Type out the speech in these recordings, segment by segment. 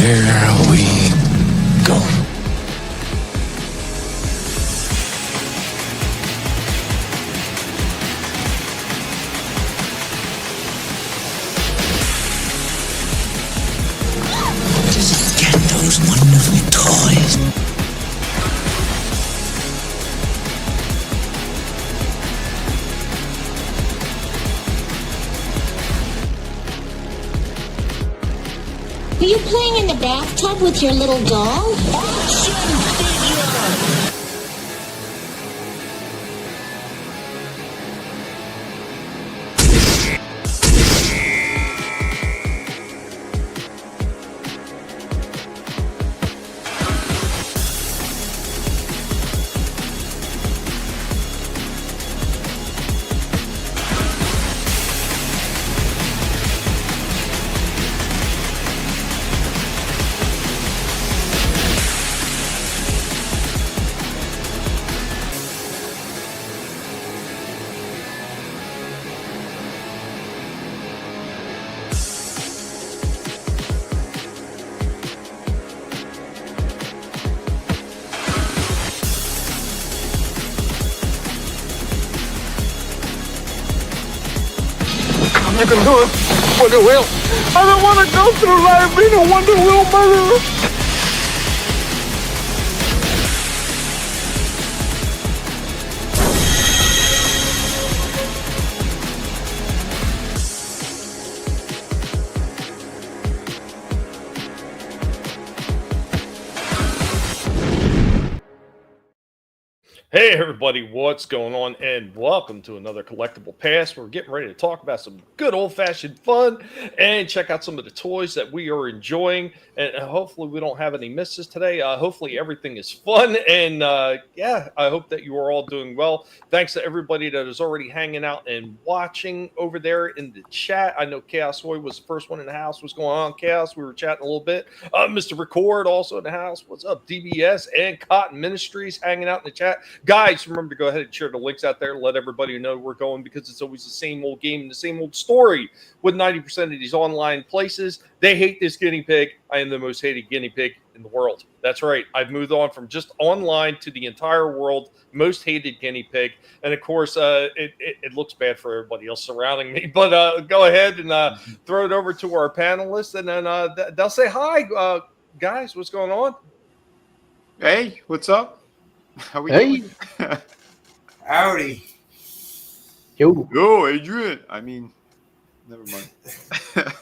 Here we go. Just get those wonderful toys. Are you playing in the bathtub with your little doll? Action figure! I can do it for the wheel. I don't want to go through life being a wonder wheel mother. Hey everybody, what's going on? And welcome to another Collectible Past. We're getting ready to talk about some good old-fashioned fun and check out some of the toys that we are enjoying. And hopefully we don't have any misses today. Hopefully everything is fun. And yeah, I hope that you are all doing well. Thanks to everybody that is already hanging out and watching over there in the chat. I know Chaos Boy was the first one in the house. What's going on, Chaos? We were chatting a little bit. Mr. Record also in the house. What's up, DBS and Cotton Ministries hanging out in the chat. Guys, remember to go ahead and share the links out there and let everybody know we're going, because it's always the same old game and the same old story with 90% of these online places. They hate this guinea pig. I am the most hated guinea pig in the world. That's right. I've moved on from just online to the entire world most hated guinea pig. And of course, it looks bad for everybody else surrounding me. But go ahead and throw it over to our panelists, and then they'll say hi. Guys, what's going on? Hey, what's up? How we doing? Howdy. Yo, Adrian. I mean, never mind.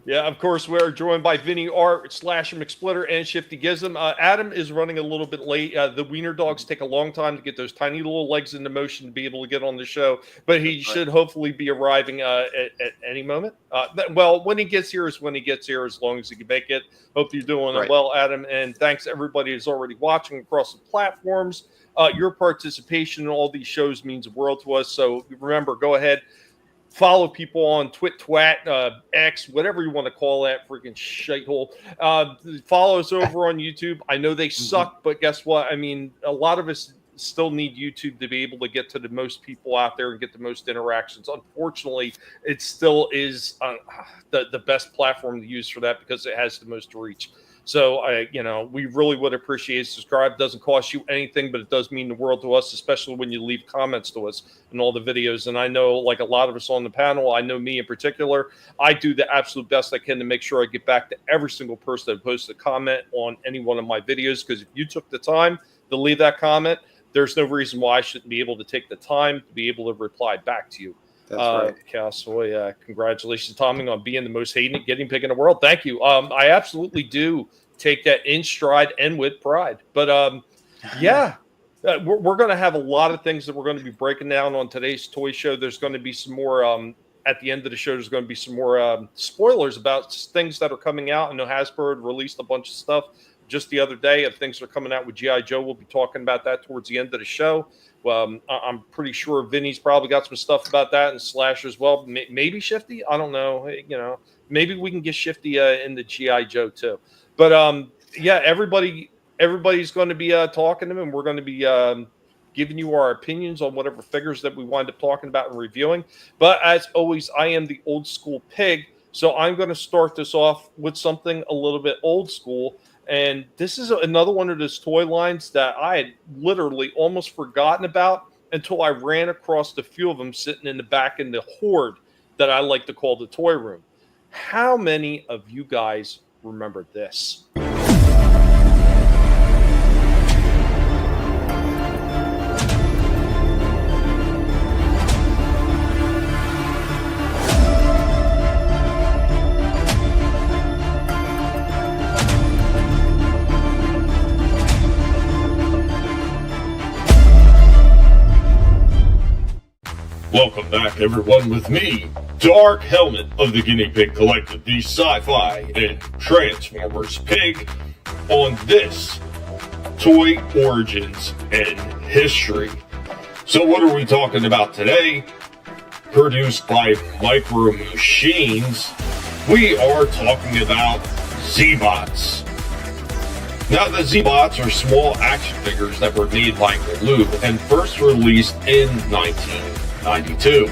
Yeah, of course, we're joined by Vinnieart, Slasher McSplitter, and Shifty Gizm. Adam is running a little bit late. The wiener dogs take a long time to get those tiny little legs into motion to be able to get on the show, but he should hopefully be arriving at any moment. Well, when he gets here is when he gets here, as long as he can make it. Hope you're doing well, Adam, and thanks to everybody who's already watching across the platforms. Your participation in all these shows means the world to us, so remember, go ahead. Follow people on Twat, X, whatever you want to call that freaking shithole. Follow us over on YouTube. I know they suck, but guess what? I mean, a lot of us still need YouTube to be able to get to the most people out there and get the most interactions. Unfortunately, it still is the best platform to use for that because it has the most reach. So, we really would appreciate it. Subscribe. Doesn't cost you anything, but it does mean the world to us, especially when you leave comments to us in all the videos. And I know, like a lot of us on the panel, I know me in particular, I do the absolute best I can to make sure I get back to every single person that posts a comment on any one of my videos, because if you took the time to leave that comment, there's no reason why I shouldn't be able to take the time to be able to reply back to you. That's right. Cowboy, congratulations, Tommy, on being the most hated guinea pig in the world. Thank you. I absolutely do take that in stride and with pride. But yeah, we're going to have a lot of things that we're going to be breaking down on today's toy show. There's going to be some more at the end of the show. There's going to be some more spoilers about things that are coming out. I know Hasbro released a bunch of stuff just the other day of things that are coming out with G.I. Joe. We'll be talking about that towards the end of the show. I'm pretty sure Vinny's probably got some stuff about that, and Slasher as well. Maybe Shifty. I don't know. Maybe we can get Shifty in the G.I. Joe too. But yeah, everybody's going to be talking to him, and we're going to be giving you our opinions on whatever figures that we wind up talking about and reviewing. But as always, I am the old school pig. So I'm going to start this off with something a little bit old school. And this is another one of those toy lines that I had literally almost forgotten about until I ran across a few of them sitting in the back in the hoard that I like to call the toy room. How many of you guys remember this? Welcome back, everyone, with me, Dark Helmet of the Guinea Pig Collective, the Sci-Fi and Transformers Pig, on this Toy Origins and History. So what are we talking about today? Produced by Micro Machines, we are talking about Z-Bots. Now, the Z-Bots are small action figures that were made by Galoob and first released in 1992.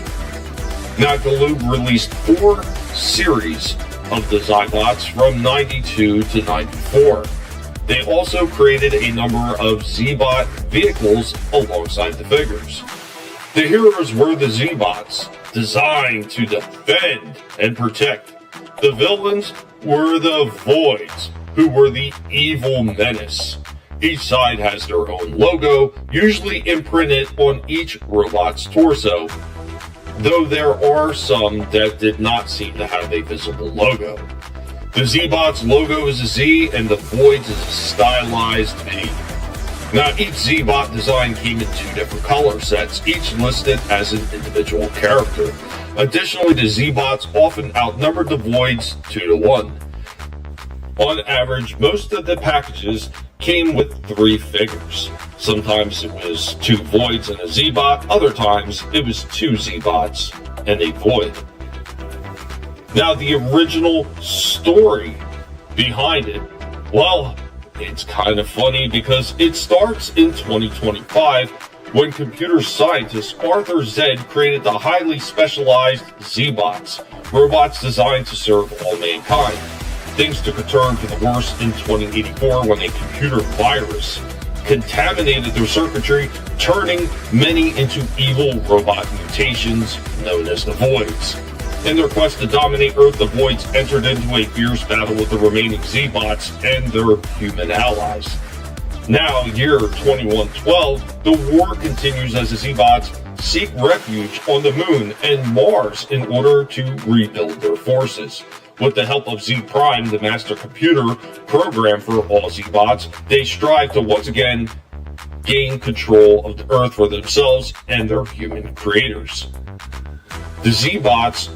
Now, Galoob released 4 series of the Z-Bots from 92 to 94. They also created a number of Z-Bot vehicles alongside the figures. The heroes were the Z-Bots, designed to defend and protect. The villains were the Voids, who were the evil menace. Each side has their own logo, usually imprinted on each robot's torso, though there are some that did not seem to have a visible logo. The Z-Bot's logo is a Z, and the Void's is a stylized V. Now, each Z-Bot design came in 2 different color sets, each listed as an individual character. Additionally, the Z-Bots often outnumbered the Voids 2-1. On average, most of the packages came with 3 figures. Sometimes it was 2 Voids and a Z-Bot, other times it was 2 Z-Bots and a Void. Now, the original story behind it, well, it's kind of funny because it starts in 2025 when computer scientist Arthur Zed created the highly specialized Z-Bots, robots designed to serve all mankind. Things took a turn for the worse in 2084 when a computer virus contaminated their circuitry, turning many into evil robot mutations known as the Voids. In their quest to dominate Earth, the Voids entered into a fierce battle with the remaining Z-Bots and their human allies. Now, year 2112, the war continues as the Z-Bots seek refuge on the Moon and Mars in order to rebuild their forces. With the help of Z Prime, the master computer program for all Z-Bots, they strive to once again gain control of the Earth for themselves and their human creators. The Z-Bots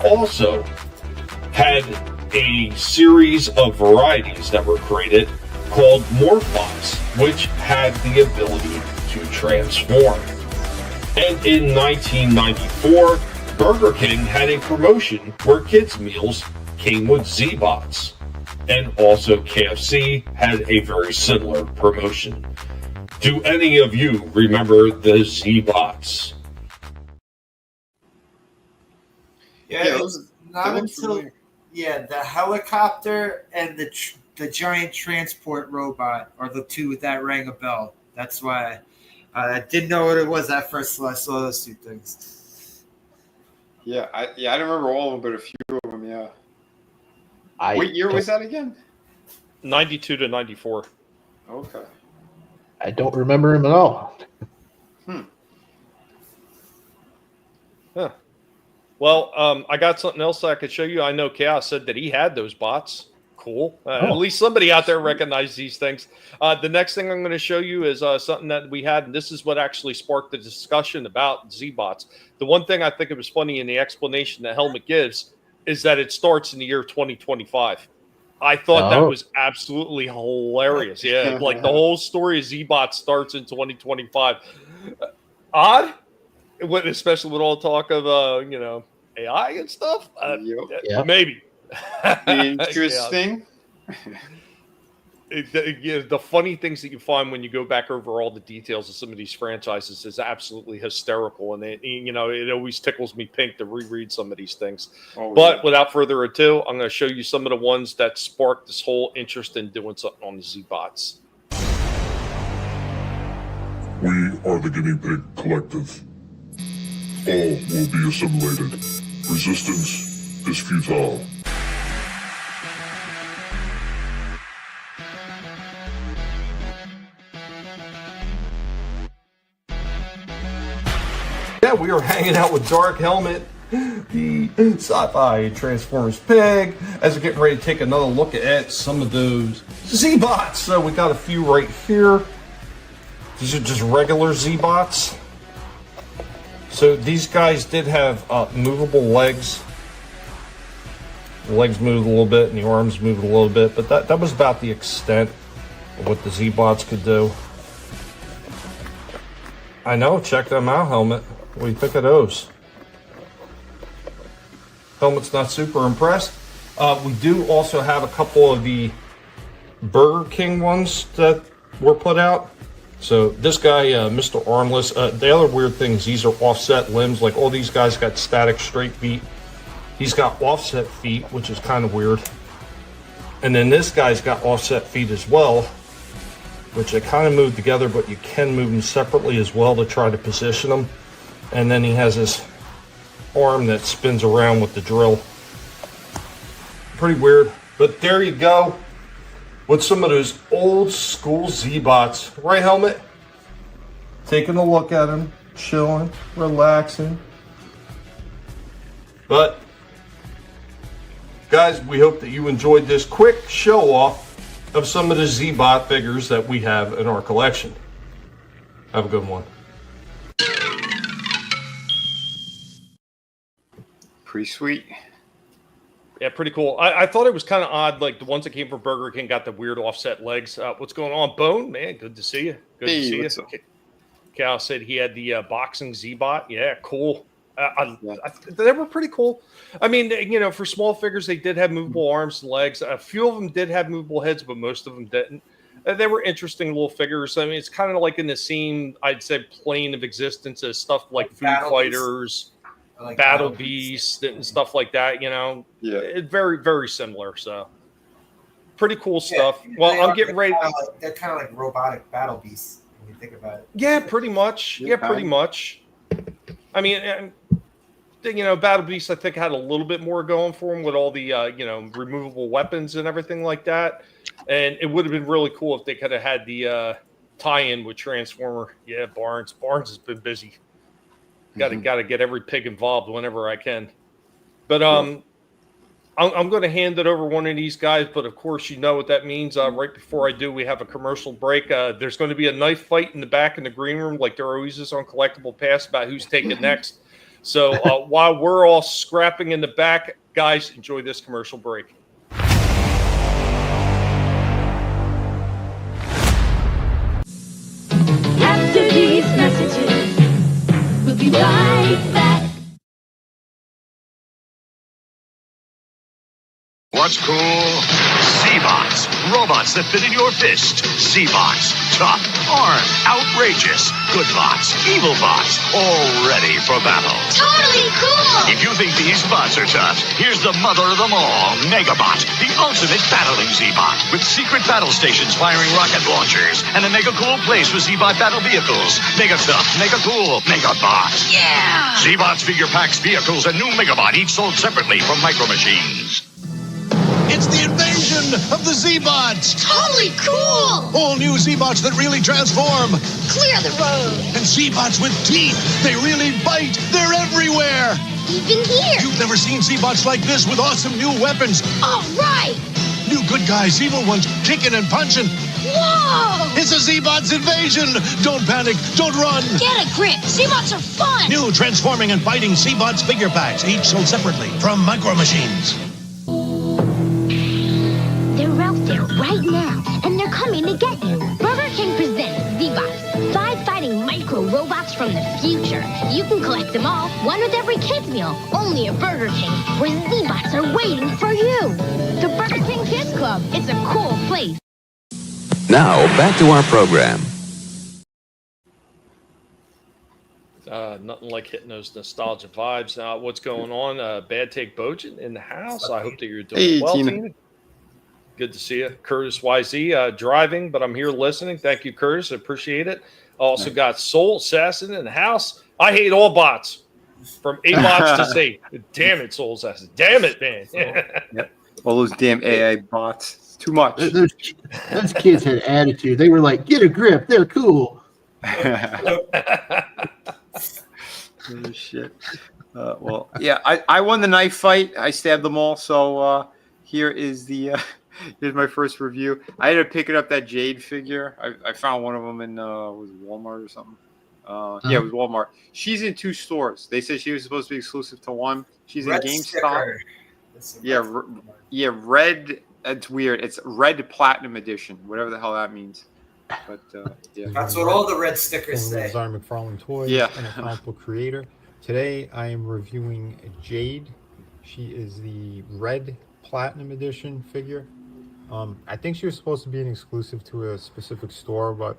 also had a series of varieties that were created called Morphbots, which had the ability to transform. And in 1994, Burger King had a promotion where kids' meals came with Z-Bots. And also KFC had a very similar promotion. Do any of you remember the Z-Bots? Yeah, Yeah, it was those not look until familiar. the helicopter and the giant transport robot are the 2 that rang a bell. That's why I didn't know what it was at first till I saw those 2 things. Yeah, I don't remember all of them, but a few of them, yeah. I What year don't- was that again? 92 to 94. Okay. I don't remember him at all. Huh. Well, I got something else I could show you. I know Chaos said that he had those bots. Cool. At least somebody out there recognized these things. The next thing I'm going to show you is something that we had, and this is what actually sparked the discussion about Z-Bots. The one thing I think it was funny in the explanation that Helmet gives is that it starts in the year 2025. I thought that was absolutely hilarious. Yeah, like the whole story of Z-Bot starts in 2025. Odd, especially with all talk of AI and stuff. Yep. Maybe. Interesting. The funny things that you find when you go back over all the details of some of these franchises is absolutely hysterical, and it always tickles me pink to reread some of these things. But without further ado, I'm going to show you some of the ones that sparked this whole interest in doing something on the Z-Bots. We are the Guinea Pig Collective. All will be assimilated. Resistance is futile. Yeah, we are hanging out with Dark Helmet, the sci-fi Transformers pig, as we're getting ready to take another look at some of those Z-Bots. So we got a few right here. These are just regular Z-Bots. So these guys did have movable legs. The legs moved a little bit and the arms moved a little bit, but that was about the extent of what the Z-Bots could do. I know, check them out, Helmet. What do you think of those? Helmet's not super impressed. We do also have a couple of the Burger King ones that were put out. So this guy, Mr. Armless, the other weird thing is these are offset limbs. Like all these guys got static straight feet. He's got offset feet, which is kind of weird. And then this guy's got offset feet as well, which they kind of move together, but you can move them separately as well to try to position them. And then he has this arm that spins around with the drill. Pretty weird, but there you go with some of those old school Z-Bots. Right, Helmet? Taking a look at them, chilling, relaxing. But, guys, we hope that you enjoyed this quick show off of some of the Z-Bot figures that we have in our collection. Have a good one. Pretty sweet. Yeah, pretty cool. I thought it was kind of odd, like the ones that came from Burger King got the weird offset legs. What's going on, Bone? Man, good to see you. Good to see you. Okay. Cal said he had the boxing Z-Bot. Yeah, cool. They were pretty cool. I mean, for small figures, they did have movable arms and legs. A few of them did have movable heads, but most of them didn't. They were interesting little figures. I mean, it's kind of like in the same, I'd say, plane of existence as stuff like Food Fighters. Like Battle Beast and stuff like that, Yeah, it's very, very similar. So, pretty cool stuff. Well, I'm getting ready. They're kind of like robotic Battle Beasts when you think about it. Yeah, pretty much. Yeah, pretty much. I mean, Battle Beast, I think, had a little bit more going for them with all the, removable weapons and everything like that. And it would have been really cool if they could have had the tie-in with Transformer. Yeah, Barnes. Barnes has been busy. Got to get every pig involved whenever I can. But I'm going to hand it over one of these guys. But of course, you know what that means. Right before I do, we have a commercial break. There's going to be a knife fight in the back in the green room, like there always is on Collectible Past, about who's taking next. So while we're all scrapping in the back, guys, enjoy this commercial break. After these messages, we'll be right back. What's cool? Z-Bots. Robots that fit in your fist. Z-Bots. Tough. Armed. Outrageous. Good bots. Evil bots. All ready for battle. Totally cool! If you think these bots are tough, here's the mother of them all, Megabot. The ultimate battling Z-Bot. With secret battle stations firing rocket launchers. And a mega cool place with Z-Bot battle vehicles. Mega tough. Mega cool. Megabot. Yeah! Z-Bots figure packs, vehicles, and new Megabot each sold separately from Micro Machines. It's the invasion of the Z-Bots! Totally cool! All new Z-Bots that really transform. Clear the road! And Z-Bots with teeth. They really bite. They're everywhere. Even here! You've never seen Z-Bots like this with awesome new weapons. All right! New good guys, evil ones, kicking and punching. Whoa! It's a Z-Bots invasion! Don't panic, don't run! Get a grip! Z-Bots are fun! New transforming and fighting Z-Bots figure packs, each sold separately from Micro Machines. They're out there right now, and they're coming to get you. Burger King presents Z-Bots, 5 fighting micro robots from the future. You can collect them all, one with every kid's meal, only at Burger King, where Z-Bots are waiting for you. The Burger King Kids Club, it's a cool place. Now, back to our program. Nothing like hitting those nostalgia vibes. What's going on? Bad Take Bojan in the house. I hope that you're doing well, Tina. Good to see you. Curtis YZ driving, but I'm here listening. Thank you, Curtis. I appreciate it. Also got Soul Assassin in the house. I hate all bots. From A bots to Z. Damn it, Soul Assassin. Damn it, man. Yep. All those damn AI bots. It's too much. Those kids had attitude. They were like, get a grip. They're cool. Oh, shit. Well, yeah, I won the knife fight. I stabbed them all. So here is the here's my first review. I ended up picking up that Jade figure. I found one of them in was it Walmart or something. Yeah, it was Walmart. She's in 2 stores. They said she was supposed to be exclusive to one. She's in GameStop. Yeah, red. It's weird. It's red platinum edition, whatever the hell that means. But yeah, that's what all the red stickers say. Design McFarlane toys and a comic book creator. Today I am reviewing Jade. She is the red platinum edition figure. I think she was supposed to be an exclusive to a specific store, but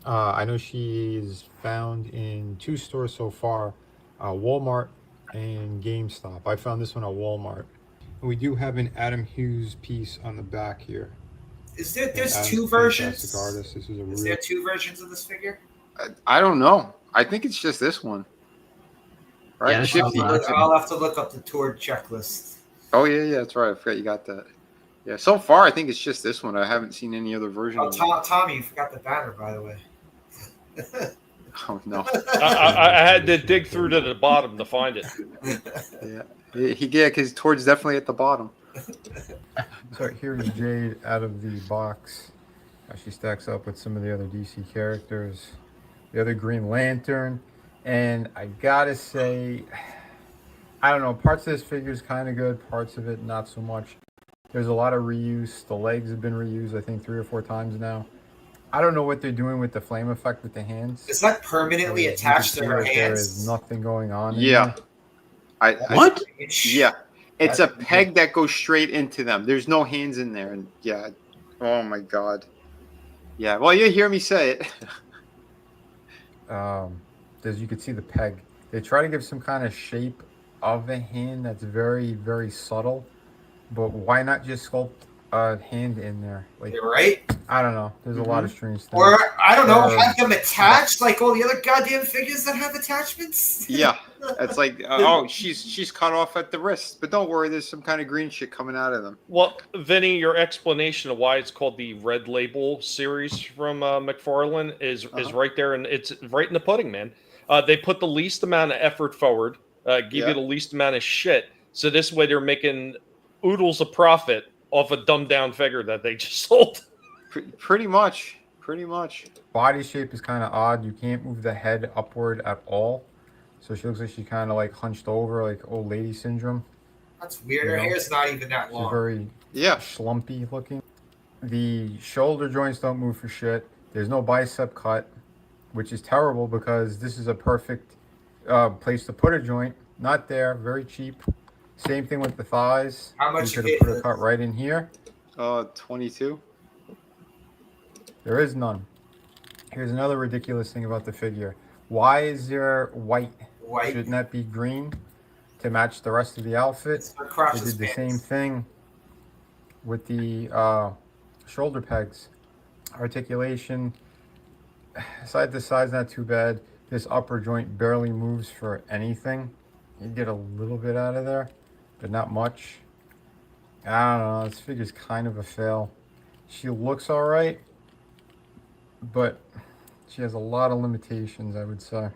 I know she is found in 2 stores so far, Walmart and GameStop. I found this one at Walmart. And we do have an Adam Hughes piece on the back here. Is there? There's 2 versions. Artist. This is there 2 versions of this figure? I don't know. I think it's just this one. Right? Yeah, I'll have to look up the tour checklist. Oh yeah, that's right. I forgot you got that. Yeah, so far I think it's just this one. I haven't seen any other version. Oh, Tommy, you forgot the banner, by the way. Oh no! I had to dig through to the bottom to find it. Yeah, because Tord's definitely at the bottom. So here is Jade out of the box. She stacks up with some of the other DC characters, the other Green Lantern, and I gotta say, I don't know, parts of this figure is kind of good, parts of it not so much. There's a lot of reuse. The legs have been reused, I think, 3 or 4 times now. I don't know what they're doing with the flame effect with the hands. Is that permanently attached to her hands? There is nothing going on. Yeah. What? Yeah. It's a peg that goes straight into them. There's no hands in there. And yeah. Oh my God. Yeah. Well, you hear me say it. As you can see the peg. They try to give some kind of shape of a hand that's very, very subtle. But why not just sculpt a hand in there? Like, you're right. I don't know. There's a lot of strange things. Or I don't know, have them attached like all the other goddamn figures that have attachments. Yeah, it's like oh, she's cut off at the wrist, but don't worry, there's some kind of green shit coming out of them. Well, Vinny, your explanation of why it's called the Red Label series from McFarlane is right there, and it's right in the pudding, man. They put the least amount of effort forward, give you the least amount of shit, so this way they're making oodles of profit off a dumbed down figure that they just sold. Pretty much. Body shape is kind of odd. You can't move the head upward at all. So she looks like she kind of like hunched over, like old lady syndrome. That's weird. Her hair's not even that long. She's very schlumpy looking. The shoulder joints don't move for shit. There's no bicep cut, which is terrible because this is a perfect place to put a joint. Not there. Very cheap. Same thing with the thighs. How much you could have put a cut right in here? 22. There is none. Here's another ridiculous thing about the figure. Why is there white? Shouldn't that be green to match the rest of the outfit? They did the same thing with the shoulder pegs. Articulation, side to side's not too bad. This upper joint barely moves for anything. You get a little bit out of there, but not much. I don't know. This figure's kind of a fail. She looks all right, but she has a lot of limitations, I would say.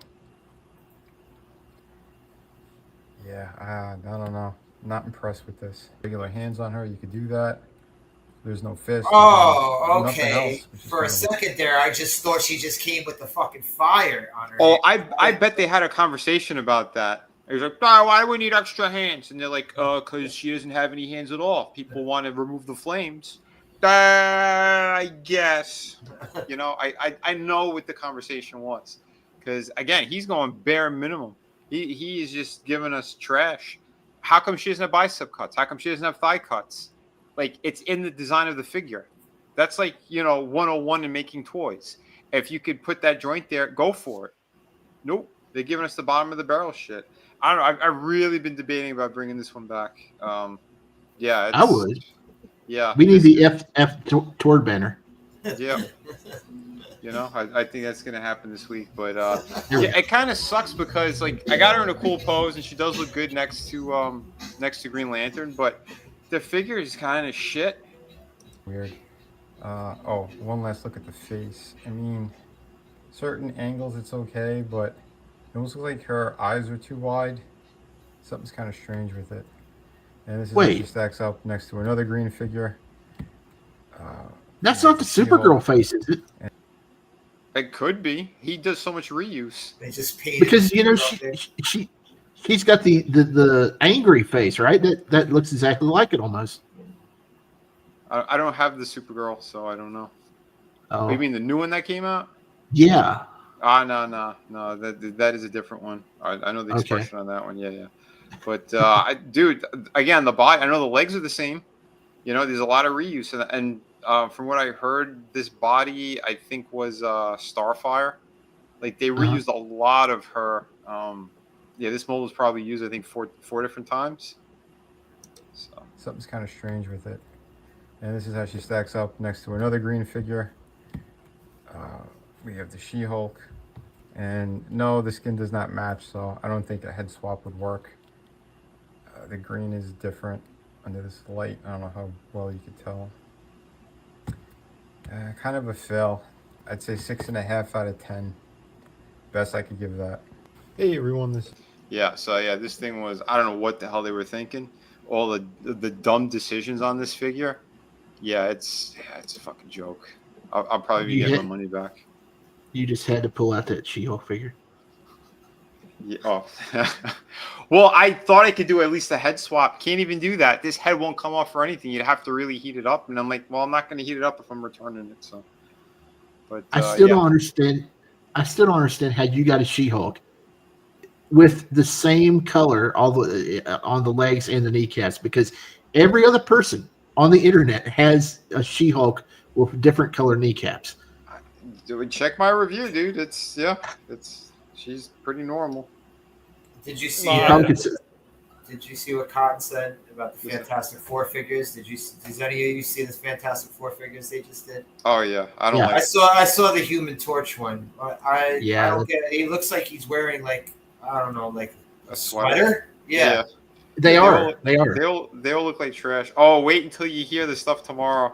Yeah, I don't know. Not impressed with this. Regular hands on her, you could do that. There's no fist. Oh, okay. For a second there, I just thought she just came with the fucking fire on her. Oh, I bet they had a conversation about that. He was like, oh, why do we need extra hands? And they're like, because she doesn't have any hands at all. People want to remove the flames. I guess. You know, I know what the conversation was. Because, again, he's going bare minimum. He is just giving us trash. How come she doesn't have bicep cuts? How come she doesn't have thigh cuts? Like, it's in the design of the figure. That's like, 101 in making toys. If you could put that joint there, go for it. Nope. They're giving us the bottom of the barrel shit. I don't know. I've really been debating about bringing this one back. Yeah. I would. Yeah. We need the F Tord banner. Yeah. I think that's going to happen this week. But yeah, it kind of sucks because, like, I got her in a cool pose and she does look good next to Green Lantern, but the figure is kind of shit. Weird. One last look at the face. I mean, certain angles it's okay, but it almost looks like her eyes are too wide. Something's kind of strange with it. And this is how she stacks up next to another green figure. That's not the Supergirl face, is it? It could be. He does so much reuse. They just painted Because she's got the angry face, right? That looks exactly like it almost. I don't have the Supergirl, so I don't know. Oh. You mean the new one that came out? Yeah. No. That is a different one. I know the expression on that one. Yeah. But dude, again, the body. I know the legs are the same. There's a lot of reuse, and from what I heard, this body I think was Starfire. Like they reused a lot of her. This mold was probably used I think four different times. So something's kind of strange with it. And this is how she stacks up next to another green figure. We have the She-Hulk. And no, the skin does not match, so I don't think a head swap would work. The green is different under this light. I don't know how well you could tell. Kind of a fail. I'd say 6.5 out of 10. Best I could give that. Hey everyone, this thing was, I don't know what the hell they were thinking. All the dumb decisions on this figure. Yeah, it's a fucking joke. I'll probably be getting my money back. You just had to pull out that She-Hulk figure. Yeah, well, I thought I could do at least a head swap. Can't even do that. This head won't come off for anything. You'd have to really heat it up. And I'm like, well, I'm not going to heat it up if I'm returning it. So, but I still don't understand. I still don't understand how you got a She-Hulk with the same color on the legs and the kneecaps, because every other person on the internet has a She-Hulk with different color kneecaps. Check my review, dude. She's pretty normal. Did you see? Did you see what Cotton said about the Fantastic Four figures? Does any of you see the Fantastic Four figures they just did? Oh yeah, I saw the Human Torch one. I don't get it. He looks like he's wearing like a sweater. Yeah. They all look like trash. Oh, wait until you hear the stuff tomorrow.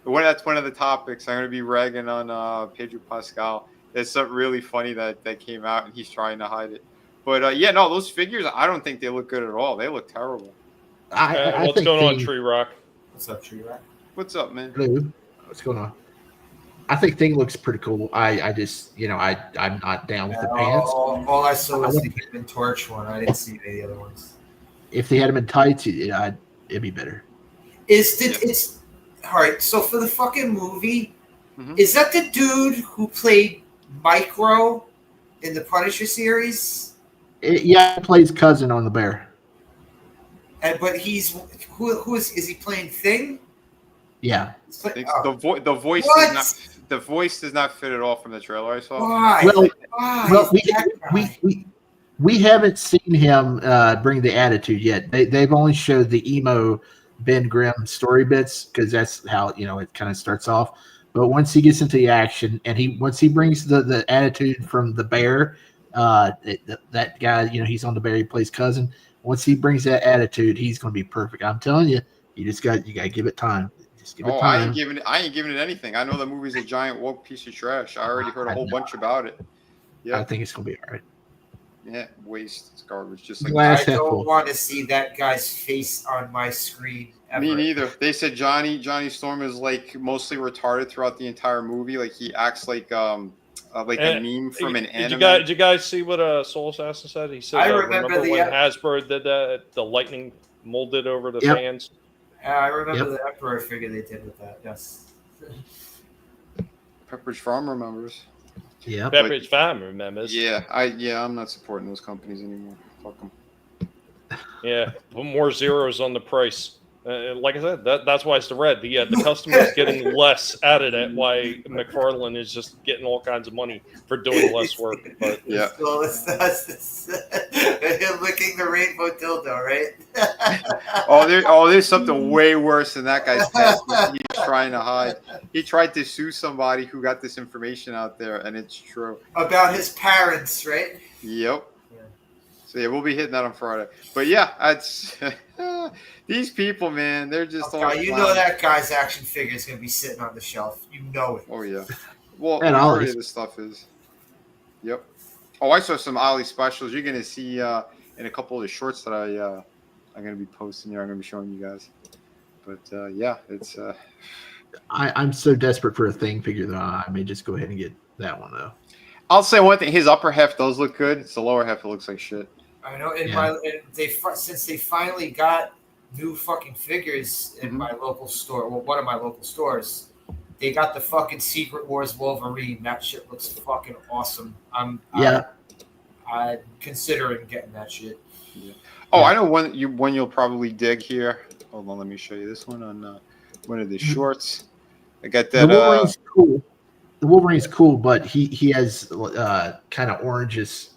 That's one of the topics. I'm going to be ragging on Pedro Pascal. There's something really funny that came out, and he's trying to hide it. But those figures, I don't think they look good at all. They look terrible. What's going on, Tree Rock? What's up, Tree Rock? What's up, man? Hello. What's going on? I think Thing looks pretty cool. I just, I'm not down with the pants. All I saw was the Human Torch one. I didn't see any of the other ones. If they had him in tights, it'd be better. It's all right. So for the fucking movie, is that the dude who played Micro in the Punisher series? He plays cousin on the Bear. But he's who is he playing Thing? Yeah. The voice does not fit at all from the trailer I saw. Why? We haven't seen him bring the attitude yet. They've only showed the emo Ben Grimm story bits because that's how it kind of starts off. But once he gets into the action and once he brings the attitude from the Bear, that guy, he's on the Bear, he plays cousin. Once he brings that attitude, he's going to be perfect. I'm telling you, you got to give it time. Just give it time. I ain't giving it anything. I know the movie's a giant woke piece of trash. I already heard a whole bunch about it. Yeah, I think it's going to be all right. Yeah, waste. It's garbage. Just like I don't want to see that guy's face on my screen ever. Me neither. They said Johnny Storm is like mostly retarded throughout the entire movie. Like he acts like a meme from an anime. Did you guys see what Soul Assassin said? He said, I remember when Hasbro did that, the lightning molded over the fans. I remember the Emperor figure they did with that. Yes. Pepperidge Farm remembers. Yeah, Pepperidge Farm remembers. Yeah, I'm not supporting those companies anymore. Fuck them. Yeah, put more zeros on the price. Like I said, that's why it's the red. The customer is getting less out of it. Why McFarlane is just getting all kinds of money for doing less work. But yeah, well, it's him licking the rainbow dildo, right? there's something way worse than that guy's past. He's trying to hide. He tried to sue somebody who got this information out there, and it's true About his parents, right? Yep. So yeah, we'll be hitting that on Friday. But yeah, that's these people, man. They're just all. You know that guy's action figure is going to be sitting on the shelf. You know it. Oh yeah. Well, And majority of this stuff is. Yep. Oh, I saw some Ollie specials. You're going to see in a couple of the shorts that I'm going to be posting here. I'm going to be showing you guys. But yeah, it's. I'm so desperate for a Thing figure that I may just go ahead and get that one though. I'll say one thing: his upper half does look good. It's the lower half that looks like shit. I know. Since they finally got new fucking figures in my local store, well, one of my local stores, they got the fucking Secret Wars Wolverine. That shit looks fucking awesome. I'm considering getting that shit. Yeah. Oh, I know one you'll probably dig here. Hold on, let me show you this one on one of the shorts. I got that. The Wolverine's cool. The Wolverine's cool, but he has kind of oranges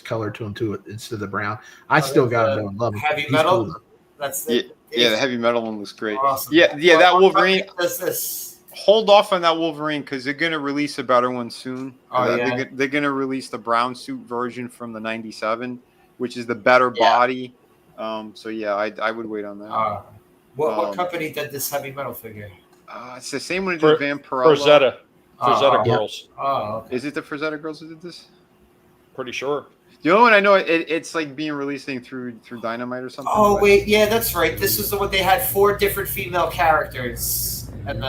color to him too instead of the brown. I still got him. Love him. Heavy He's metal. cool, That's it. Yeah, the heavy metal one looks great. Awesome. Yeah, that Wolverine. Does this? Hold off on that Wolverine because they're gonna release a better one soon. Oh, yeah? They're gonna release the brown suit version from the '97, which is the better body. So yeah, I would wait on that. What company did this heavy metal figure? It's the same one that did Vampirella. Frazetta Girls. Oh, okay. Is it the Frazetta Girls that did this? Pretty sure. The only one I know, it's like being releasing through Dynamite or something. Oh wait, yeah, that's right. This was the one they had 4 different female characters and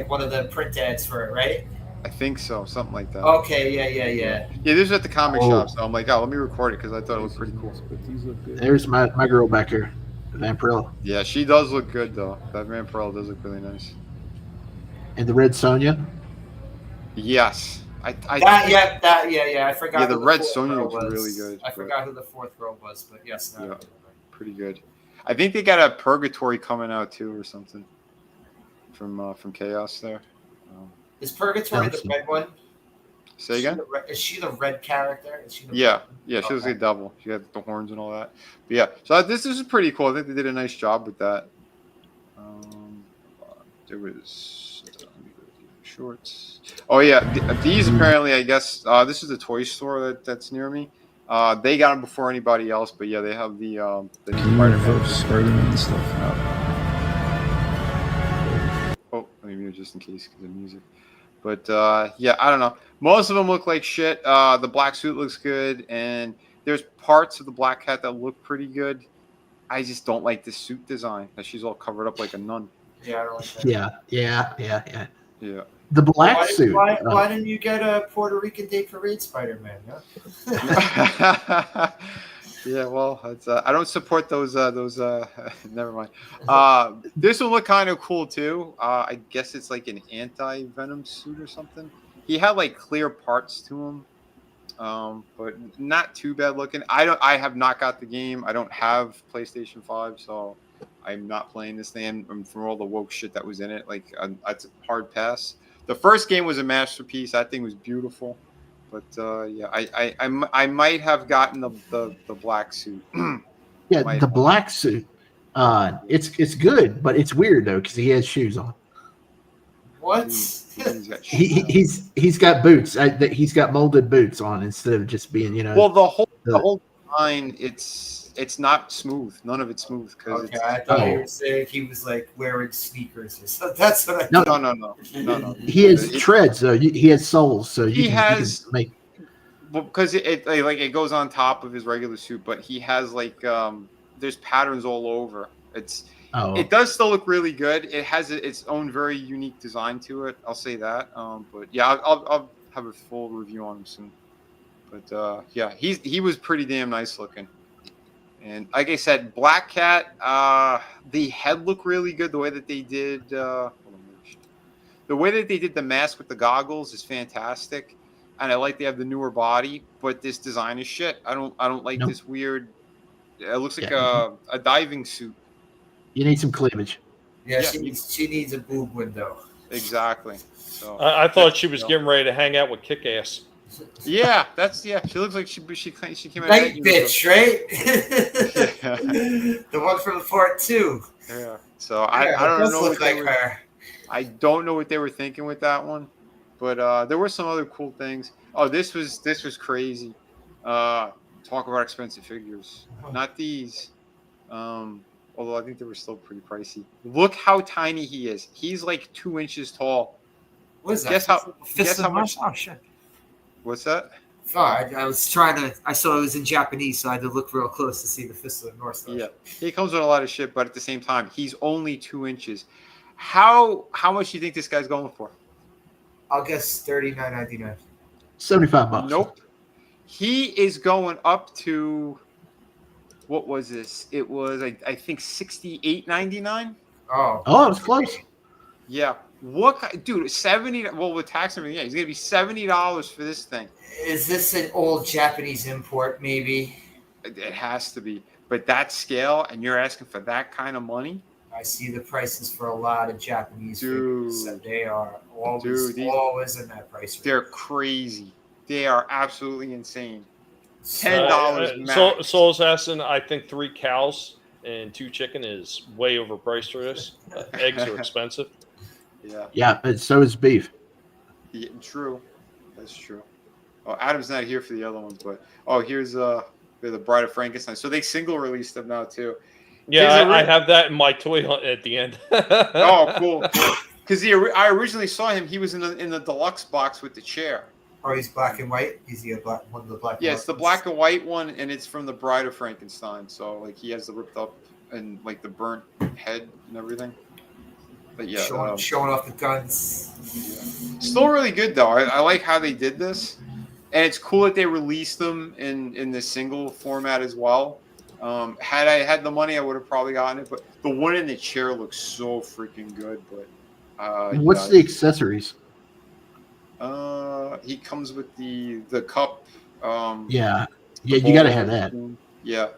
one of the print ads for it, right? I think so, something like that. Okay, yeah. Yeah, this is at the comic shop, so I'm like, let me record it because I thought it was pretty cool. There's my girl back here, Vampirella. Yeah, she does look good though. That Vampirella does look really nice. And the Red Sonja. Yes, I I forgot. Yeah, the who Red fourth Sonja girl looks was. really good. I forgot who the 4th girl was, but yes, no. Yeah, pretty good. I think they got a Purgatory coming out too, or something from Chaos there. Is Purgatory the red one? Say again? Is she the red character? Is she the Yeah, she looks like a devil. She got the horns and all that. But yeah, so this is pretty cool. I think they did a nice job with that. There was shorts. Oh yeah, these apparently, I guess this is a toy store that's near me. They got them before anybody else, but yeah, they have the new Spider-Man stuff out. Oh, let me mute just in case because of music. But yeah, I don't know. Most of them look like shit. The black suit looks good, and there's parts of the Black Cat that look pretty good. I just don't like the suit design. That she's all covered up like a nun. Yeah, I don't like that. Yeah. Yeah. The black suit. Why didn't you get a Puerto Rican Day Parade Spider-Man? Huh? Yeah, well, it's, I don't support those. Never mind. This will look kind of cool too. I guess it's like an anti-venom suit or something. He had like clear parts to him, but not too bad looking. I have not got the game. I don't have PlayStation 5, so I'm not playing this thing. From all the woke shit that was in it, like that's a hard pass. The first game was a masterpiece. That thing was beautiful. But yeah, I might have gotten the black suit. Yeah, the black suit. It's good, but it's weird though because he has shoes on. What? He's got boots. He's got molded boots on instead of just being Well, the whole line it's not smooth. None of it's smooth because I thought you were saying he was like wearing sneakers or something. That's what I thought. No. He has treads though. He has soles, so you can make. Because it goes on top of his regular suit, but he has like there's patterns all over. It does still look really good. It has its own very unique design to it. I'll say that. But yeah, I'll have a full review on him soon. But yeah, he was pretty damn nice looking. And like I said, Black Cat, the head looked really good. The way that they did the mask with the goggles is fantastic. And I like they have the newer body, but this design is shit. I don't like this weird. It looks like a diving suit. You need some cleavage. Yeah, she needs a boob window. Exactly. So I thought she was getting ready to hang out with Kick-Ass. Yeah, she looks like she came out. Night bitch, right? Yeah. The one from the Part 2. Yeah. So I don't know what I don't know what they were thinking with that one, but there were some other cool things. Oh, this was crazy. Talk about expensive figures. Not these. Although I think they were still pretty pricey. Look how tiny he is. He's like 2 inches tall. What is that? Guess how much? Oh shit. What's that? Sorry, I was trying to. I saw it was in Japanese, so I had to look real close to see the Fist of the North Star. Yeah, he comes with a lot of shit, but at the same time, he's only 2 inches. How much do you think this guy's going for? I'll guess $39.99. $75. Nope. He is going up to. What was this? It was I think $68.99. Oh, it was close. Yeah. What, dude? $70. Well, with tax and everything, yeah, he's gonna be $70 for this thing. Is this an old Japanese import? Maybe. It has to be. But that scale, and you're asking for that kind of money? I see the prices for a lot of Japanese figures. They are always in that price range. They're crazy. They are absolutely insane. $10 max. Soul Assassin, I think 3 cows and 2 chicken is way overpriced for this. Eggs are expensive. Yeah. Yeah, but so is beef. Yeah, true. That's true. Oh, Adam's not here for the other ones, but here's the Bride of Frankenstein. So they single released them now too. Yeah, I have that in my toy hunt at the end. Oh, cool. Because I originally saw him. He was in the deluxe box with the chair. Oh, he's black and white. Is he one of the black? Yeah, it's the black and white one, and it's from the Bride of Frankenstein. So like he has the ripped up and like the burnt head and everything. But yeah, showing off the guns. Yeah. Still really good though. I like how they did this, and it's cool that they released them in the single format as well. Had I had the money, I would have probably gotten it. But the one in the chair looks so freaking good. But what's the accessories? He comes with the cup. Yeah, you got to have that. Yeah.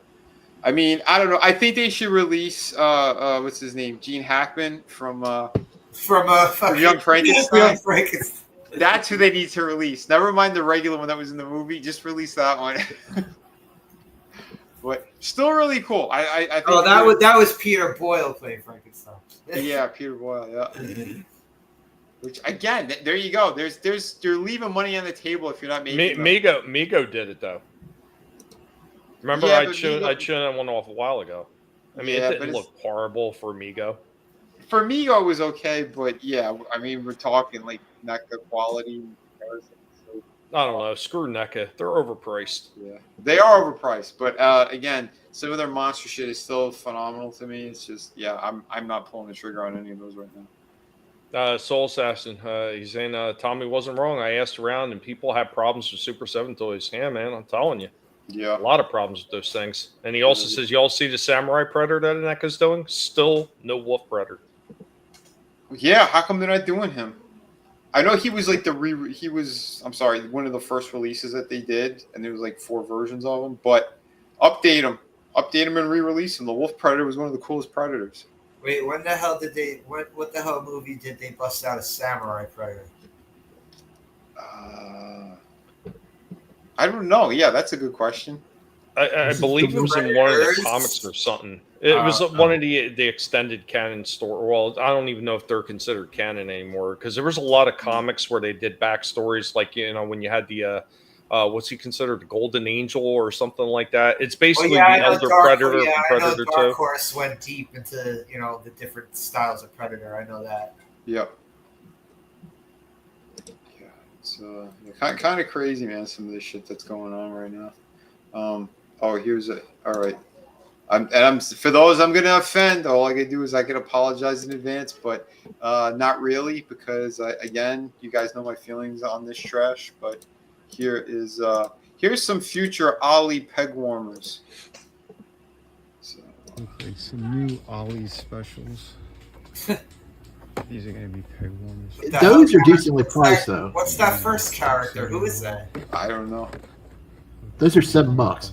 I mean, I don't know. I think they should release what's his name, Gene Hackman from Young Frankenstein. That's who they need to release. Never mind the regular one that was in the movie. Just release that one. But still really cool. I think that was Peter Boyle playing Frankenstein. Yeah, Peter Boyle. Yeah. Which again, there you go. You're leaving money on the table if you're not making. Mego did it though. Remember, I showed that one off a while ago. I mean, it didn't look horrible for Mego. For Mego, it was okay, but yeah, I mean, we're talking like NECA quality. I don't know. Screw NECA. They're overpriced. Yeah, they are overpriced. But again, some of their monster shit is still phenomenal to me. It's just, yeah, I'm not pulling the trigger on any of those right now. Soul Assassin, he's saying Tommy wasn't wrong. I asked around, and people have problems with Super 7 toys. Yeah, man, I'm telling you. Yeah. A lot of problems with those things. And he also says, y'all see the Samurai Predator that NECA's doing? Still no Wolf Predator. Yeah, how come they're not doing him? I know he was like one of the first releases that they did, and there was like 4 versions of him, but update him and re-release him. The Wolf Predator was one of the coolest Predators. Wait, when the hell did they? What the hell movie did they bust out a Samurai Predator? I don't know. Yeah, that's a good question. I believe it was in one of the comics or something. It was one of the extended canon story. Well, I don't even know if they're considered canon anymore, because there was a lot of comics where they did backstories, like, you know, when you had the what's he considered, the Golden Angel or something like that. It's basically the Elder Predator from Predator 2. Dark Horse went deep into, you know, the different styles of Predator. I know that. Yep. Yeah, it's kind of crazy, man. Some of this shit that's going on right now. Here's it. All right. I'm for those I'm gonna offend. All I can do is I can apologize in advance, but not really, because again, you guys know my feelings on this trash. But here's some future Ollie peg warmers. So. Okay, some new Ollie specials. These are gonna be peg warmers. Those are decently priced though. What's that first character? Who is that? I don't know. Those are $7.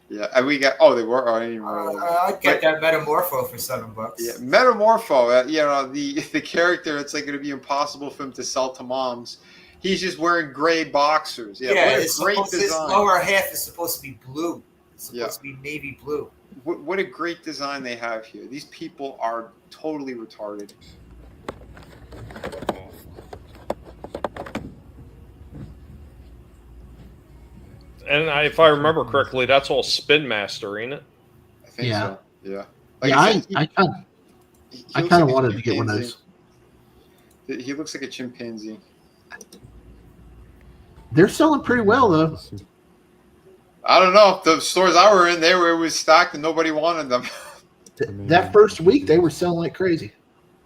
Yeah, Yeah, and we got. Oh, they were. Oh, I didn't even realize. I'd get that Metamorpho for $7. Yeah, Metamorpho. You know, the character. It's like going to be impossible for him to sell to moms. He's just wearing gray boxers. Yeah, what a great design. His lower half is supposed to be blue. It's supposed to be navy blue. What a great design they have here. These people are totally retarded. And if I remember correctly, that's all Spin Master, ain't it? I think so. Yeah. I kind of wanted to get one of those. He looks like a chimpanzee. They're selling pretty well, though. I don't know. The stores I were in, it was stocked and nobody wanted them. That first week, they were selling like crazy.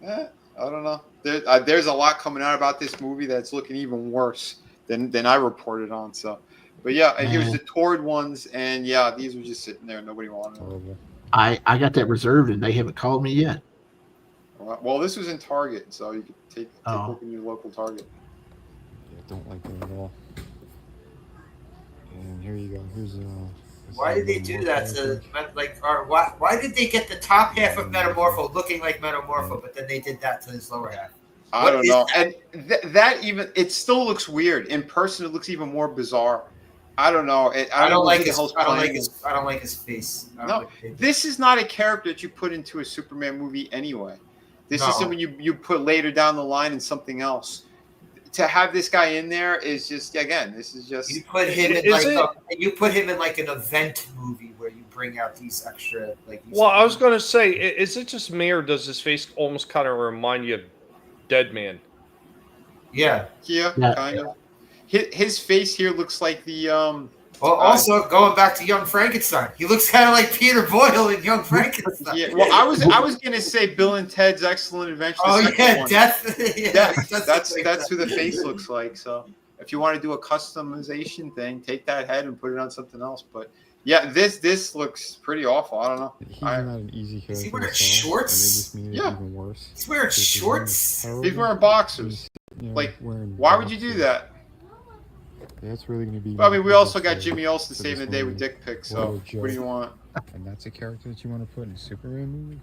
I don't know. There's a lot coming out about this movie that's looking even worse than I reported on. So, but yeah, and here's the Tord ones, and yeah, these were just sitting there. Nobody wanted them. I got that reserved, and they haven't called me yet. Well, this was in Target, so you could take open your local Target. Yeah, don't like them at all. And here you go. Here's why did they do that? Why did they get the top half of Metamorpho looking like Metamorpho, but then they did that to his lower half? I don't know. And that even it still looks weird in person. It looks even more bizarre. I don't know. I don't like his face. No, this is not a character that you put into a Superman movie anyway. This is someone you put later down the line in something else. To have this guy in there is just, again, this is just. You put him in like an event movie where you bring out these extra Well, I was going to say, is it just me or does his face almost kind of remind you of Dead Man? Yeah, kind of. His face here looks like the. Well, also going back to Young Frankenstein, he looks kind of like Peter Boyle in Young Frankenstein. Yeah, well, I was gonna say Bill and Ted's Excellent Adventure. Death. That's who the face looks like. So if you want to do a customization thing, take that head and put it on something else. But yeah, this looks pretty awful. I don't know. He's not an easy character. Is he wearing shorts? Even worse. He's wearing shorts. He's wearing boxers. Why would you do that? Yeah, it's really going to be. Well, I mean, we also got Jimmy Olsen saving the day with dick pics. So, what do you want? And that's a character that you want to put in a Superman movie?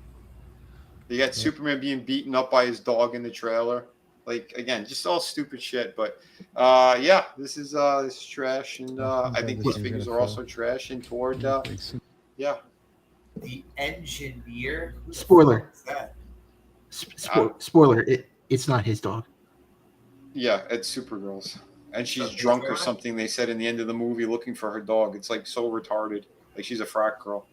You got Superman being beaten up by his dog in the trailer. Like, again, just all stupid shit. But, yeah, this is trash. And I think these figures are also trash. And toward, yeah. The Engineer? Spoiler. What's that? Spoiler. It's not his dog. Yeah, it's Supergirl's. And she's drunk or something, they said in the end of the movie, looking for her dog. It's like so retarded. Like she's a frat girl.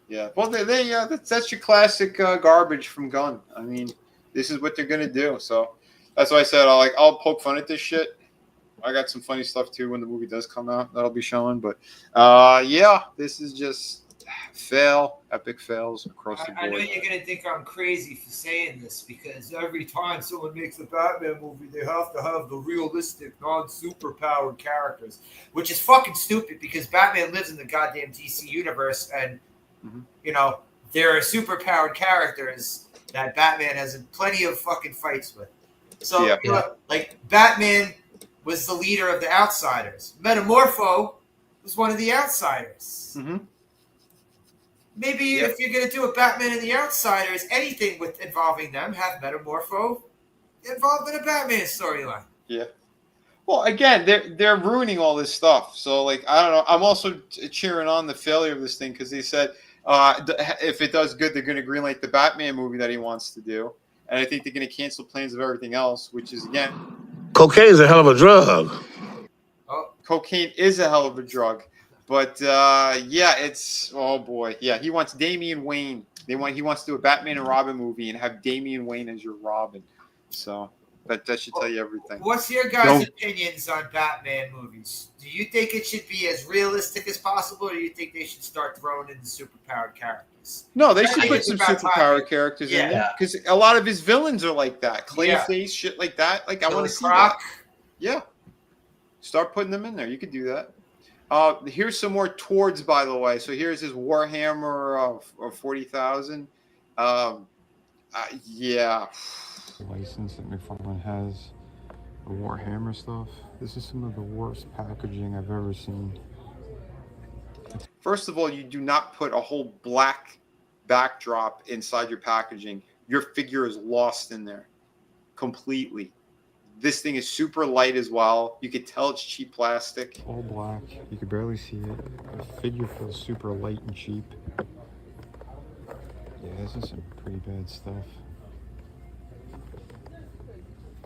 Yeah. Well, that's your classic garbage from Gunn. I mean, this is what they're going to do. So that's why I said I'll poke fun at this shit. I got some funny stuff too when the movie does come out. That'll be showing. But yeah, this is just epic fails across the board. I know you're going to think I'm crazy for saying this because every time someone makes a Batman movie, they have to have the realistic, non-superpowered characters, which is fucking stupid because Batman lives in the goddamn DC universe and, you know, there are superpowered characters that Batman has plenty of fucking fights with. So, like, Batman was the leader of the Outsiders. Metamorpho was one of the Outsiders. Mm-hmm. Maybe if you're going to do a Batman and the Outsiders, anything involving them, have Metamorpho involved in a Batman storyline. Yeah. Well, again, they're ruining all this stuff. So, like, I don't know. I'm also cheering on the failure of this thing because they said if it does good, they're going to greenlight the Batman movie that he wants to do. And I think they're going to cancel plans of everything else, which is, again... Cocaine's a hell of a drug. Oh, cocaine is a hell of a drug. But yeah, it's boy, yeah. He wants Damian Wayne. He wants to do a Batman and Robin movie and have Damian Wayne as your Robin. So that should tell you everything. What's your guys' opinions on Batman movies? Do you think it should be as realistic as possible, or do you think they should start throwing in the superpowered characters? No, they should put some superpowered characters in there because a lot of his villains are like that, Clayface, shit like that. Like I want to see that. Yeah, start putting them in there. You could do that. Here's some more Tords, by the way. So here's his Warhammer of 40,000. Yeah. The license that McFarlane has, the Warhammer stuff. This is some of the worst packaging I've ever seen. First of all, you do not put a whole black backdrop inside your packaging. Your figure is lost in there completely. This thing is super light as well. You could tell it's cheap plastic. All black. You could barely see it. The figure feels super light and cheap. Yeah, this is some pretty bad stuff.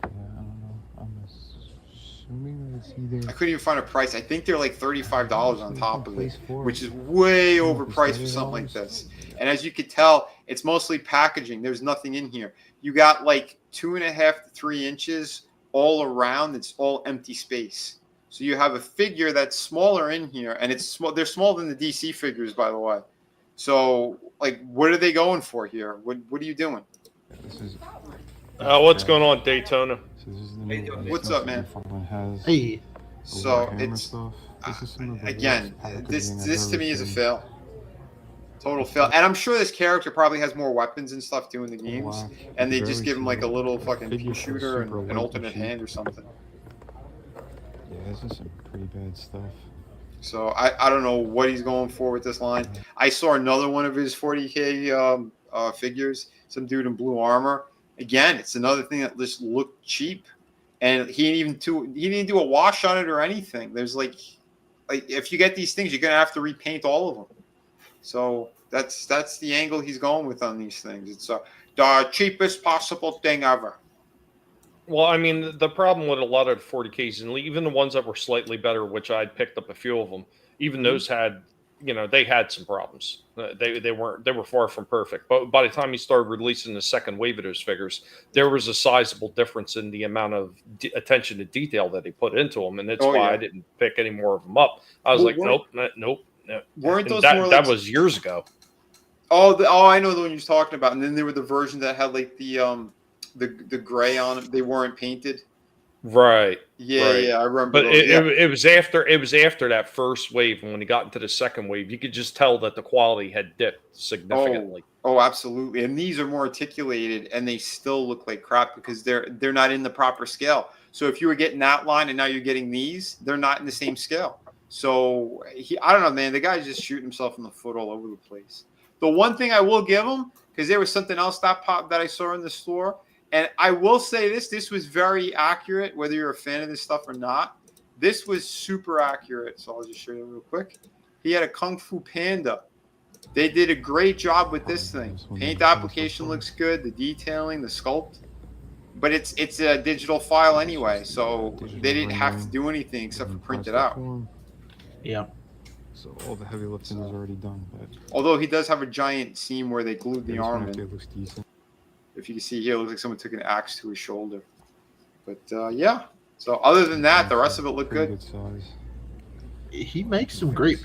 Yeah, I don't know. I'm assuming that it's either... I couldn't even find a price. I think they're like $35 on top of it, which is way overpriced for something like this. And as you could tell, it's mostly packaging. There's nothing in here. You got like 2.5 to 3 inches all around. It's all empty space. So you have a figure that's smaller in here, and it's small. They're smaller than the DC figures, by the way. So, like, what are they going for here? What are you doing? This is... What's going on, Daytona? So this is the What's up, man? Hey. So it's again, this to me is a fail. Total fail. And I'm sure this character probably has more weapons and stuff too in the games, and they just give him like a little fucking pea shooter and an alternate hand or something. Yeah, this is some pretty bad stuff. So I don't know what he's going for with this line. I saw another one of his 40K figures, some dude in blue armor. Again, it's another thing that just looked cheap, and he didn't do a wash on it or anything. There's like if you get these things, you're gonna have to repaint all of them. So that's the angle he's going with on these things. It's the cheapest possible thing ever. Well, I mean, the problem with a lot of the 40Ks, and even the ones that were slightly better, which I'd picked up a few of them, even those had, they had some problems. They were far from perfect. But by the time he started releasing the second wave of those figures, there was a sizable difference in the amount of attention to detail that he put into them, and that's why I didn't pick any more of them up. I was nope. Weren't those that was years ago? Oh, I know the one you're talking about. And then there were the versions that had like the gray on them. They weren't painted. Right. Yeah, right. yeah, I remember. But it was after that first wave, and when he got into the second wave, you could just tell that the quality had dipped significantly. Oh, absolutely. And these are more articulated, and they still look like crap because they're not in the proper scale. So if you were getting that line and now you're getting these, they're not in the same scale. So I don't know, man. The guy's just shooting himself in the foot all over the place. The one thing I will give him, because there was something else that I saw in the store, and I will say this was very accurate, whether you're a fan of this stuff or not. This was super accurate, so I'll just show you real quick. He had a Kung Fu Panda. They did a great job with this thing. Paint application looks good, the detailing, the sculpt. But it's a digital file anyway, so they didn't have to do anything except for print it out. Yeah. So all the heavy lifting is already done. But although he does have a giant seam where they glued the arm in. It looks decent. If you can see here, it looks like someone took an axe to his shoulder. But yeah. So other than that, the rest of it looked good. Good size. He makes some great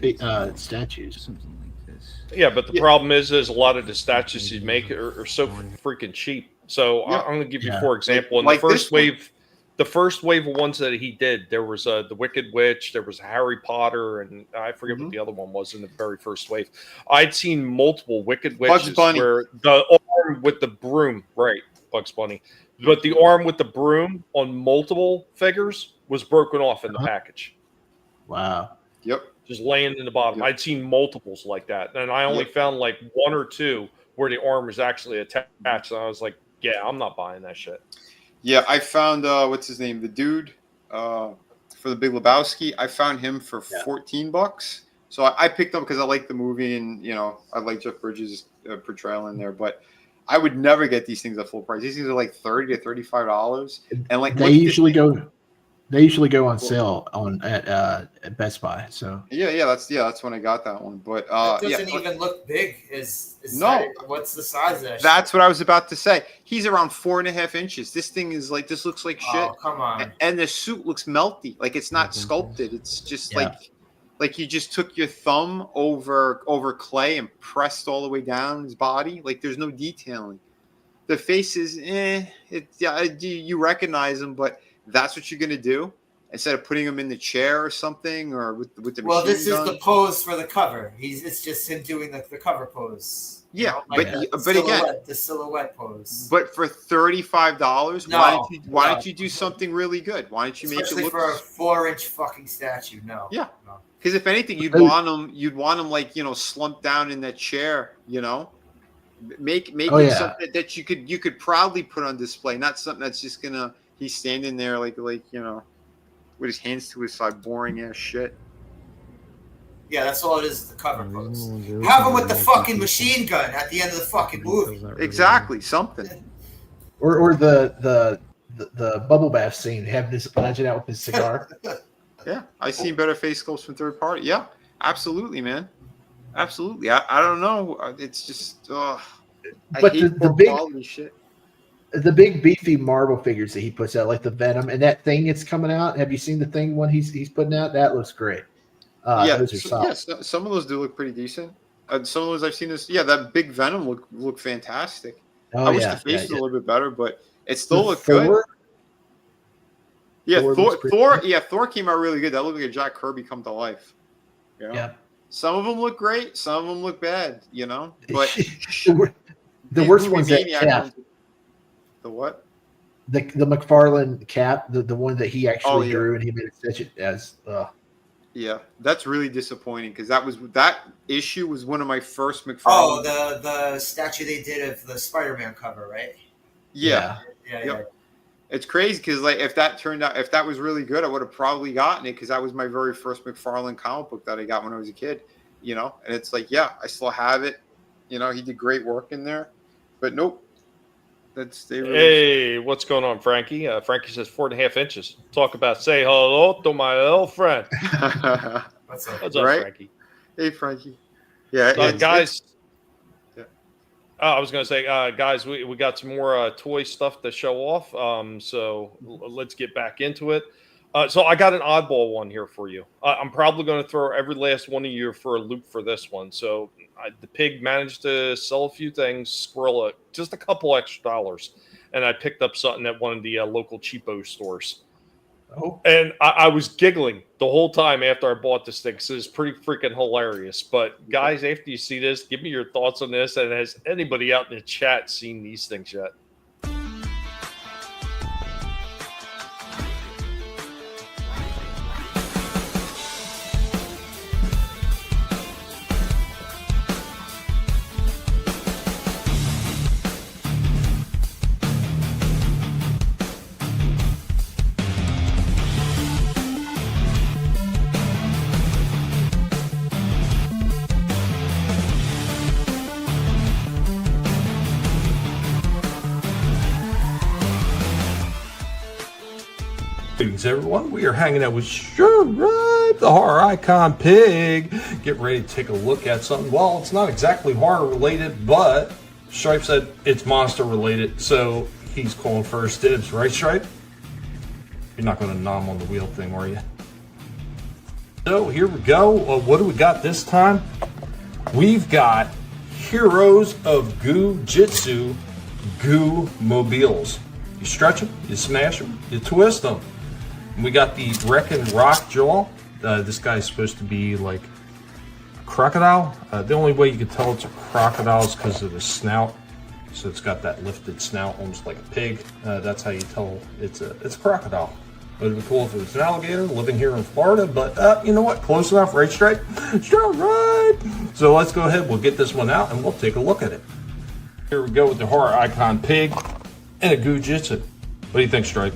statues. Something like this. Yeah, but the problem is a lot of the statues he make are so freaking cheap. So I'm going to give you, for example, in like the first wave of ones that he did, there was the Wicked Witch, there was Harry Potter, and I forget what the other one was in the very first wave. I'd seen multiple Wicked Witches where the arm with the broom, right, Bugs Bunny, but the arm with the broom on multiple figures was broken off in the package. Wow. Yep. Just laying in the bottom. Yep. I'd seen multiples like that, and I only found like one or two where the arm was actually attached, and I was like, yeah, I'm not buying that shit. Yeah, I found what's his name, the dude for the Big Lebowski. I found him for $14. So I picked up because I like the movie, and I like Jeff Bridges' portrayal in there. But I would never get these things at full price. These things are like $30 to $35, and like they usually go on sale at Best Buy. So that's when I got that one. But it doesn't even look big. What's the size of that? That's what I was about to say. He's around 4.5 inches. This thing is like, this looks like shit. Oh, come on. And the suit looks melty. Like it's not sculpted. It's just like you just took your thumb over clay and pressed all the way down his body. Like there's no detailing. The face is you recognize him, but that's what you're gonna do instead of putting him in the chair or something, or with the machine gun. This is the pose for the cover. It's just him doing the cover pose. Yeah, but again, the silhouette pose. But for $35, why don't you do something really good? Why don't you make it look for a 4-inch fucking statue? No. Yeah. No. Because if anything, you'd want them like, you know, slumped down in that chair, you know. Make it something that you could proudly put on display, not something that's just gonna he's standing there like you know, with his hands to his side, boring ass shit. Yeah, that's all it is. The cover pose. Have him with the fucking machine gun at the end of the fucking movie. Exactly, something. Or the bubble bath scene, having his punching out with his cigar. Yeah, I've seen better face sculpts from third party. Yeah, absolutely, man. Absolutely. I don't know. It's just, but the big shit. The big beefy Marvel figures that he puts out, like the Venom and that thing that's coming out. Have you seen the thing one he's putting out? That looks great. Those are solid. Yes, some of those do look pretty decent. Some of those I've seen that big Venom look fantastic. I wish the face was a little bit better, but it still looked good. Yeah, Thor came out really good. That looked like a Jack Kirby come to life. You know? Yeah. Some of them look great, some of them look bad, you know. But the worst one's that Cap. The what? The McFarlane Cap, the one that he actually drew and he made it such as. Yeah, that's really disappointing because that issue was one of my first McFarlane. Oh, the statue they did of the Spider-Man cover, right? Yeah. It's crazy because like if that was really good, I would have probably gotten it because that was my very first McFarlane comic book that I got when I was a kid, you know. And it's like, yeah, I still have it. You know, he did great work in there, but nope. Hey, what's going on, Frankie? Frankie says 4.5 inches. Talk about say hello to my little friend. What's up, Frankie? Hey, Frankie. Yeah, guys. I was going to say, guys, we got some more toy stuff to show off. So let's get back into it. So I got an oddball one here for you. I'm probably going to throw every last one of you for a loop for this one. So the pig managed to sell a few things, squirrel just a couple extra dollars. And I picked up something at one of the local cheapo stores. Oh. And I was giggling the whole time after I bought this thing because it's pretty freaking hilarious. But guys, after you see this, give me your thoughts on this. And has anybody out in the chat seen these things yet? Greetings, everyone. We are hanging out with Stripe, the horror icon pig. Get ready to take a look at something. Well, it's not exactly horror related, but Stripe said it's monster related, so he's calling first dibs, right, Stripe? You're not going to nom on the wheel thing, are you? So here we go. What do we got this time? We've got Heroes of Goo Jitsu Goo Mobiles. You stretch them, you smash them, you twist them. And we got the Wreckin' Rock Jaw. This guy's supposed to be like a crocodile. The only way you can tell it's a crocodile is because of the snout. So it's got that lifted snout, almost like a pig. That's how you tell it's a crocodile. It would be cool if it was an alligator living here in Florida, but you know what? Close enough, right, Stripe? Right. So let's go ahead. We'll get this one out and we'll take a look at it. Here we go with the horror icon pig and a Goo Jitsu. What do you think, Stripe?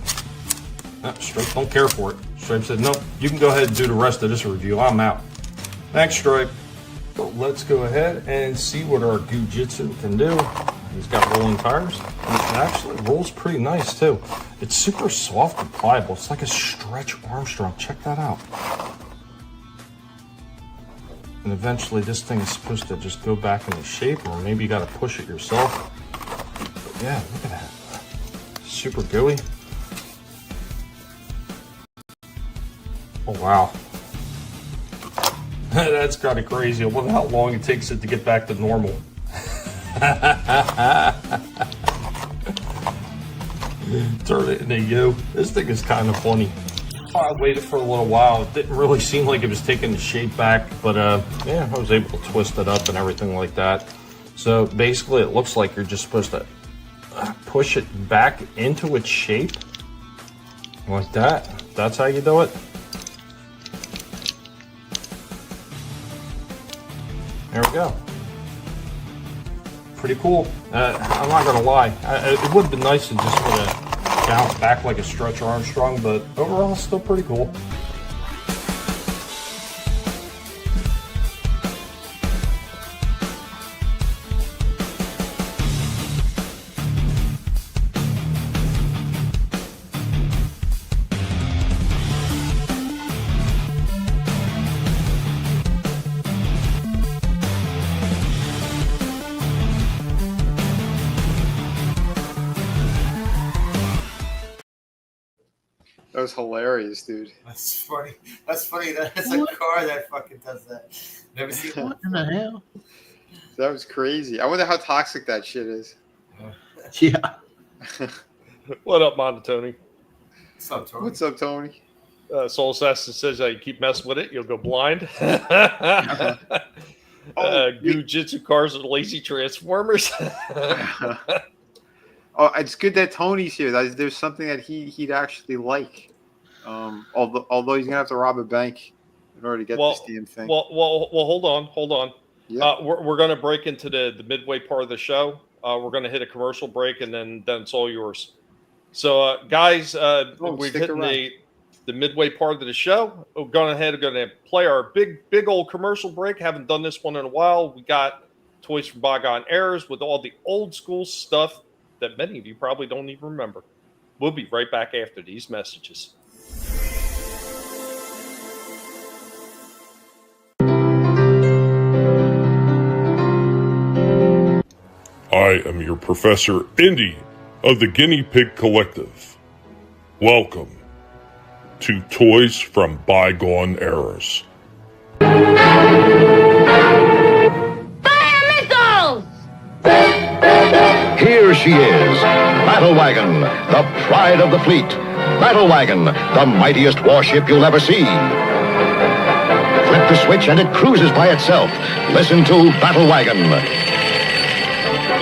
Stripe don't care for it. Stripe said, no, you can go ahead and do the rest of this review. I'm out. Thanks, Stripe. So let's go ahead and see what our Goo Jitsu can do. He's got rolling tires. It actually rolls pretty nice, too. It's super soft and pliable. It's like a Stretch Armstrong. Check that out. And eventually this thing is supposed to just go back into shape, or maybe you got to push it yourself. But yeah, look at that. Super gooey. Oh, wow. That's kind of crazy. I wonder how long it takes it to get back to normal. Turn it into you. This thing is kind of funny. I waited for a little while. It didn't really seem like it was taking the shape back, but yeah, I was able to twist it up and everything like that. So basically it looks like you're just supposed to push it back into its shape like that. That's how you do it. There we go. Pretty cool. I'm not gonna lie. It would have been nice to just sort of bounce back like a Stretch Armstrong, but overall, it's still pretty cool. That was hilarious, dude. That's funny. That's funny. That's a car that fucking does that. Never seen that. What in the hell? That was crazy. I wonder how toxic that shit is. Yeah. What up, Monotony? What's up, Tony? What's up, Tony? Soul Assassin says you keep messing with it, you'll go blind. Goo-jitsu cars are lazy transformers. Oh, it's good that Tony's here. There's something that he'd actually like. Although he's gonna have to rob a bank in order to get this damn thing. Well, hold on. Yeah. We're gonna break into the midway part of the show. We're gonna hit a commercial break, and then it's all yours. So, guys, we've hit the midway part of the show. We're going ahead and going to play our big old commercial break. Haven't done this one in a while. We got Toys from Bygone Eras with all the old school stuff that many of you probably don't even remember. We'll be right back after these messages. I am your Professor Indy of the Guinea Pig Collective. Welcome to Toys from Bygone Eras. Fire missiles! Here she is, Battle Wagon, the pride of the fleet. Battle Wagon, the mightiest warship you'll ever see. Flip the switch and it cruises by itself. Listen to Battle Wagon.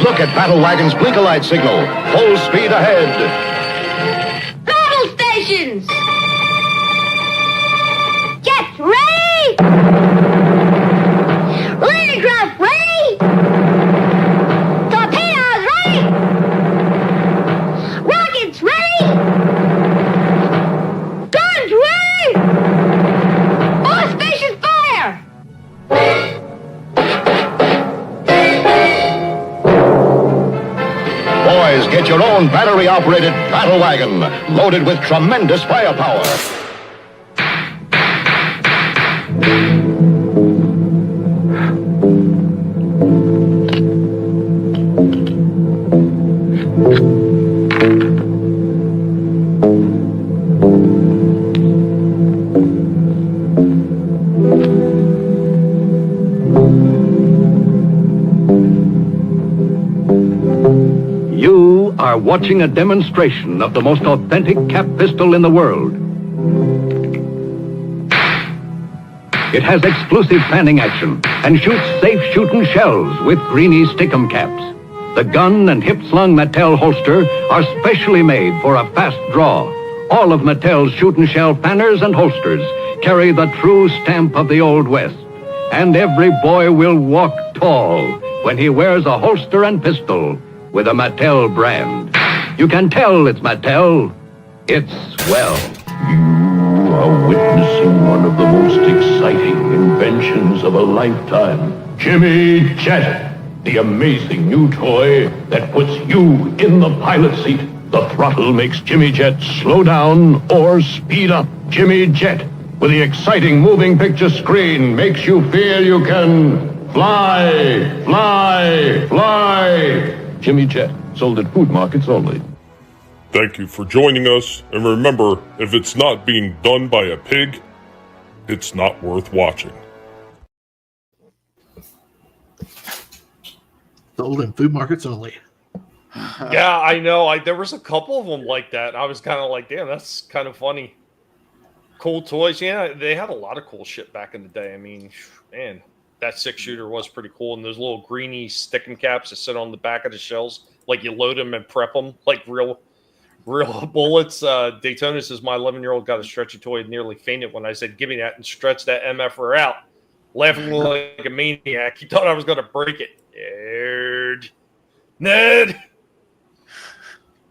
Look at Battle Wagon's blink-a-light signal. Full speed ahead. Battle stations! Jets ready! Landing craft ready! Torpedoes ready! Rockets ready! Guns ready! All stations fire! Boys, get your own battery-operated Battle Wagon, loaded with tremendous firepower. You are watching a demonstration of the most authentic cap pistol in the world. It has explosive fanning action and shoots safe shooting shells with Greenie stickum caps. The gun and hip-slung Mattel holster are specially made for a fast draw. All of Mattel's shooting shell fanners and holsters carry the true stamp of the Old West. And every boy will walk tall when he wears a holster and pistol with a Mattel brand. You can tell it's Mattel. It's swell. You are witnessing one of the most exciting inventions of a lifetime. Jimmy Jet, the amazing new toy that puts you in the pilot seat. The throttle makes Jimmy Jet slow down or speed up. Jimmy Jet, with the exciting moving picture screen, makes you feel you can fly, fly, fly. Jimmy Jet, sold at food markets only. Thank you for joining us, and remember, if it's not being done by a pig, it's not worth watching. Sold in food markets only. Yeah, I know. There was a couple of them like that. I was kind of like, damn, that's kind of funny. Cool toys. Yeah, they had a lot of cool shit back in the day. I mean, man, that 6-shooter was pretty cool. And those little greeny sticking caps that sit on the back of the shells, like you load them and prep them like real bullets. Daytona says my 11-year-old got a stretchy toy and nearly fainted when I said, give me that and stretch that MFR out. laughing like a maniac. He thought I was going to break it. Ned!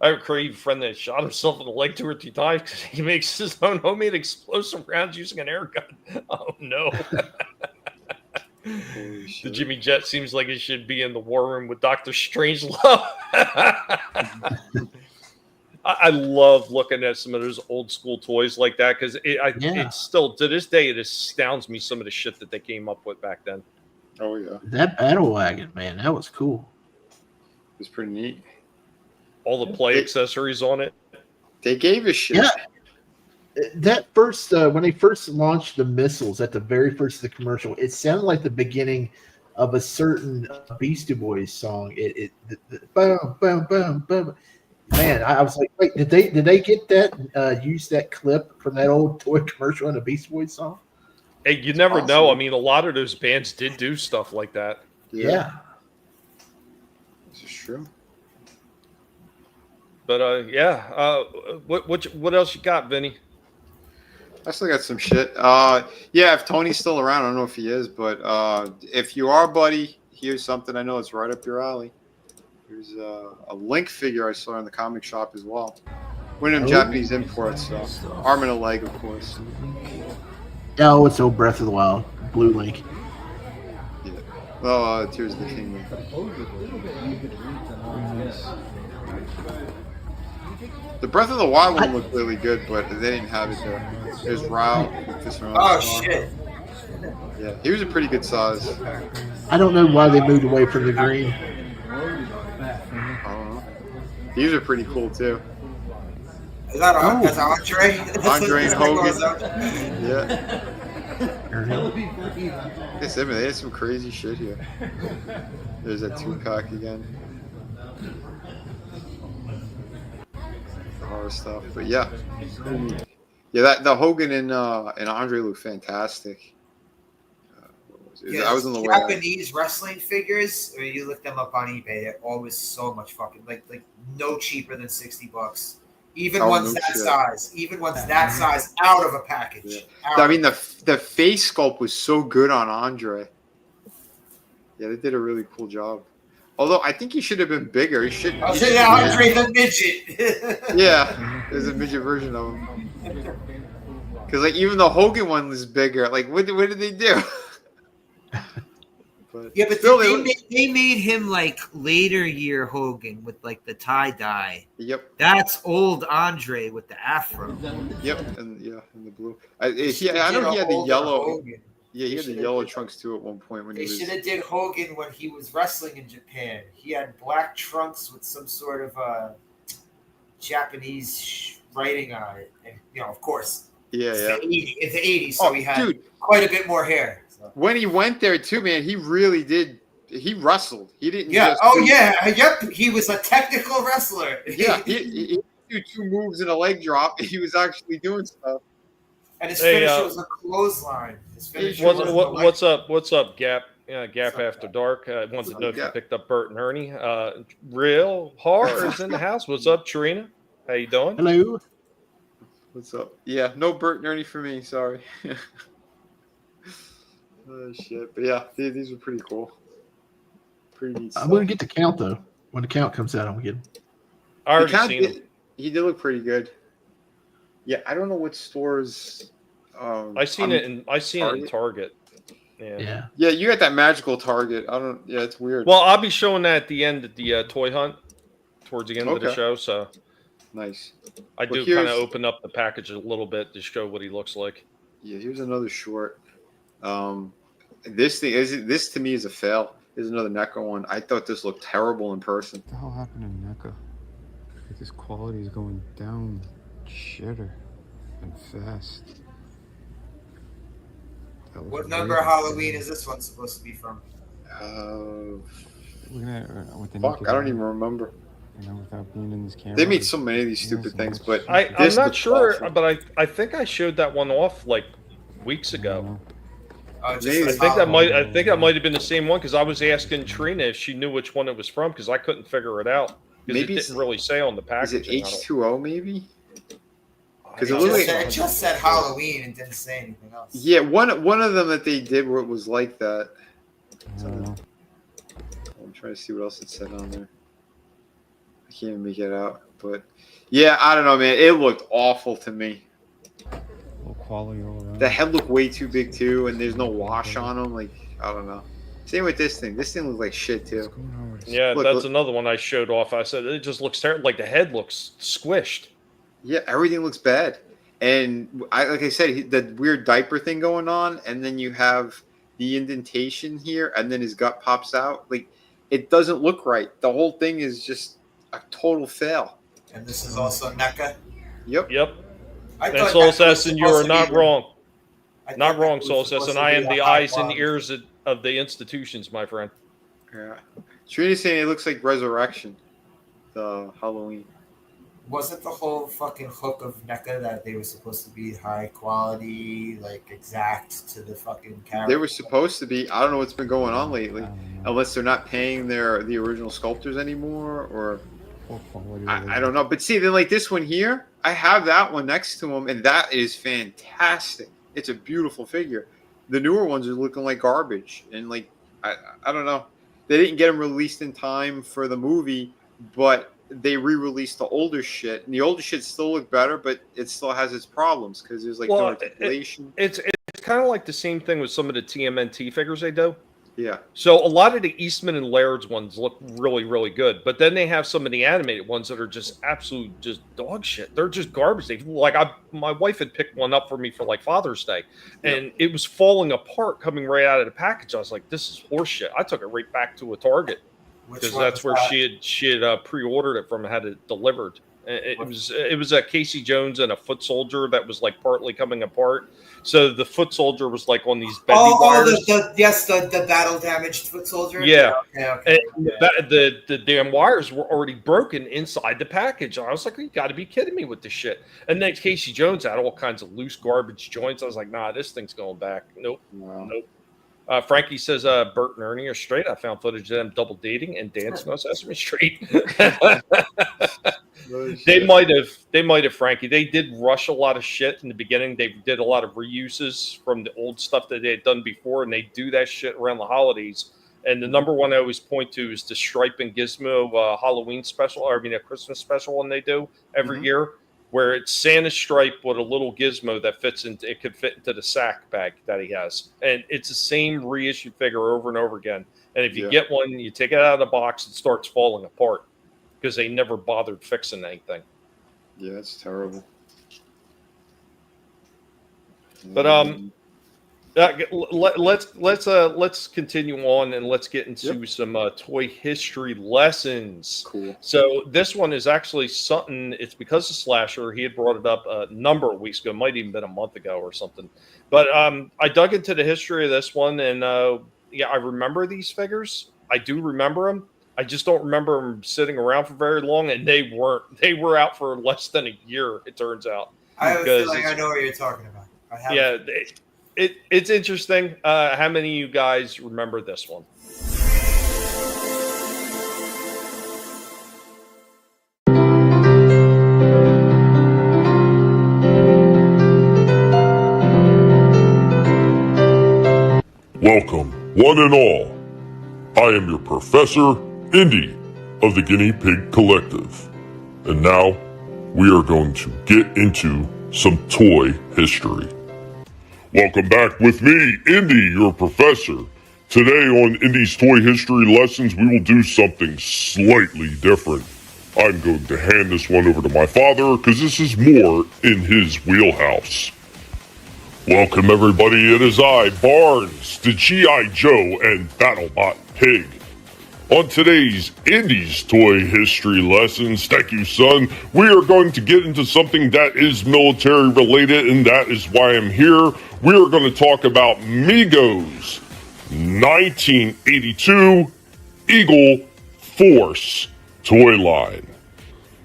I have a crazy friend that shot himself in the leg 2 or 3 times because he makes his own homemade explosive rounds using an air gun. Oh, no. The Jimmy Jet seems like it should be in the war room with Dr. Strangelove. I love looking at some of those old school toys like that because it's still, to this day, it astounds me some of the shit that they came up with back then. Oh, yeah. That battle wagon, man, that was cool. It was pretty neat. All the play accessories on it. They gave a shit. Yeah. That first, when they first launched the missiles at the very first of the commercial, it sounded like the beginning of a certain Beastie Boys song. Boom, boom, boom, boom. Man, I was like, wait, did they get that, use that clip from that old toy commercial in a Beastie Boys song? Hey, you never know. I mean, a lot of those bands did do stuff like that. Yeah. This is true. But what else you got, Vinny? I still got some shit. Yeah, if Tony's still around, I don't know if he is, but if you are, buddy, here's something I know it's right up your alley. Here's a Link figure I saw in the comic shop as well. One of them Japanese imports, so arm and a leg, of course. Oh, it's old Breath of the Wild, Blue Link. Yeah. Well, Tears of the Kingdom. The Breath of the Wild one looked really good, but they didn't have it there. There's Rao. Oh, shit. Yeah, he was a pretty good size. I don't know why they moved away from the green. I don't know. These are pretty cool, too. Is that that's Andre? Andre and Hogan. Yeah. They had some crazy shit here. There's that 2-pack again. Horror stuff, but yeah, that the Hogan and Andre look fantastic. I was on the Japanese wrestling figures, or you look them up on eBay. They're always so much fucking like no cheaper than $60. Even ones that size, out of a package. Yeah. I mean, the face sculpt was so good on Andre. Yeah, they did a really cool job. Although I think he should have been bigger. He should. Andre the midget. Yeah, there's a midget version of him. Because like even the Hogan one was bigger. Like what did they do? But they made him like later year Hogan with like the tie dye. Yep. That's old Andre with the afro. Yep, and in the blue. I know he had the yellow. Hogan. Yeah, he had the yellow trunks too at one point when they should have did Hogan when he was wrestling in Japan. He had black trunks with some sort of Japanese writing on it, and of course, it's the 80s, so he had quite a bit more hair. So. When he went there too, man, he really did. He wrestled. He didn't. Yeah. Yep. He was a technical wrestler. Yeah. He did 2 moves and a leg drop. He was actually doing stuff. And his finish was a clothesline. What's up, Gap? Yeah, Gap After Dark. I wanted to know if you picked up Bert and Ernie. Real Horror is in the house. What's up, Trina? How you doing? Hello. What's up? Yeah, no Bert and Ernie for me. Sorry. Oh shit! But yeah, these are pretty cool. Pretty neat stuff. I'm gonna get the count though. When the count comes out, I'm gonna get him. I already seen him. He did look pretty good. Yeah, I don't know what stores. I seen it in Target. Yeah. Yeah, you got that magical Target. I don't. Yeah, it's weird. Well, I'll be showing that at the end of the toy hunt, towards the end of the show. So nice. I do kind of open up the package a little bit to show what he looks like. Yeah, here's another short. This to me is a fail. Here's another NECA one. I thought this looked terrible in person. What the hell happened to NECA? Like this quality is going down shitter and fast. What number of Halloween is this one supposed to be from? Fuck, I don't even remember. Without being in this camera. They made so many of these stupid things, but I'm not sure. Awful. But I think I showed that one off like weeks ago. I think that might have been the same one because I was asking Trina if she knew which one it was from because I couldn't figure it out because it didn't really say on the package. Is it H2O maybe? Because it just said Halloween and didn't say anything else. Yeah, one of them that they did where it was like that. I'm trying to see what else it said on there. I can't even make it out. But yeah, I don't know, man. It looked awful to me. Low quality all around. The head looked way too big too, and there's no wash on them. Like, I don't know. Same with this thing. This thing looks like shit too. Yeah, that's another one I showed off. I said it just looks terrible. Like the head looks squished. Yeah, everything looks bad. And like I said, the weird diaper thing going on, and then you have the indentation here, and then his gut pops out. Like, it doesn't look right. The whole thing is just a total fail. And this is also NECA? Yep. And Soul Assassin, you are not wrong. Not wrong, Soul Assassin. I am the eyes and ears of the institutions, my friend. Yeah. Trina's saying it looks like Resurrection, the Halloween. Wasn't the whole fucking hook of NECA that they were supposed to be high quality, like exact to the fucking character? They were supposed to be. I don't know what's been going on lately. Unless they're not paying the original sculptors anymore, or I don't know. But see, then like this one here, I have that one next to him, and that is fantastic. It's a beautiful figure. The newer ones are looking like garbage, and like I don't know. They didn't get them released in time for the movie, but they re-released the older shit, and the older shit still look better, but it still has its problems because there's like no articulation. It's kind of like the same thing with some of the TMNT figures they do. Yeah. So a lot of the Eastman and Laird's ones look really, really good, but then they have some of the animated ones that are just absolute just dog shit. They're just garbage. My wife had picked one up for me for like Father's Day, and it was falling apart coming right out of the package. I was like, "This is horse shit." I took it right back to a Target because that's where she had pre-ordered it from and had it delivered. It was a Casey Jones and a foot soldier that was like partly coming apart. So the foot soldier was like on these bendy wires. the battle damaged foot soldier. Yeah. Okay. And the damn wires were already broken inside the package. I was like, you got to be kidding me with this shit. And then Casey Jones had all kinds of loose garbage joints. I was like, nah, this thing's going back. Nope. Frankie says Bert and Ernie are straight. I found footage of them double dating and dancing on Sesame Street. They might have, Frankie. They did rush a lot of shit in the beginning. They did a lot of reuses from the old stuff that they had done before, and they do that shit around the holidays. And the number one I always point to is the Stripe and Gizmo Halloween special, or a Christmas special one they do every year, where it's Santa Stripe with a little gizmo that could fit into the sack bag that he has. And it's the same reissued figure over and over again. And if you get one, you take it out of the box, it starts falling apart because they never bothered fixing anything. Yeah, that's terrible. But let's continue on and let's get into some toy history lessons. Cool. So this one is actually something. It's because of Slasher. He had brought it up a number of weeks ago. Might even been a month ago or something. But I dug into the history of this one, and I remember these figures. I do remember them. I just don't remember them sitting around for very long, and they weren't. They were out for less than a year. It turns out. I feel like I know what you're talking about. It's interesting. How many of you guys remember this one? Welcome, one and all. I am your Professor Indy of the Guinea Pig Collective. And now, we are going to get into some toy history. Welcome back with me, Indy, your professor. Today on Indy's Toy History Lessons, we will do something slightly different. I'm going to hand this one over to my father, because this is more in his wheelhouse. Welcome everybody, it is I, Barnes, the G.I. Joe and BattleBot Pig. On today's Indy's Toy History Lessons, thank you son, we are going to get into something that is military related, and that is why I'm here. We are going to talk about Mego's 1982 Eagle Force toy line.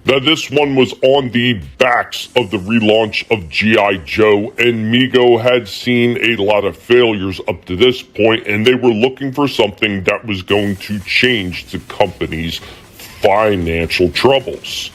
Now this one was on the backs of the relaunch of G.I. Joe, and Mego had seen a lot of failures up to this point, and they were looking for something that was going to change the company's financial troubles.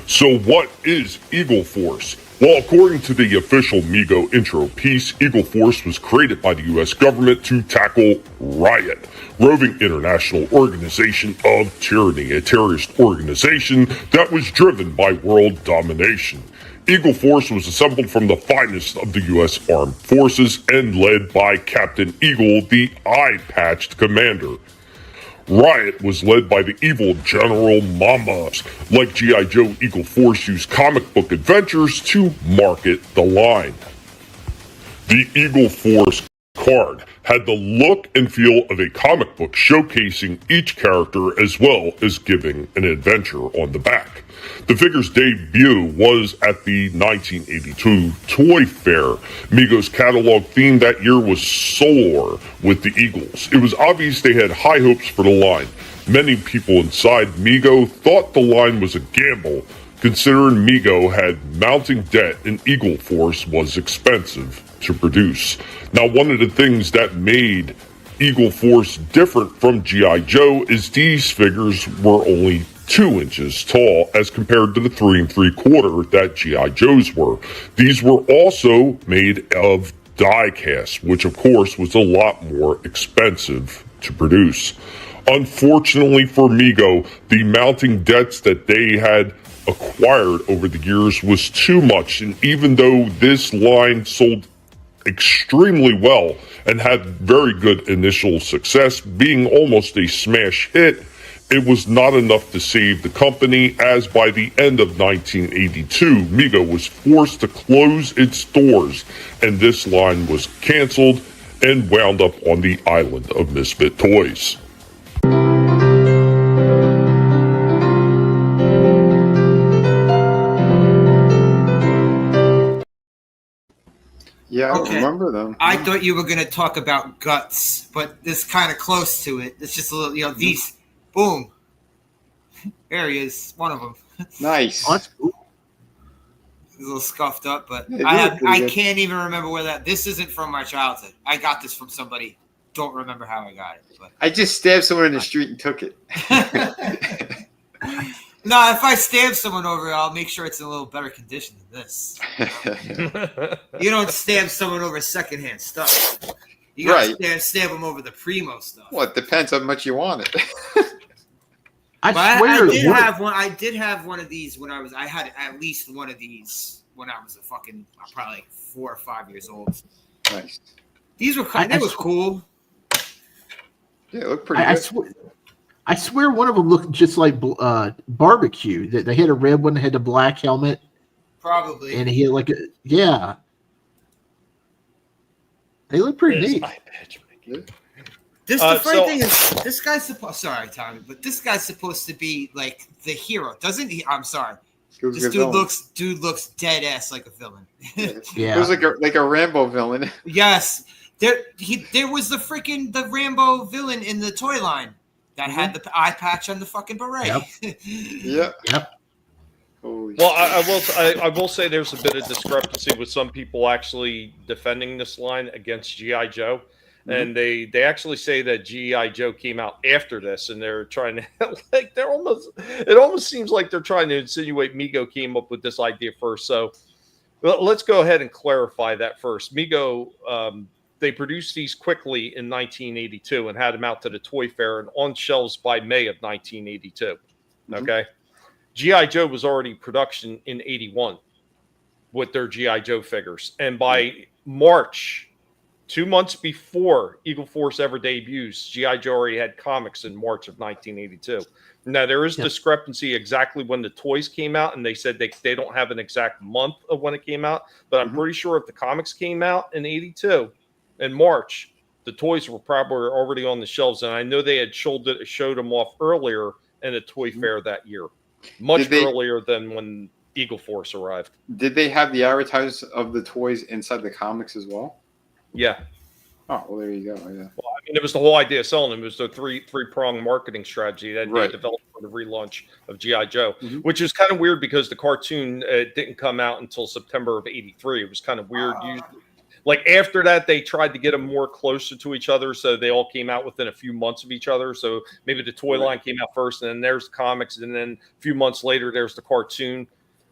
So what is Eagle Force? Well, according to the official Mego intro piece, Eagle Force was created by the U.S. government to tackle Riot, roving international organization of tyranny, a terrorist organization that was driven by world domination. Eagle Force was assembled from the finest of the U.S. Armed Forces and led by Captain Eagle, the eye-patched commander. Riot was led by the evil General Mama. Like G.I. Joe, Eagle Force used comic book adventures to market the line. The Eagle Force card had the look and feel of a comic book, showcasing each character as well as giving an adventure on the back. The figure's debut was at the 1982 Toy Fair. Mego's catalog theme that year was Soar with the Eagles. It was obvious they had high hopes for the line. Many people inside Mego thought the line was a gamble, considering Mego had mounting debt and Eagle Force was expensive to produce. Now, one of the things that made Eagle Force different from G.I. Joe is these figures were only 2 inches tall as compared to the 3 3/4 that G.I. Joes were. These were also made of die cast, which of course was a lot more expensive to produce. Unfortunately for Mego, the mounting debts that they had acquired over the years was too much, and even though this line sold extremely well and had very good initial success, being almost a smash hit, it was not enough to save the company, as by the end of 1982, Mego was forced to close its doors, and this line was canceled and wound up on the island of Misfit Toys. Yeah, I remember them. I thought you were going to talk about Guts, but this kind of close to it. It's just a little, these, boom. There he is, one of them. Nice. He's a little scuffed up, but Yeah, I can't even remember where this isn't from my childhood. I got this from somebody. Don't remember how I got it. But I just stabbed someone in the street and took it. No, if I stab someone over, I'll make sure it's in a little better condition than this. You don't stab someone over secondhand stuff. You gotta stab them over the primo stuff. Well, it depends how much you want it. I did have one of these when I had at least one of these when I was probably like 4 or 5 years old. Nice. These were they were cool. Yeah, they look pretty good. I swear one of them looked just like Barbecue. They had a red one that had the black helmet. Probably. And he had They look pretty neat. The funny thing is, this guy's supposed. Sorry, Tommy, but this guy's supposed to be like the hero, doesn't he? I'm sorry. This dude looks dead ass like a villain. Yeah. It was like a Rambo villain. Yes, there was the Rambo villain in the toy line that had the eye patch on the fucking beret. Yep. Well, I will say there's a bit of discrepancy with some people actually defending this line against G.I. Joe. And they actually say that G.I. Joe came out after this, and they're trying to it almost seems like they're trying to insinuate Mego came up with this idea first. So let's go ahead and clarify that first. Mego, they produced these quickly in 1982 and had them out to the Toy Fair and on shelves by May of 1982. Okay. G.I. Joe was already in production in 81 with their G.I. Joe figures. And by March, 2 months before Eagle Force ever debuts, G.I. Joe already had comics in March of 1982. Now, there is discrepancy exactly when the toys came out, and they said they don't have an exact month of when it came out, but I'm pretty sure if the comics came out in 82 in March, the toys were probably already on the shelves, and I know they had showed them off earlier in a toy fair that year, much earlier than when Eagle Force arrived. Did they have the advertisers of the toys inside the comics as well? Yeah. Oh, well, there you go. Yeah. Well, I mean, it was the whole idea of selling them. It was the three-pronged marketing strategy that they developed for the relaunch of G.I. Joe, which is kind of weird because the cartoon didn't come out until September of 83. It was kind of weird. Like after that, they tried to get them more closer to each other, so they all came out within a few months of each other. So maybe the toy line came out first, and then there's comics, and then a few months later, there's the cartoon.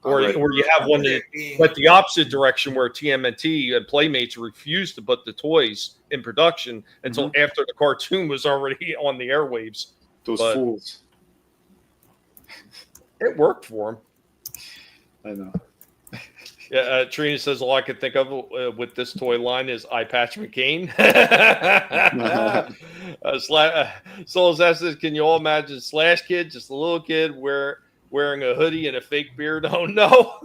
Or you have one that went the opposite direction where TMNT and Playmates refused to put the toys in production until after the cartoon was already on the airwaves. Those fools. It worked for them. I know. Yeah, Trina says all I can think of with this toy line is Eye Patch McCain. Souls says, can you all imagine Slash Kid, just a little kid wearing a hoodie and a fake beard? Oh no!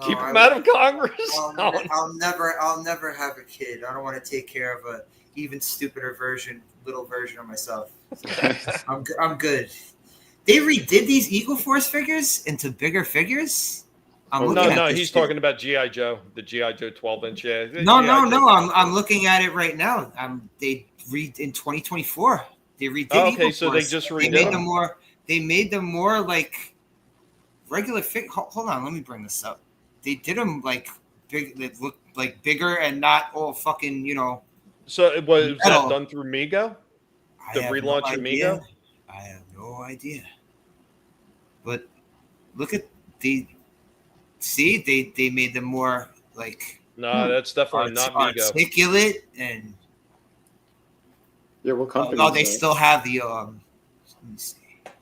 Keep him out of Congress. I'll never have a kid. I don't want to take care of a even stupider little version of myself. I'm good. They redid these Eagle Force figures into bigger figures. No, he's talking about G.I. Joe, the G.I. Joe 12-inch. Yeah. No. I'm looking at it right now. They in 2024. They redid. Oh, okay, Eagle so Force. they just redid. They made them more like regular fig. Hold on, let me bring this up. They did them like big. They look like bigger and not all fucking. So was that done through Mego? The relaunch of Mego? I have no idea. But look at the. See, they made them more like. No, that's definitely not Mego. Articulate and. Yeah, what company? No, they still have the. Let me see. I'm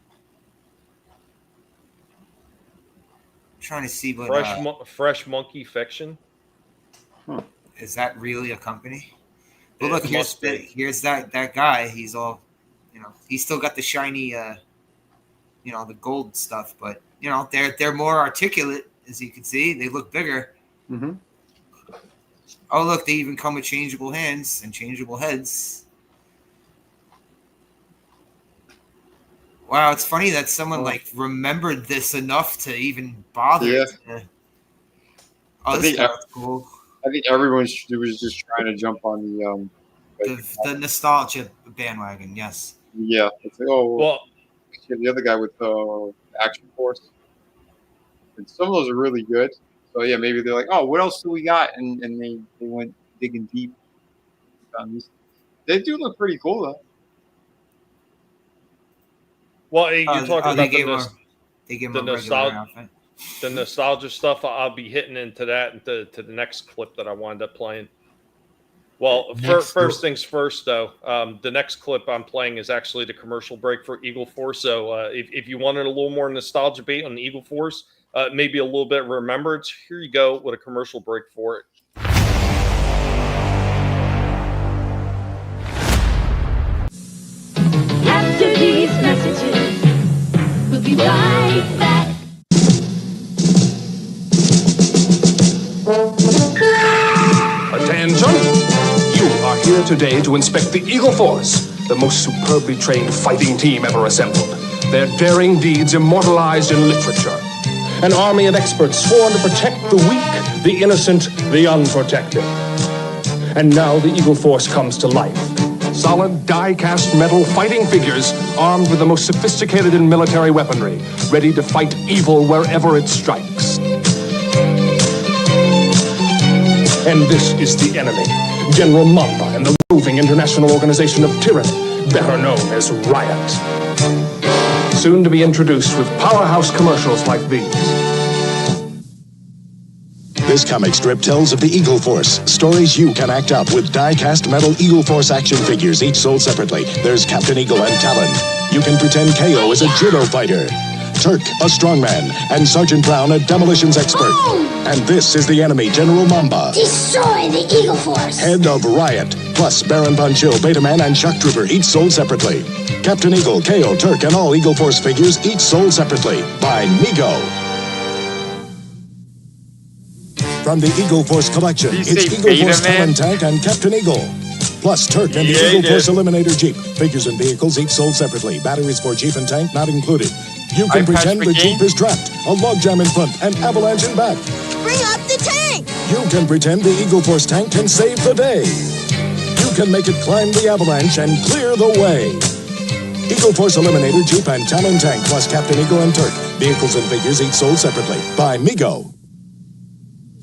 trying to see what. Fresh Monkey Fiction. Huh. Is that really a company? But look, here's that guy. He's all, he's still got the shiny, the gold stuff. But they're more articulate, as you can see. They look bigger. Mm-hmm. Oh, look, they even come with changeable hands and changeable heads. Wow, it's funny that someone remembered this enough to even bother. Yeah. This is cool. I think everyone was just trying to jump on the nostalgia bandwagon. Yes. Yeah. It's like, the other guy with Action Force. And some of those are really good. So yeah, maybe they're like, oh, what else do we got? And they went digging deep. They do look pretty cool though. Well, you're talking about the nostalgia stuff. I'll be hitting into that to the next clip that I wind up playing. Well, first things first, though. The next clip I'm playing is actually the commercial break for Eagle Force. So if you wanted a little more nostalgia bait on the Eagle Force, maybe a little bit of remembrance, here you go with a commercial break for it. After these messages, we'll be right back. Attention! You are here today to inspect the Eagle Force, the most superbly trained fighting team ever assembled. Their daring deeds immortalized in literature. An army of experts sworn to protect the weak, the innocent, the unprotected. And now the Eagle Force comes to life. Solid, die-cast metal fighting figures armed with the most sophisticated in military weaponry, ready to fight evil wherever it strikes. And this is the enemy, General Mamba and the roving international organization of tyranny, better known as Riot. Soon to be introduced with powerhouse commercials like these. This comic strip tells of the Eagle Force, stories you can act out with die-cast metal Eagle Force action figures, each sold separately. There's Captain Eagle and Talon. You can pretend KO is a judo fighter, Turk, a strongman, and Sergeant Brown, a demolitions expert. And this is the enemy, General Mamba. Destroy the Eagle Force. Head of Riot, plus Baron Von Chill, Betaman, and Shock Trooper, each sold separately. Captain Eagle, KO, Turk, and all Eagle Force figures, each sold separately by Mego. From the Eagle Force collection, it's Eagle Force Talon Tank and Captain Eagle. Plus Turk and the Eagle Force Eliminator Jeep. Figures and vehicles each sold separately. Batteries for Jeep and Tank not included. You can pretend the Jeep is trapped, a logjam in front, and avalanche in back. Bring up the tank! You can pretend the Eagle Force tank can save the day. You can make it climb the avalanche and clear the way. Eagle Force Eliminator Jeep and Talon Tank plus Captain Eagle and Turk. Vehicles and figures each sold separately by Mego.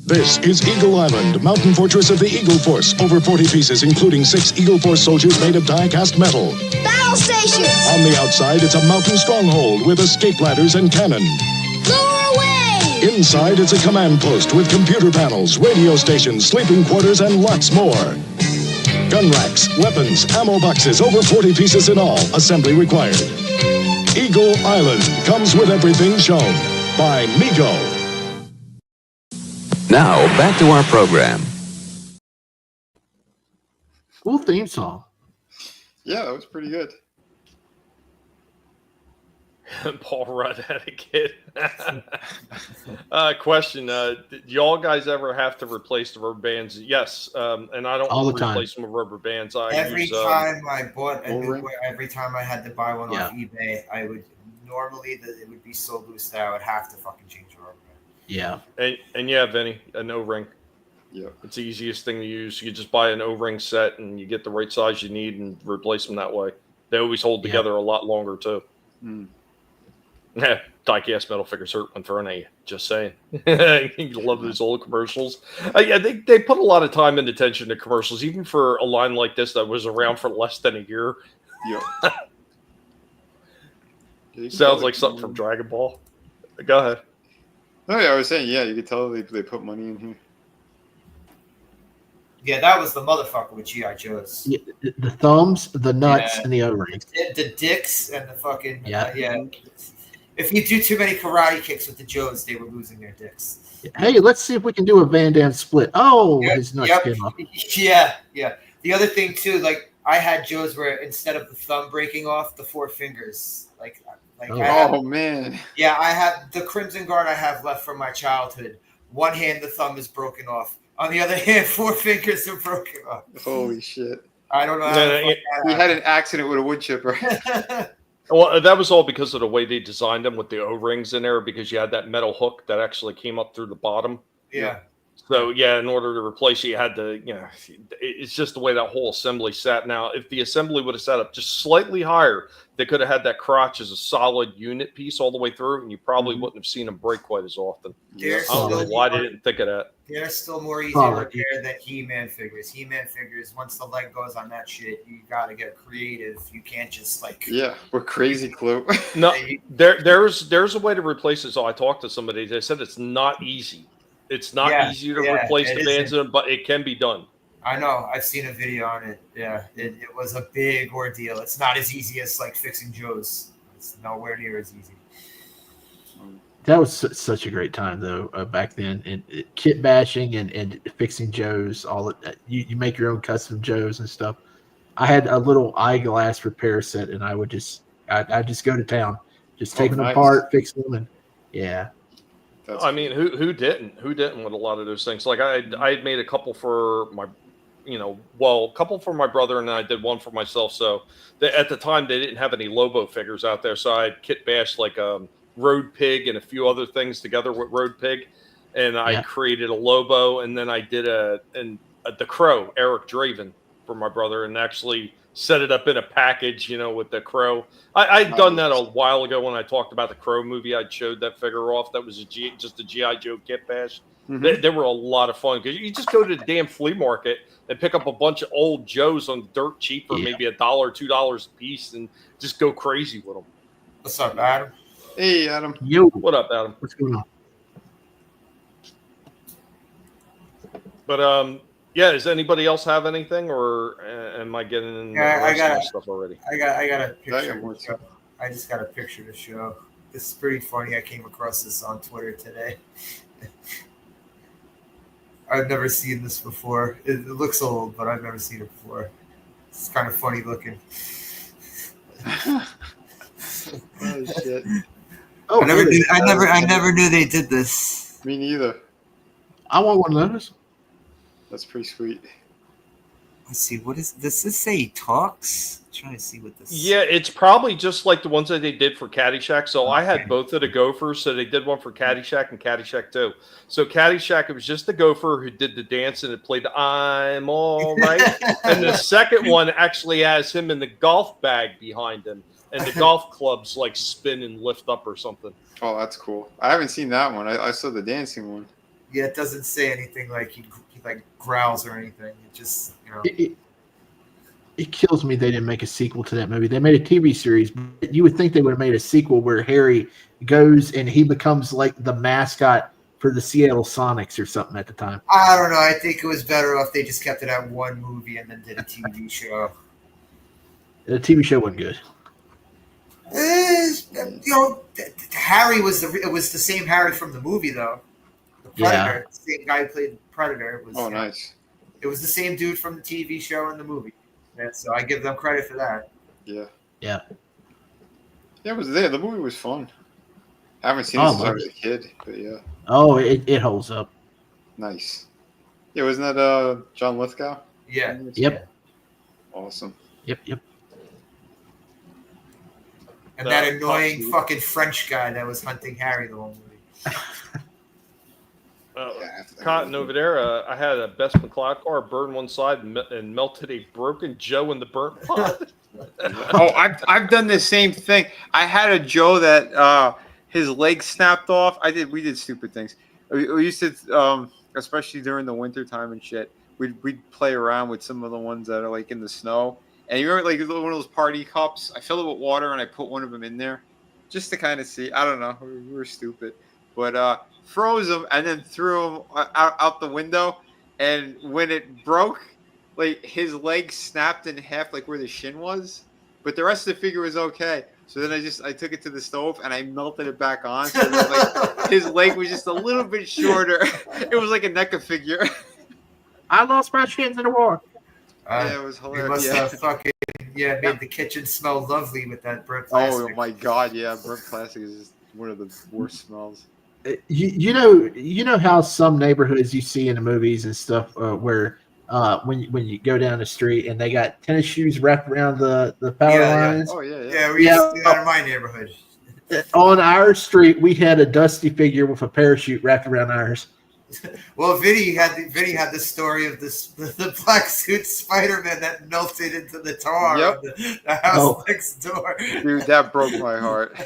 This is Eagle Island, mountain fortress of the Eagle Force. Over 40 pieces, including 6 Eagle Force soldiers made of die-cast metal. Battle stations! On the outside, it's a mountain stronghold with escape ladders and cannon. Lure away! Inside, it's a command post with computer panels, radio stations, sleeping quarters, and lots more. Gun racks, weapons, ammo boxes, over 40 pieces in all. Assembly required. Eagle Island comes with everything shown by Mego. Now, back to our program. Cool theme song. Yeah, that was pretty good. Paul Rudd had a kid. Question: did y'all guys ever have to replace the rubber bands? Yes, and I don't all the replace time. them with rubber bands. Every time I bought a new, every time I had to buy one off eBay, I would normally it would be so loose that I would have to fucking change the rubber band. Yeah, and yeah, Vinny, an O-ring. Yeah, it's the easiest thing to use. You just buy an O-ring set and you get the right size you need and replace them that way. They always hold together a lot longer too. Yeah, die-cast metal figures hurt when thrown at you. Just saying. You love those old commercials. Yeah, they put a lot of time and attention to commercials, even for a line like this that was around for less than a year. Yeah. Sounds like something from Dragon Ball. Go ahead. Oh yeah, I was saying, yeah, you could tell they put money in here. Yeah, that was the motherfucker with G.I. Joes. Yeah, the thumbs, the nuts, and the O-rings. The dicks and the fucking yeah. If you do too many karate kicks with the Joes, they were losing their dicks. Hey, let's see if we can do a Van Damme split. Oh, his nuts came off. Yeah. The other thing too, like I had Joes where instead of the thumb breaking off, the 4 fingers, man. Yeah, I have the Crimson Guard I have left from my childhood. One hand, the thumb is broken off. On the other hand, 4 fingers are broken off. Holy shit! I don't know. He had an accident with a wood chipper. Well, that was all because of the way they designed them with the O-rings in there, because you had that metal hook that actually came up through the bottom. Yeah. So, yeah, in order to replace it, you had to, it's just the way that whole assembly sat. Now, if the assembly would have sat up just slightly higher, they could have had that crotch as a solid unit piece all the way through, and you probably wouldn't have seen them break quite as often. I don't know why they didn't think of that. They're still more easy to repair than He-Man figures. He-Man figures, once the leg goes on that shit, you got to get creative. You can't just we're crazy, Clue. No, there's a way to replace it. So I talked to somebody. They said it's not easy. It's not easy to replace the bands in them, but it can be done. I know. I've seen a video on it. Yeah, it was a big ordeal. It's not as easy as fixing Joes. It's nowhere near as easy. That was such a great time, though, back then. And kit bashing and fixing Joes, all of that. You make your own custom Joes and stuff. I had a little eyeglass repair set, and I would just go to town, just take them apart, fix them, and I mean, who didn't? Who didn't with a lot of those things? Like I had made a couple for my, a couple for my brother, and then I did one for myself. So at the time, they didn't have any Lobo figures out there, so I kit bashed like Road Pig and a few other things together with Road Pig, and I created a Lobo, and then I did the Crow, Eric Draven, for my brother, and actually set it up in a package, with the Crow. I'd done that a while ago when I talked about the Crow movie. I showed that figure off. That was just a G.I. Joe kit bash. They were a lot of fun because you just go to the damn flea market and pick up a bunch of old Joes on dirt cheap for maybe $1 or $2 a piece and just go crazy with them. What's up, Adam? Hey, Adam. Yo. What up, Adam? What's going on? But is anybody else have anything, or am I getting in the stuff already? I got a picture. I just got a picture to show. This is pretty funny. I came across this on Twitter today. I've never seen this before. It looks old, but I've never seen it before. It's kind of funny looking. Oh shit! Oh, I never knew they did this. Me neither. I want one of those. That's pretty sweet. Let's see. What does this say? He talks. I'm trying to see what this. Yeah, it's probably just like the ones that they did for Caddyshack. So I had both of the Gophers. So they did one for Caddyshack and Caddyshack 2. So Caddyshack, it was just the Gopher who did the dance and it played "I'm All Right." And the second one actually has him in the golf bag behind him, and the golf clubs like spin and lift up or something. Oh, that's cool. I haven't seen that one. I saw the dancing one. Yeah, it doesn't say anything like he like growls or anything. It just It kills me they didn't make a sequel to that movie. They made a TV series. But you would think they would have made a sequel where Harry goes and he becomes like the mascot for the Seattle Sonics or something at the time. I don't know. I think it was better if they just kept it at one movie and then did a TV show. The TV show wasn't good. Harry was the same Harry from the movie though. The Predator, the same guy who played Predator. Nice. It was the same dude from the TV show and the movie. Yeah, so I give them credit for that. Yeah. Yeah. Yeah, it was there. The movie was fun. I haven't seen it since I was a kid, but yeah. Oh, it holds up. Nice. Yeah, wasn't that John Lithgow? Yeah. Yep. Awesome. Yep. And that annoying fucking French guy that was hunting Harry the whole movie. Cotton over there. I had a Best McLeod car burn one side and melted a broken Joe in the burnt pot. I've done the same thing. I had a Joe that his leg snapped off. We did stupid things. We used to, especially during the winter time and shit. We'd play around with some of the ones that are like in the snow. And you remember like one of those party cups? I filled it with water and I put one of them in there just to kind of see. I don't know. We were stupid, but froze them and then threw them out the window. And when it broke, like his leg snapped in half, like where the shin was, but the rest of the figure was okay. So then I took it to the stove and I melted it back on. So that, like his leg was just a little bit shorter. It was like a NECA figure. I lost my shins in the war. Yeah, it was hilarious. He must have made the kitchen smell lovely with that burnt plastic. Oh my god, yeah, burnt plastic is just one of the worst smells. You know how some neighborhoods you see in the movies and stuff where when you go down the street and they got tennis shoes wrapped around the power lines. Oh yeah. Yeah, we used to do that in my neighborhood. On our street, we had a Dusty figure with a parachute wrapped around ours. Well, Vinnie had the story of the black suit Spider-Man that melted into the tar of the house next door. Dude, that broke my heart.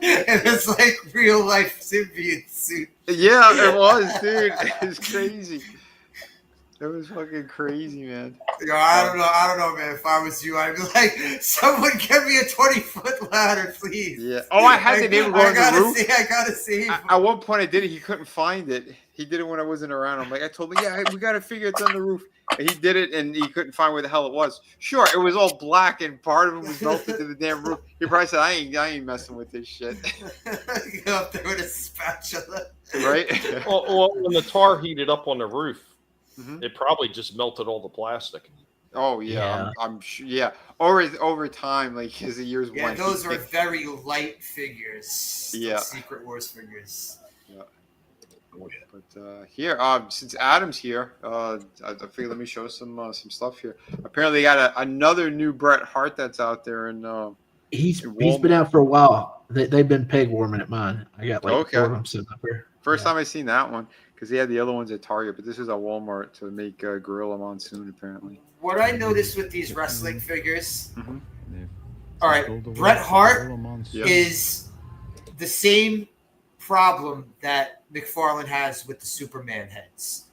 It was like real life symbiote suit. Yeah, it was, dude. It was crazy. It was fucking crazy, man. I don't know, man. If I was you, I'd be like, someone get me a 20-foot ladder, please. Yeah. Oh, I had the neighbor go on the roof. I gotta see. At one point, I did it. He couldn't find it. He did it when I wasn't around. I told him, yeah, we got to figure it's on the roof. And he did it, and he couldn't find where the hell it was. Sure, it was all black, and part of it was melted to the damn roof. He probably said, I ain't messing with this shit. You go up there with a spatula. Right? Well, when the tar heated up on the roof, it probably just melted all the plastic. Oh yeah. I'm sure. Yeah, over time, like as the years went. Yeah, those are very light figures. Yeah, Secret Wars figures. Yeah. But here, since Adam's here, I figured let me show some stuff here. Apparently, they got another new Bret Hart that's out there, and he's been out for a while. They've been peg warming at mine. I got like 4 of them sitting up here. First time I seen that one. Because they had the other ones at Target, but this is at Walmart to make Gorilla Monsoon, apparently. What I noticed with these wrestling figures, all right, Bret Hart is the same problem that McFarlane has with the Superman heads.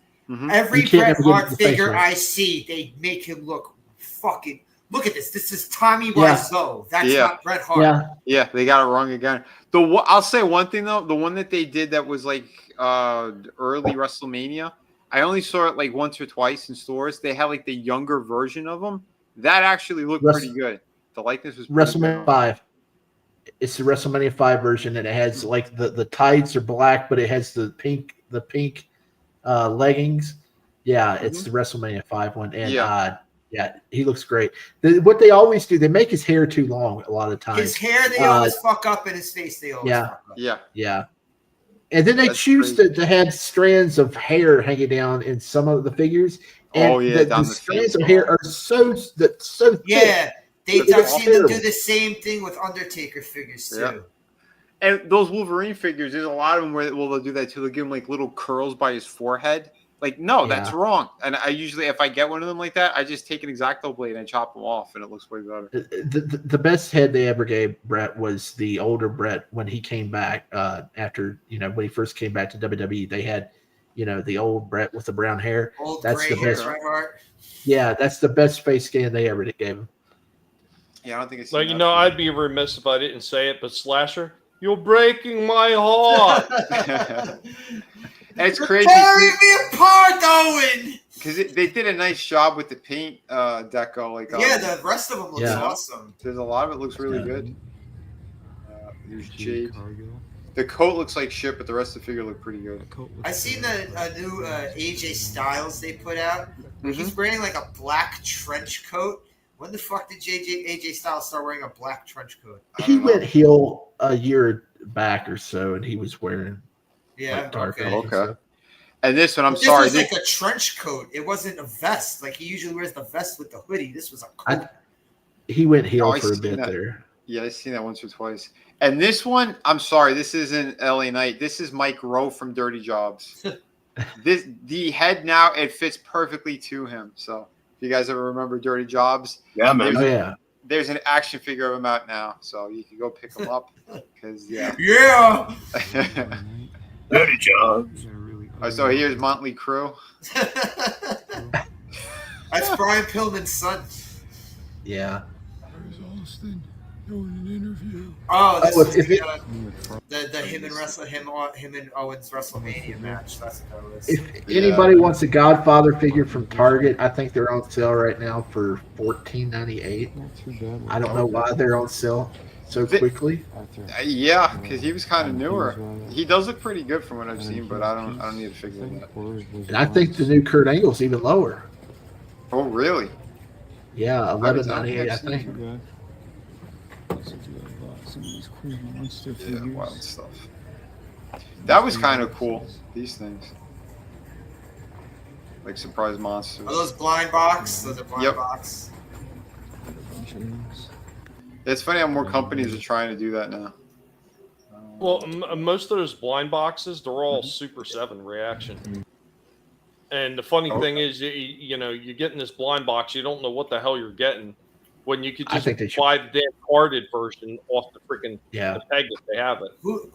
Every Bret Hart figure I see, they make him look fucking. Look at this. This is Tommy Wiseau. That's not Bret Hart. Yeah, they got it wrong again. I'll say one thing though. The one that they did that was like early WrestleMania, I only saw it like once or twice in stores. They had like the younger version of them. That actually looked pretty good. The likeness was WrestleMania 5. It's the WrestleMania 5 version, and it has like the tights are black, but it has the pink leggings. Yeah, it's the WrestleMania 5 one, and yeah, he looks great. What they always do, they make his hair too long a lot of times. His hair, they always fuck up, and his face, they always fuck up. Yeah. And then they choose to have strands of hair hanging down in some of the figures. And the strands of hair are so thick. Yeah, I've seen them do the same thing with Undertaker figures too. Yeah. And those Wolverine figures, there's a lot of them where they'll do that too. They'll give him like little curls by his forehead. Like, no, that's wrong. And I usually, if I get one of them like that, I just take an X-Acto blade and chop them off, and it looks way better. The best head they ever gave Bret was the older Bret when he came back after, when he first came back to WWE. They had, the old Bret with the brown hair. That's the best. Yeah, that's the best face scan they ever gave him. Yeah, I don't think it's. I'd be remiss if I didn't say it, but Slasher, You're breaking my heart. And it's crazy. Tearing me apart, Owen. Because they did a nice job with the paint deco. Like the rest of them looks awesome. There's a lot of it looks really good. There's Jade. The coat looks like shit, but the rest of the figure looked pretty good. I seen the new AJ Styles they put out. He's wearing like a black trench coat. When the fuck did AJ Styles start wearing a black trench coat? He went heel a year back or so, and he was wearing dark. Okay. And this one, This was like a trench coat. It wasn't a vest. Like he usually wears the vest with the hoodie. This was a coat. He went heel for a bit there. Yeah, I've seen that once or twice. And this one, I'm sorry, this isn't LA Knight. This is Mike Rowe from Dirty Jobs. The head now, it fits perfectly to him. So if you guys ever remember Dirty Jobs, there's an action figure of him out now. So you can go pick him up. Because Dirty Jobs. So here's Motley Crue. That's Brian Pillman's son. Yeah. Oh, the him and Owens WrestleMania match. That's what that was. If anybody wants a Godfather figure from Target, I think they're on sale right now for $14.98. I don't know why they're on sale so quickly. Yeah, because he was kind of newer. He does look pretty good from what I've seen, but I don't need to figure that. And I think the new Kurt Angle's even lower. Oh, really? Yeah, $11.98, I think. Yeah, wild stuff. That was kind of cool. These things, like surprise monsters. Are those blind box? Those are blind box. It's funny how more companies are trying to do that now. Well, most of those blind boxes, they're all Super 7 reaction. And the funny thing is, you're getting this blind box, you don't know what the hell you're getting. When you could just buy the damn carded version off the freaking the peg if they have it. Who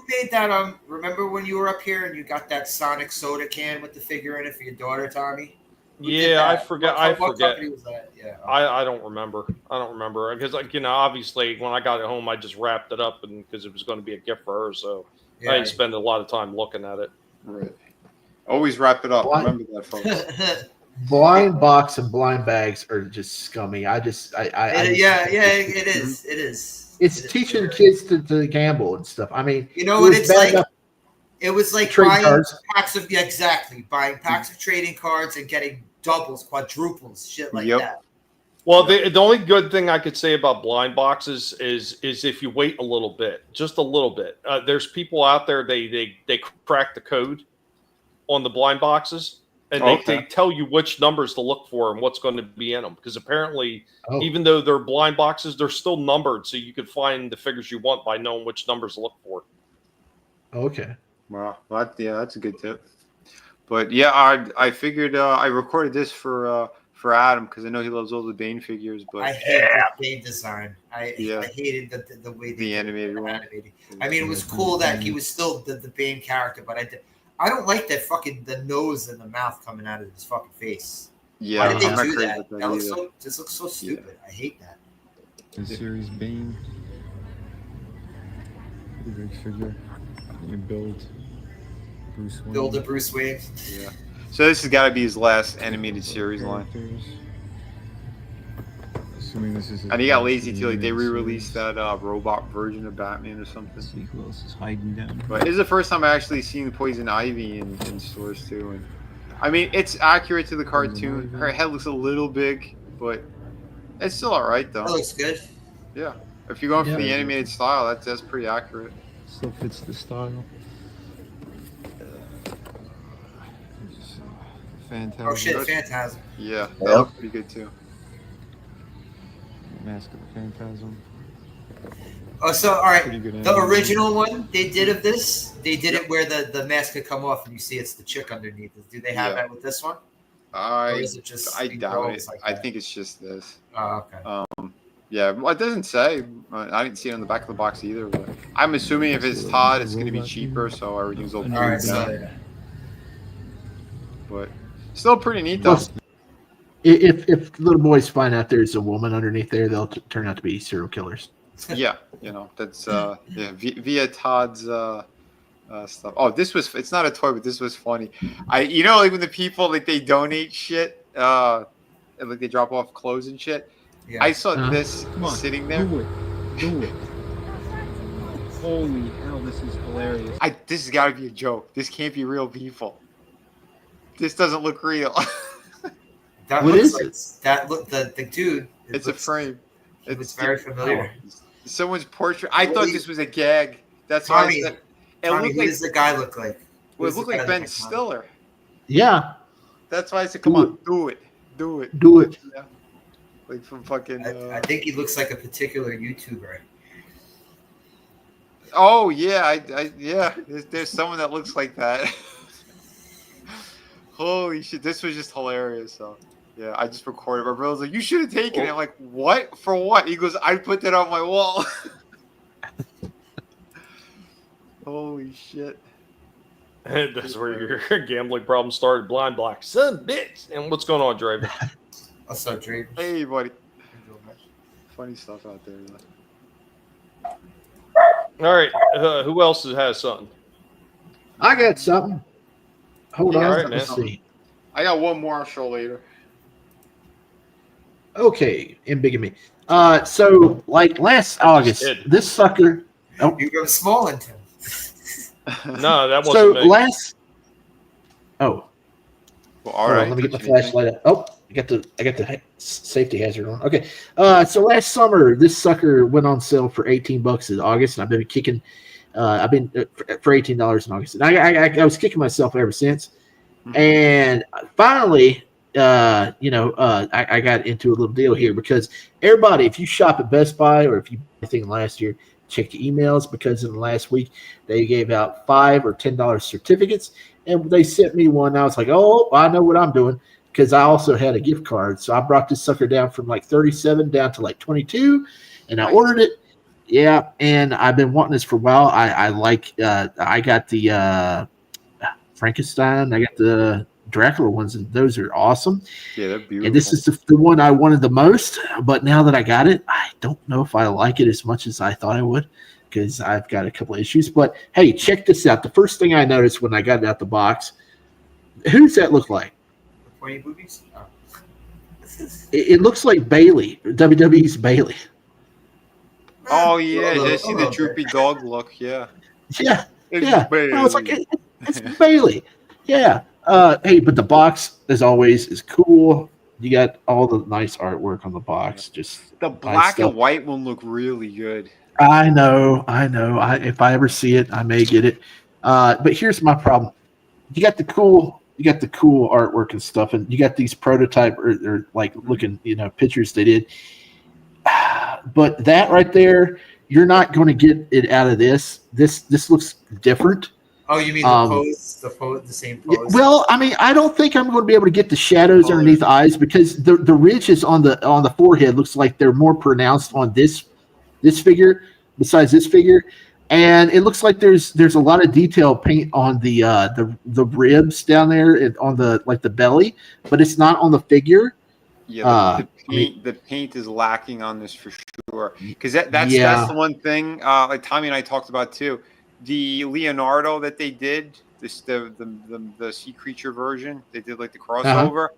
made that? Remember when you were up here and you got that Sonic soda can with the figure in it for your daughter, Tommy? I forget. What company was that? Yeah. I don't remember. Because obviously when I got it home, I just wrapped it up because it was going to be a gift for her. So I didn't spend a lot of time looking at it. Right. Always wrap it up. Remember that, folks. Blind box and blind bags are just scummy. It is. It's teaching kids to gamble and stuff. I mean, you know what it's like? It was like buying cards. Packs of buying packs of trading cards and getting doubles, quadruples, shit like that. Well, the only good thing I could say about blind boxes is if you wait a little bit, just a little bit. There's people out there they crack the code on the blind boxes. And they tell you which numbers to look for and what's going to be in them. Because apparently, even though they're blind boxes, they're still numbered. So you can find the figures you want by knowing which numbers to look for. Okay. Wow. Well, that's a good tip. But yeah, I figured I recorded this for Adam because I know he loves all the Bane figures. But I hate the Bane design. I hated the way they animated one. I mean, it was cool that he was still the Bane character, but I don't like that the nose and the mouth coming out of his fucking face. Yeah, why did they do that? That looks so stupid. Yeah. I hate that. The series Bane. Pretty big figure. You build Bruce Wayne. Build a Bruce Wayne. Yeah. So this has got to be his last animated series line. Assuming this is. And he got lazy too. Like they re-released that robot version of Batman or something. See who else is hiding down. But this is the first time I actually seen Poison Ivy in stores too. And I mean, it's accurate to the cartoon. Her head looks a little big, but it's still all right though. That looks good. Yeah, if you're going for the animated style, that's pretty accurate. Still fits the style. Phantasm. Oh shit, Phantasm. Yeah, that looks pretty good too. Mask of the Phantasm. Oh, so all right. The original one they did of this, they did it where the mask could come off and you see it's the chick underneath. Do they have that with this one? I doubt it. Like I think it's just this. Oh, okay. Yeah, well, it doesn't say. I didn't see it on the back of the box either. But I'm assuming if it's Todd, it's going to be cheaper, so everything's open. All right, so but still pretty neat though. If little boys find out there's a woman underneath there, they'll turn out to be serial killers. Yeah, that's via Todd's stuff. Oh, it's not a toy, but this was funny. Like when the people like they donate shit, and like they drop off clothes and shit. Yeah. I saw this sitting there. Do it. Holy hell, this is hilarious. This has got to be a joke. This can't be real people. This doesn't look real. What is it? That look the dude. It's a frame. It's very familiar. Someone's portrait. I thought this was a gag. That's Tommy, why I said. Tommy, what does the guy look like? Well, it looked like Ben Stiller. Yeah. That's why I said, "Come on, do it." Yeah. Like from fucking. I think he looks like a particular YouTuber. Oh yeah, yeah. There's someone that looks like that. Holy shit! This was just hilarious. So yeah, I just recorded. My brother's like, "You should have taken it." I'm like, "What? For what?" He goes, "I put that on my wall." Holy shit! And that's where your gambling problem started. Blind Black, son, bitch. And what's going on, Draven? What's up, Draven? Hey, buddy. Funny stuff out there. All right, who else has something? I got something. Hold on, All right, let's see. I got one more. I'll show later. Okay, embigamy. So like last August, this sucker. Oh, you go Smallington. No, that wasn't so me. last. Oh. Well, all right. Let me get my flashlight up. Oh, I got the safety hazard on. Okay. So last summer, this sucker went on sale for $18 in August, and I've been kicking. I've been for $18 in August, and I was kicking myself ever since. Mm-hmm. And finally, I got into a little deal here because everybody, if you shop at Best Buy or if you buy anything last year, check your emails because in the last week they gave out $5 or $10 certificates, and they sent me one. I was like, oh, I know what I'm doing because I also had a gift card, so I brought this sucker down from like 37 down to like 22, and I ordered it. Yeah, and I've been wanting this for a while. I got the Frankenstein. I got the Dracula ones, and those are awesome. Yeah, they're beautiful. And this is the one I wanted the most, but now that I got it, I don't know if I like it as much as I thought I would because I've got a couple of issues. But hey, check this out. The first thing I noticed when I got it out the box, who does that look like? Pointy boobies? Oh. It looks like Bailey, WWE's Bailey. Oh yeah, did I see the droopy dog look? Yeah. Yeah. It's yeah. Bailey. I was like, it's Bailey. Yeah. Hey, but the box, as always, is cool. You got all the nice artwork on the box. Just the nice black stuff. and white one look really good. I know. If I ever see it, I may get it. But here's my problem. You got the cool artwork and stuff, and you got these prototype or like looking, pictures they did. But that right there, you're not going to get it out of this. This looks different. Oh, you mean the same pose? Yeah, well, I mean, I don't think I'm going to be able to get the shadows underneath the eyes because the ridges on the forehead looks like they're more pronounced on this figure besides this figure, and it looks like there's a lot of detail paint on the ribs down there and on the belly, but it's not on the figure. Yeah, the paint is lacking on this for sure. Because that's the one thing like Tommy and I talked about too. The Leonardo that they did, the sea creature version, they did like the crossover.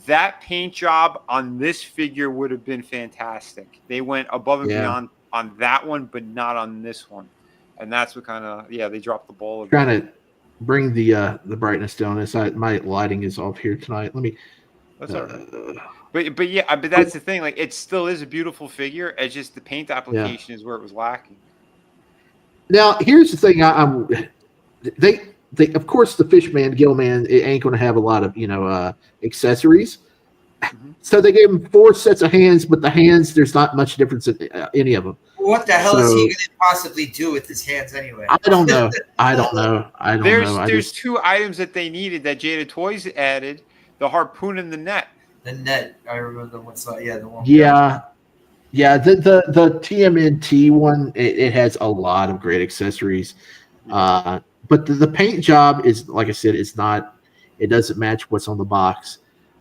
That paint job on this figure would have been fantastic. They went above and beyond on that one, but not on this one. And that's what kind of they dropped the ball. Trying to bring the brightness down. My lighting is off here tonight. Let me. That's all right. But that's the thing. Like, it still is a beautiful figure. It's just the paint application is where it was lacking. Now, here's the thing. They of course the Fishman Gillman it ain't going to have a lot of accessories. Mm-hmm. So they gave him 4 sets of hands, but the hands there's not much difference in any of them. What the hell is he going to possibly do with his hands anyway? I don't know. I don't know. There's 2 items that they needed that Jada Toys added: the harpoon and the net. The net, I remember what's that? Yeah, the one. Yeah. The TMNT one, it has a lot of great accessories, but the paint job is, like I said, it doesn't match what's on the box.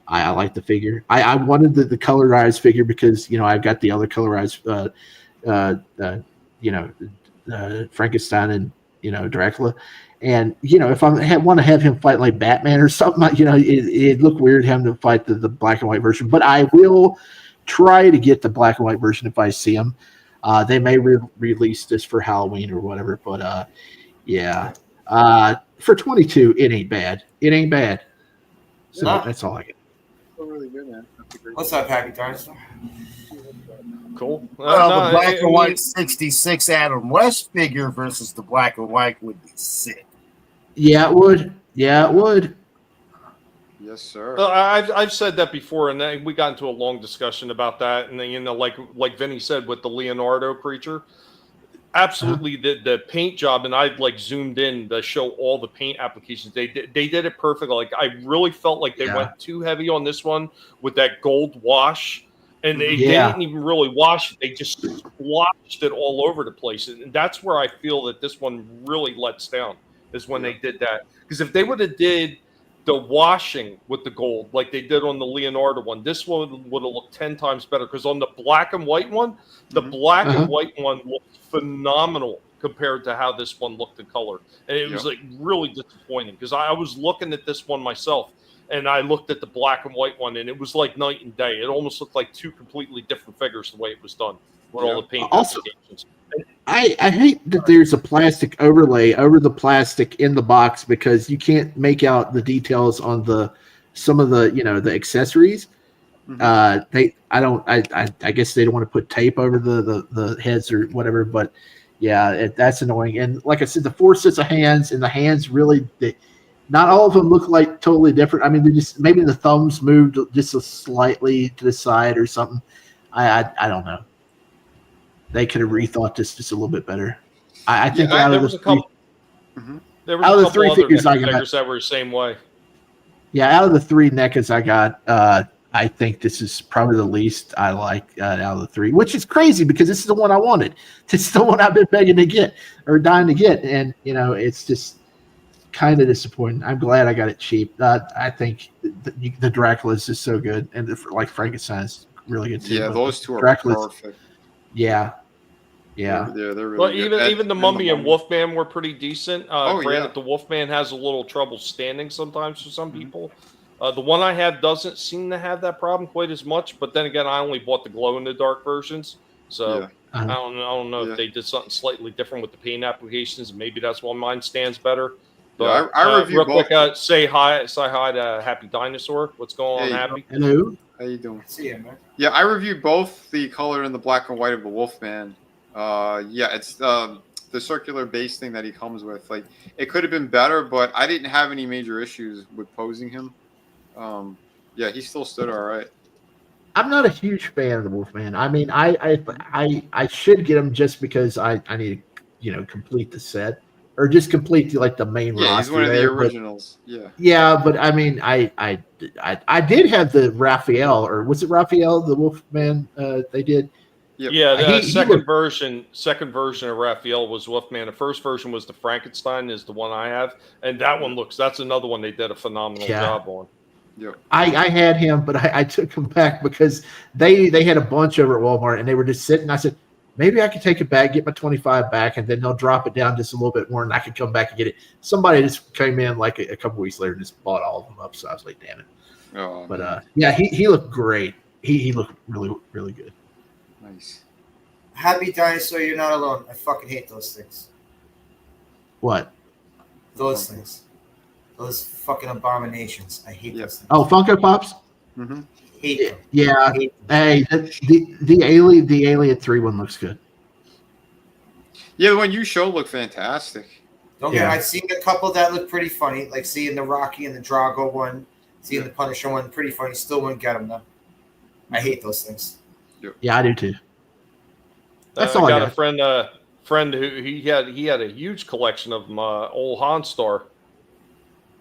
I like the figure. I wanted the colorized figure because I've got the other colorized Frankenstein and Dracula. And if I want to have him fight like Batman or something, it'd look weird having to fight the black and white version. But I will try to get the black and white version if I see them. They may release this for Halloween or whatever. But for 22, it ain't bad. It ain't bad. So that's all I get. Really good, man. What's up, Happy Dinosaur? Cool. Well, the black and white 66 Adam West figure versus the black and white would be sick. Yeah, it would. Yeah, it would. Yes, sir. I've said that before, and then we got into a long discussion about that. And then, like Vinnie said with the Leonardo creature, absolutely the paint job, and I've zoomed in to show all the paint applications. They did it perfectly. Like I really felt like they went too heavy on this one with that gold wash, and they didn't even really wash it. They just splotched it all over the place, and that's where I feel that this one really lets down is when they did that. Because if they would have did the washing with the gold like they did on the Leonardo one, this one would have looked 10 times better. Because on the black and white one, the black and white one looked phenomenal compared to how this one looked in color. And it was really disappointing because I was looking at this one myself and I looked at the black and white one and it was like night and day. It almost looked like two completely different figures the way it was done with all the paint applications. I hate that there's a plastic overlay over the plastic in the box because you can't make out the details on some of the the accessories. I guess they don't want to put tape over the heads or whatever, but that's annoying. And like I said, the 4 sets of hands and the hands really, not all of them look like totally different. I mean, they just maybe the thumbs moved just slightly to the side or something. I don't know. They could have rethought this just a little bit better. I think out of the three, there was a couple other figures that were the same way. Yeah, out of the 3 NECAs I got, I think this is probably the least I like out of the 3, which is crazy because this is the one I wanted. This is the one I've been begging to get or dying to get, and it's just kind of disappointing. I'm glad I got it cheap. I think the Dracula is just so good, and like Frankenstein is really good too. Yeah, those two are perfect. Yeah. They're really well, good. even the Mummy and Wolfman were pretty decent. Granted, yeah. the Wolfman has a little trouble standing sometimes for some people. The one I have doesn't seem to have that problem quite as much. But then again, I only bought the glow-in-the-dark versions, so I don't know if they did something slightly different with the paint applications. Maybe that's why mine stands better. But, I review real both. quick. Say hi to Happy Dinosaur. What's going on, Happy? Hello. How you doing? See you, man. Yeah, I reviewed both the color and the black and white of the Wolfman. It's the circular base thing that he comes with. Like, it could have been better, but I didn't have any major issues with posing him. He still stood all right. I'm not a huge fan of the Wolfman. I mean, I should get him just because I need to complete the set or just complete the main roster. Yeah, he's one of the originals. But I mean, I did have the Raphael, or was it Raphael, the Wolfman? They did. Yep. Yeah, the second version of Raphael was Wolfman. The first version was the Frankenstein, is the one I have, and that's another one they did a phenomenal job on. Yep. I had him, but I took him back because they had a bunch over at Walmart and they were just sitting. I said, maybe I could take it back, get my 25 back, and then they'll drop it down just a little bit more, and I could come back and get it. Somebody just came in like a couple weeks later and just bought all of them up. So I was like, damn it. Oh, but he looked great. He looked really, really good. Nice. Happy Dinosaur, you're not alone. I fucking hate those things. What? Those things. Those fucking abominations. I hate those things. Oh, Funko Pops? Mm-hmm. Hate them. Yeah. Hey, the Alien 3 one looks good. Yeah, the one you showed looked fantastic. I've seen a couple that look pretty funny, like seeing the Rocky and the Drago one, seeing the Punisher one, pretty funny. Still wouldn't get them though. I hate those things. Yeah, I do too. That's all I got. A friend who he had a huge collection of them. Old Han Star.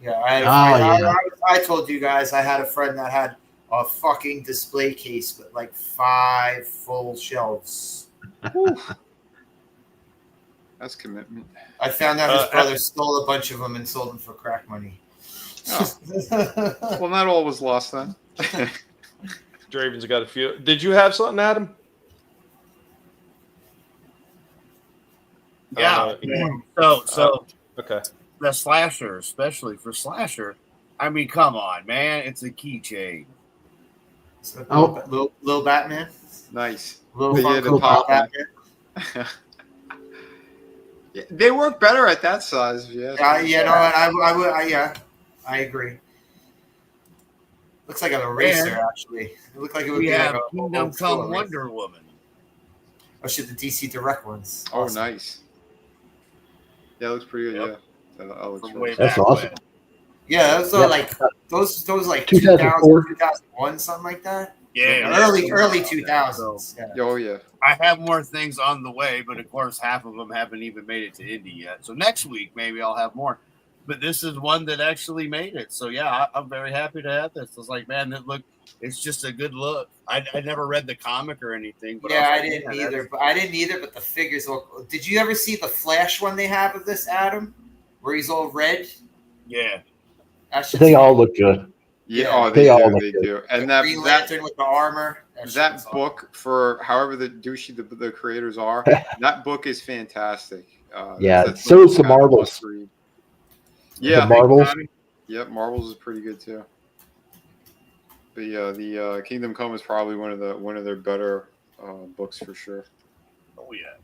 Yeah, I told you guys I had a friend that had a fucking display case with like 5 full shelves. That's commitment. I found out his brother stole a bunch of them and sold them for crack money. Oh. Well, not all was lost then. Draven's got a few. Did you have something, Adam? Yeah. So okay. The Slasher, especially for Slasher, I mean, come on, man, it's a keychain. Little Batman. Nice. Little Yeah, Funko Pop Batman. Yeah, they work better at that size. Yeah. I agree. Looks like an eraser, actually. It looked like it would We be have like a Kingdom Come Wonder Woman. Oh shit, the DC Direct ones. Oh, Awesome. nice. Yeah, it looks pretty good. Yep. Yeah, That's awesome. Yeah, those are like those like 2004. 2001, something like that. Yeah, early 2000s. Yeah. Oh yeah. I have more things on the way, but of course, half of them haven't even made it to Indy yet. So next week, maybe I'll have more. But this is one that actually made it. So yeah, I'm very happy to have this. It's like, man, it's just a good look. I never read the comic or anything. But Yeah, I didn't either. But I didn't either. But the figures look. Did you ever see the Flash one they have of this, Adam? Where he's all red? Yeah. They all look good. Yeah, they all look they good. do. And the Green Lantern with the armor. That book, for however the douchey the creators are, that book is fantastic. That's so is the Marvels. Yeah, the Marvels. Yep, Marvels is pretty good too. But yeah, the Kingdom Come is probably one of their better books for sure. Oh yeah.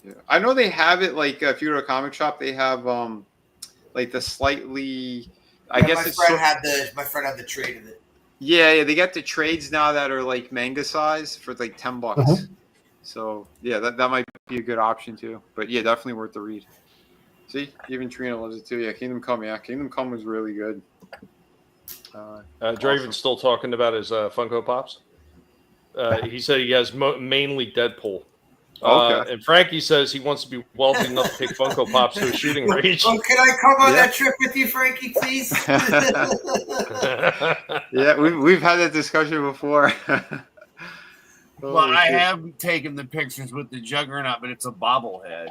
Yeah, I know they have it. Like if you go to a comic shop, they have like the slightly. I guess my friend had the trade of it. Yeah, they got the trades now that are like manga size for like $10. So yeah, that might be a good option too. But yeah, definitely worth the read. See, even Trina loves it too. Yeah, Kingdom Come. Yeah, Kingdom Come was really good. Draven's still talking about his Funko Pops. He said he has mainly Deadpool. Okay. And Frankie says he wants to be wealthy enough to take Funko Pops to a shooting range. Oh, can I come on that trip with you, Frankie, please? Yeah, we've had that discussion before. Well, I have taken the pictures with the Juggernaut, but it's a bobblehead.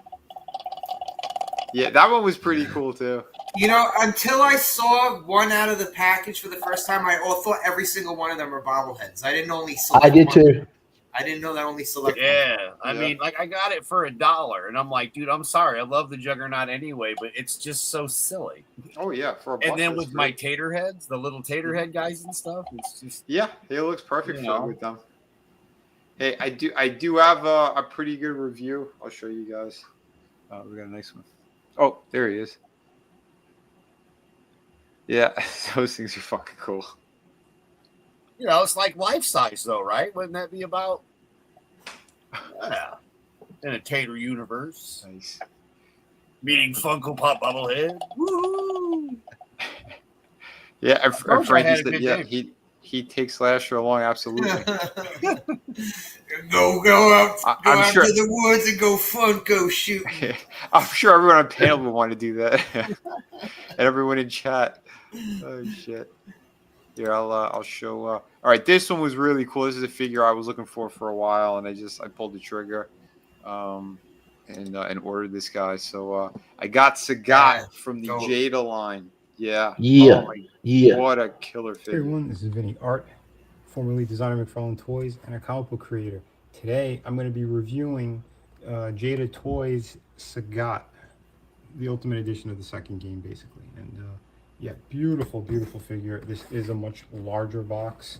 Yeah, that one was pretty cool too. You know, until I saw one out of the package for the first time, I thought every single one of them were bobbleheads. I didn't only select I did one. too. I didn't know that only select Yeah, one. I mean, like I got it for $1, and I'm like, dude, I'm sorry, I love the Juggernaut anyway, but it's just so silly. Oh yeah, for a buck, and then that's with my great. tater heads, the little tater head guys and stuff, it's just Yeah, it looks perfect with them. Hey, I do have a pretty good review. I'll show you guys. We got a nice one. Oh, there he is. Yeah, those things are fucking cool. You know, it's like life size though, right? Wouldn't that be about? Yeah, in a tater universe. Nice. Meeting Funko Pop bobblehead. Woo! Yeah, and Frankie said, good yeah, day. he takes Slasher along, absolutely. Go out I'm sure to the woods and go Funko shoot. I'm sure everyone on panel would want to do that, and everyone in chat. Oh shit! Here, I'll show. All right, this one was really cool. This is a figure I was looking for a while, and I pulled the trigger, and ordered this guy. So I got Sagat from the Jada line. Yeah. Yeah. Oh my, yeah. What a killer Hey figure. everyone, this is Vinnieart, formerly designer of McFarlane Toys and a comic book creator. Today I'm going to be reviewing Jada Toys Sagat, the Ultimate Edition of the second game, basically. And yeah, beautiful, beautiful figure. This is a much larger box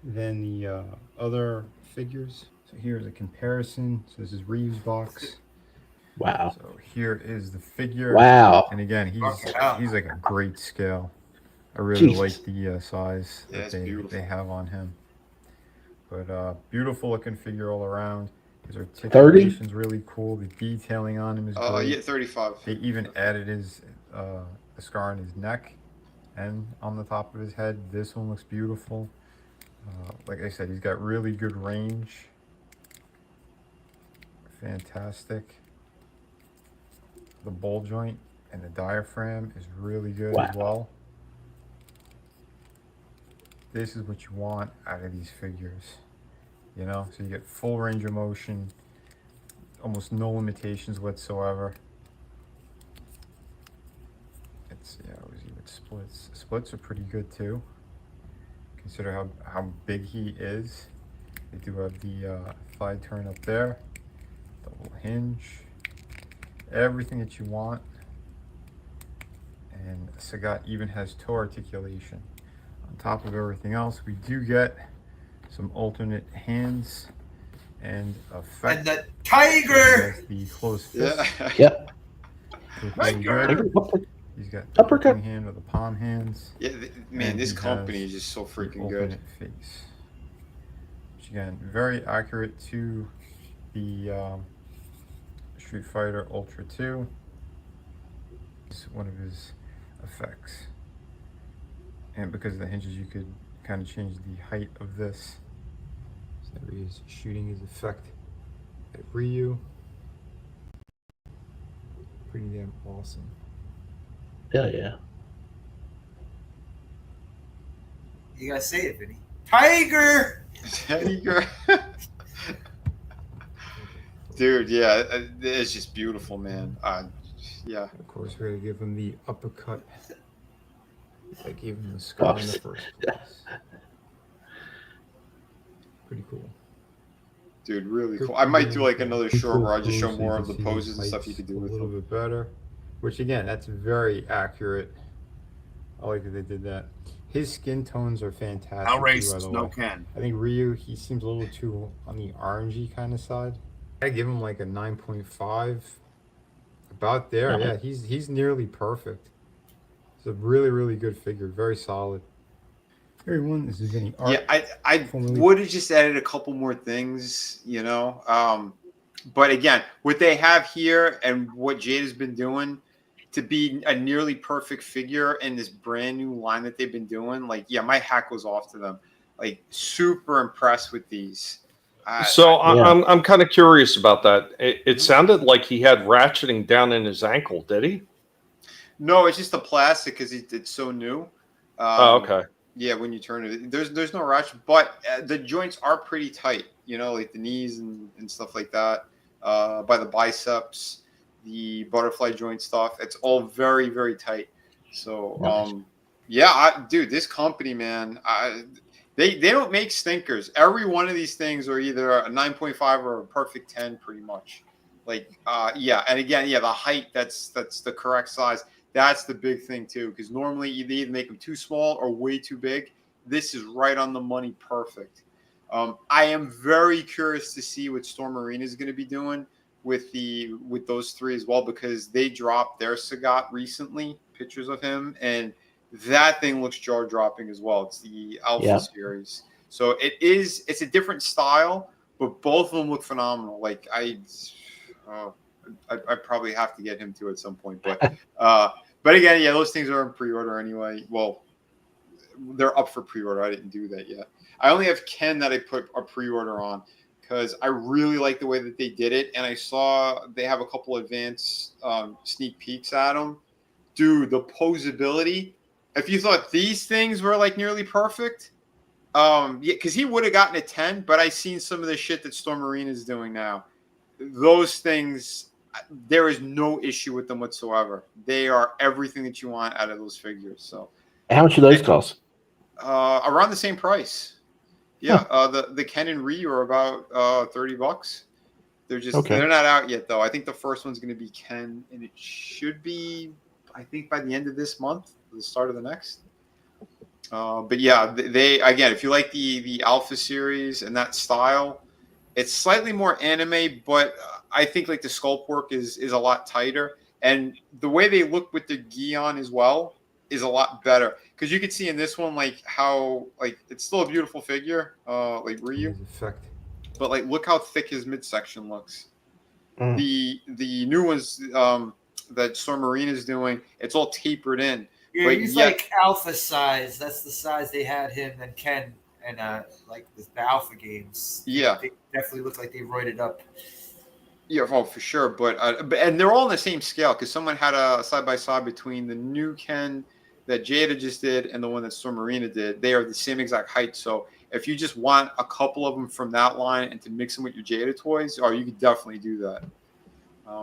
than the other figures. So here's a comparison. So this is Reeves' box. Wow. So here is the figure. Wow. And again, he's like a great scale. I really Jesus. like the size Yeah, that it's they have on him. But beautiful looking figure all around. His 30? articulation's really cool. The detailing on him is great. Yeah, 35. They even added his a scar on his neck and on the top of his head. This one looks beautiful. Like I said, he's got really good range. Fantastic. The ball joint and the diaphragm is really good as well. This is what you want out of these figures, you know? So you get full range of motion, almost no limitations whatsoever. It's, yeah, with splits. Splits are pretty good too. Consider how big he is. They do have the side turn up there, double hinge. everything that you want. And Sagat even has toe articulation. On top of everything else, we do get some alternate hands and effect. And the tiger! The closed fist. Yeah. Yep. Tiger. He's got the uppercut hand with the palm hands. Yeah, man, this company is just so freaking good. Face. Which again, very accurate to the Street Fighter Ultra 2. It's one of his effects. And because of the hinges, you could kind of change the height of this. So there he is shooting his effect at Ryu. Pretty damn awesome. Hell yeah. You gotta say it, Vinny. Tiger! Tiger! Dude, yeah, it's just beautiful, man. Yeah. Of course, we're gonna give him the uppercut. I gave him the scar in the first place. Pretty cool. Dude, really cool. I might do like another short where I just show more of the poses and stuff you could do with a little bit better. Which again, that's very accurate. I like that they did that. His skin tones are fantastic. Outrageous, no Ken. I think Ryu, he seems a little too on the orangey kind of side. I give him like a 9.5. About there, yeah. He's nearly perfect. It's a really, really good figure. Very solid. Everyone, this is Vinnieart. Yeah, I would have just added a couple more things, you know. But again, what they have here and what Jade has been doing to be a nearly perfect figure in this brand new line that they've been doing, like, yeah, my hat goes off to them. Like, super impressed with these. I'm kind of curious about that. It sounded like he had ratcheting down in his ankle. Did he? No, it's just the plastic because it's so new. Okay. Yeah, when you turn it, there's no ratchet, but the joints are pretty tight. You know, like the knees and stuff like that. By the biceps, the butterfly joint stuff. It's all very, very tight. So, yeah, dude, this company, man, they don't make stinkers. Every one of these things are either a 9.5 or a perfect 10, pretty much. Like, yeah, and again, yeah, the height, that's the correct size. That's the big thing too, because normally they either make them too small or way too big. This is right on the money, perfect. I am very curious to see what Storm Arena is going to be doing with those three as well, because they dropped their Sagat recently, pictures of him, and that thing looks jaw-dropping as well. It's the Alpha series, so it's a different style, but both of them look phenomenal. Like I probably have to get him to at some point, but again, yeah, those things are in pre-order anyway. Well, they're up for pre-order. I didn't do that yet. I only have Ken that I put a pre-order on because I really like the way that they did it, and I saw they have a couple advanced sneak peeks at them. Dude, the posability. If you thought these things were like nearly perfect, yeah, because he would have gotten a 10, but I seen some of the shit that Storm Arena is doing now. Those things, there is no issue with them whatsoever. They are everything that you want out of those figures. So, how much do those cost? Around the same price. Yeah, the Ken and Ryu are about $30. They're just they're not out yet though. I think the first one's going to be Ken, and it should be, I think, by the end of this month, the start of the next. But yeah, they again, if you like the Alpha series and that style, it's slightly more anime, but I think like the sculpt work is a lot tighter, and the way they look with the gi on as well is a lot better, because you can see in this one like how like it's still a beautiful figure, like Ryu, but like look how thick his midsection looks. The new ones that Storm Arena is doing, it's all tapered in. Yeah, he's like Alpha size. That's the size they had him and Ken and like the Alpha games. Yeah, they definitely look like they roided up. Yeah, oh, for sure. But and they're all on the same scale, because someone had a side by side between the new Ken that Jada just did and the one that Storm Arena did. They are the same exact height. So if you just want a couple of them from that line and to mix them with your Jada toys, you could definitely do that.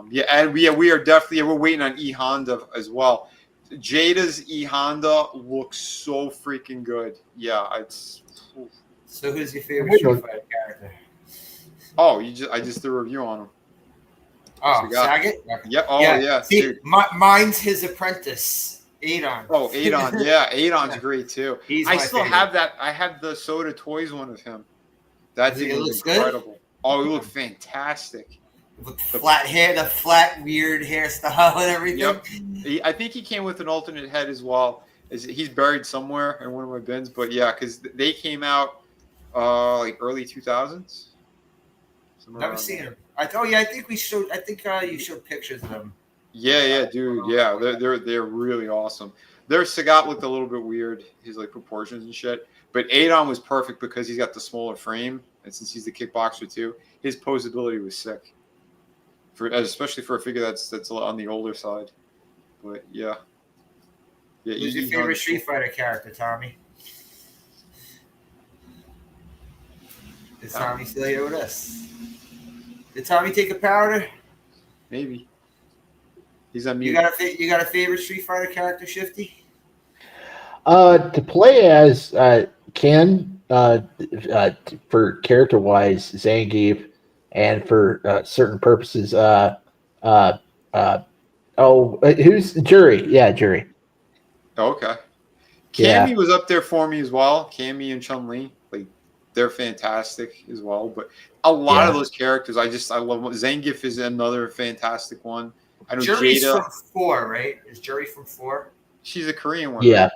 Yeah, and we are definitely we're waiting on E Honda as well. Jada's E Honda looks so freaking good. Yeah, it's. So who's your favorite Street Fighter character? Oh, I just did a review on him. Oh, Saget? Yep. Oh, yeah. See, dude. mine's his apprentice, Adon. Oh, Adon. Yeah, Adon's great too. He's I my still favorite. have that. I have the Soda Toys one of him. That thing was incredible. Good? Oh, he looked fantastic. With flat hair, the flat, weird hairstyle and everything. Yep. I think he came with an alternate head as well. He's buried somewhere in one of my bins. But yeah, because they came out like early 2000s. Never seen him. I think we showed. I think you showed pictures of them. Yeah, dude. Yeah, they're really awesome. Their Sagat looked a little bit weird, his like proportions and shit. But Adon was perfect because he's got the smaller frame, and since he's the kickboxer too, his posability was sick. Especially for a figure that's on the older side. But yeah. Who's your favorite Street Fighter character, Tommy? Is Tommy still here with us? Did Tommy take a powder? Maybe. He's on mute. You got a favorite Street Fighter character, Shifty? To play as Ken, for character wise, Zangief, and for certain purposes, who's Jury? Yeah, Jury. Oh, okay. Cammy was up there for me as well. Cammy and Chun-Li, like they're fantastic as well. But a lot of those characters, I love. Zangief is another fantastic one. I know Jury's Jada from 4, right? Is Jury from 4? She's a Korean one. Yeah. Right?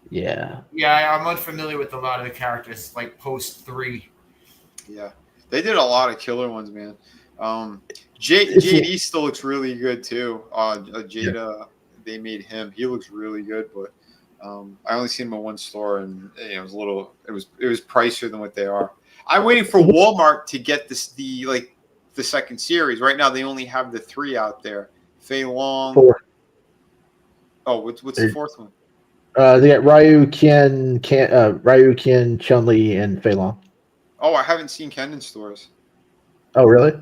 Yeah. Yeah, I'm unfamiliar with a lot of the characters, like post 3. Yeah. They did a lot of killer ones, man. JD still looks really good too. Jada, they made him. He looks really good, but I only seen him in one store, and it was it was pricier than what they are. I'm waiting for Walmart to get the second series. Right now, they only have the 3 out there. Fei Long. 4. Oh, what's the fourth one? They got Ryu, Ken, Chun-Li, and Fei Long. Oh, I haven't seen Ken in stores. Oh, really?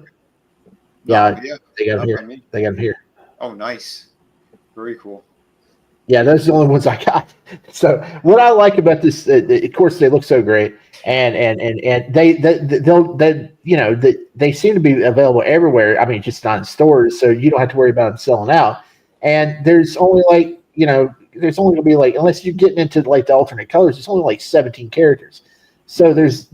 Yeah, yeah. They got him here. They got him here. Oh, nice. Very cool. Yeah, those are the only ones I got. So what I like about this, of course, they look so great, and they seem to be available everywhere. I mean, just not in stores, so you don't have to worry about them selling out. And there's only there's only going to be unless you're getting into the alternate colors, there's only 17 characters. So that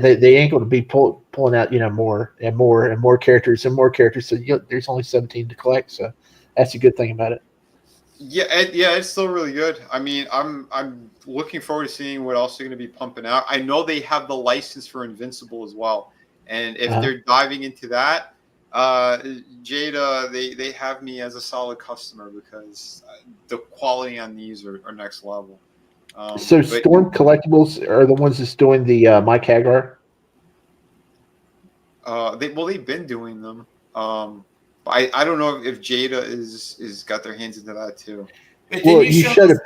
they ain't going to be pulling out more and more and more characters and more characters. So there's only 17 to collect. So that's a good thing about it. Yeah, it's still really good. I mean, I'm looking forward to seeing what else they're going to be pumping out. I know they have the license for Invincible as well, and if they're diving into that, Jada, they have me as a solid customer because the quality on these are next level. So Storm Collectibles are the ones that's doing the Mike Hagar? They've been doing them. I don't know if Jada is got their hands into that too. Well, you should have.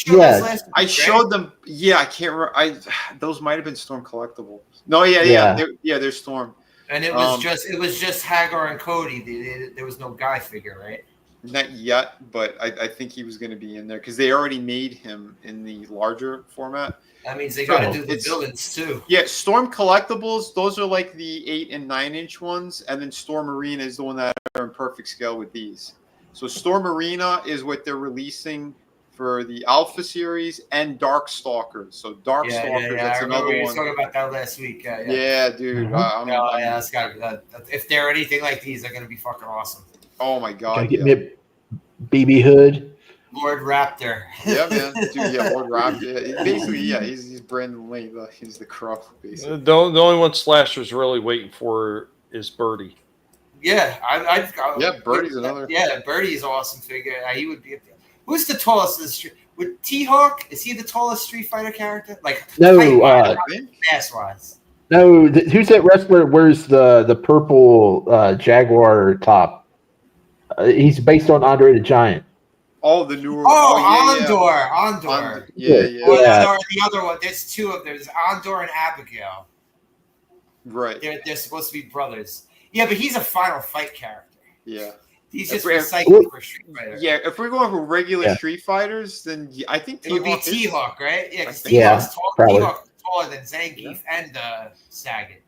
Yeah, I showed them. Yeah, I can't remember. Those might have been Storm Collectibles. No, they're Storm. And it was just Hagar and Cody. There was no Guy figure, right? Not yet, but I think he was going to be in there because they already made him in the larger format. That means they got to do the villains too. Yeah, Storm Collectibles, those are like the 8 and 9 inch ones, and then Storm Arena is the one that are in perfect scale with these. So Storm Arena is what they're releasing for the Alpha series and Darkstalkers. So Darkstalkers, that's another one. We were talking about that last week. Yeah, dude. That's got if they're anything like these, they're going to be fucking awesome. Oh my god! Gotta get me a BB Hood. Lord Raptor. Yeah, man. Dude, Lord Raptor. Basically, he's Brandon Lee. He's the Crow, basically. The only one Slasher's really waiting for is Birdie. Yeah, Birdie's another. Yeah, Birdie's an awesome figure. He would be. Who's the tallest in the street? With T-Hawk, is he the tallest Street Fighter character? Mass-wise. No, who's that wrestler that wears the purple Jaguar top? He's based on Andre the Giant. Oh, the newer. Andor. Yeah. The other one. There's 2 of them. There's Andor and Abigail. Right. They're supposed to be brothers. Yeah, but he's a Final Fight character. Yeah. He's just recycled for Street Fighter. Yeah, if we're going for regular Street Fighters, then I think it would be T-Hawk, right? Yeah, because T-Hawk's taller than Zangief and Saget.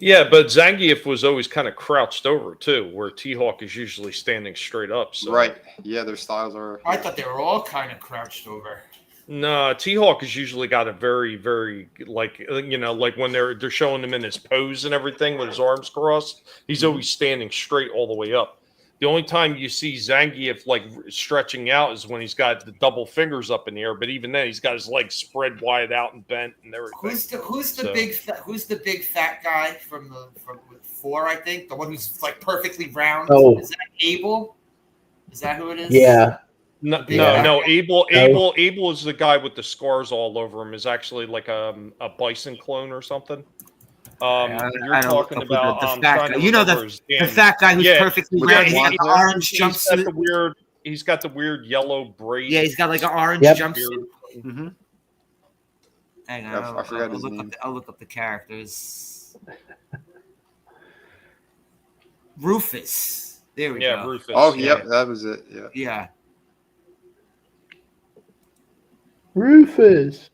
Yeah, but Zangief was always kind of crouched over too, where T-Hawk is usually standing straight up. So. Right. Yeah, their styles are. I thought they were all kind of crouched over. No, T-Hawk has usually got a very, very like when they're showing him in his pose and everything with his arms crossed, he's always standing straight all the way up. The only time you see Zangief like stretching out is when he's got the double fingers up in the air. But even then, he's got his legs spread wide out and bent and everything. Who's the big fat guy from 4? I think the one who's like perfectly round. Oh. Is that Abel? Is that who it is? Yeah. No. Abel is the guy with the scars all over him. Is actually like a bison clone or something. You're talking about the fat guy. You know the fat guy who's perfectly round. He's got the orange jumpsuit. He's got the weird yellow braid. Yeah, he's got like an orange jumpsuit. Mm-hmm. Hang on, I forgot his name. I'll look up the characters. Rufus. There we go. Yeah, Rufus. Oh, yep, that was it. Yeah. Yeah. Rufus.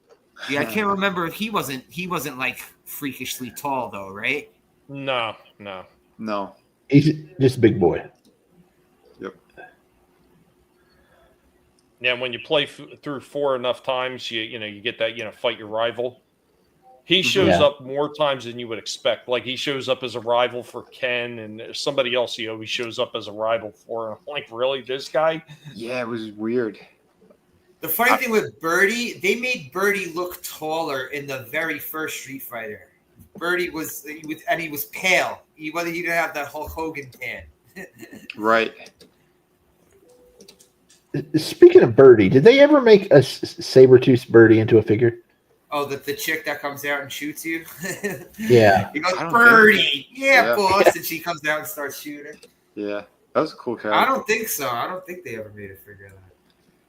Yeah, I can't remember if he wasn't like freakishly tall though, right? No. He's just a big boy. Yep. Yeah, when you play through 4 enough times, you get that fight your rival. He shows up more times than you would expect. Like he shows up as a rival for Ken, and somebody else he always shows up as a rival for. And I'm like, really, this guy? Yeah, it was weird. The funny thing with Birdie, they made Birdie look taller in the very first Street Fighter. Birdie was pale. He didn't have that Hulk Hogan tan. Right. Speaking of Birdie, did they ever make a Sabertooth Birdie into a figure? Oh, the chick that comes out and shoots you? Yeah. He goes, Birdie! Yeah, boss! And she comes out and starts shooting. Yeah. That was a cool character. I don't think so. I don't think they ever made a figure of that.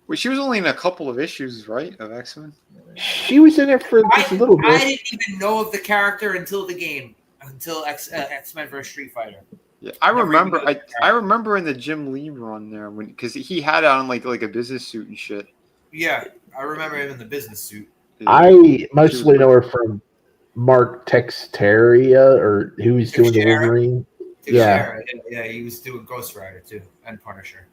Well, she was only in a couple of issues, right, of X-Men? She was in there for just a little bit. I didn't even know of the character until the game, until X-Men vs. Street Fighter. Yeah, I remember. I remember in the Jim Lee run there because he had on like a business suit and shit. Yeah, I remember him in the business suit. Yeah. I mostly know her from Mark Texeria, or who was doing the Wolverine. Yeah, he was doing Ghost Rider too and Punisher.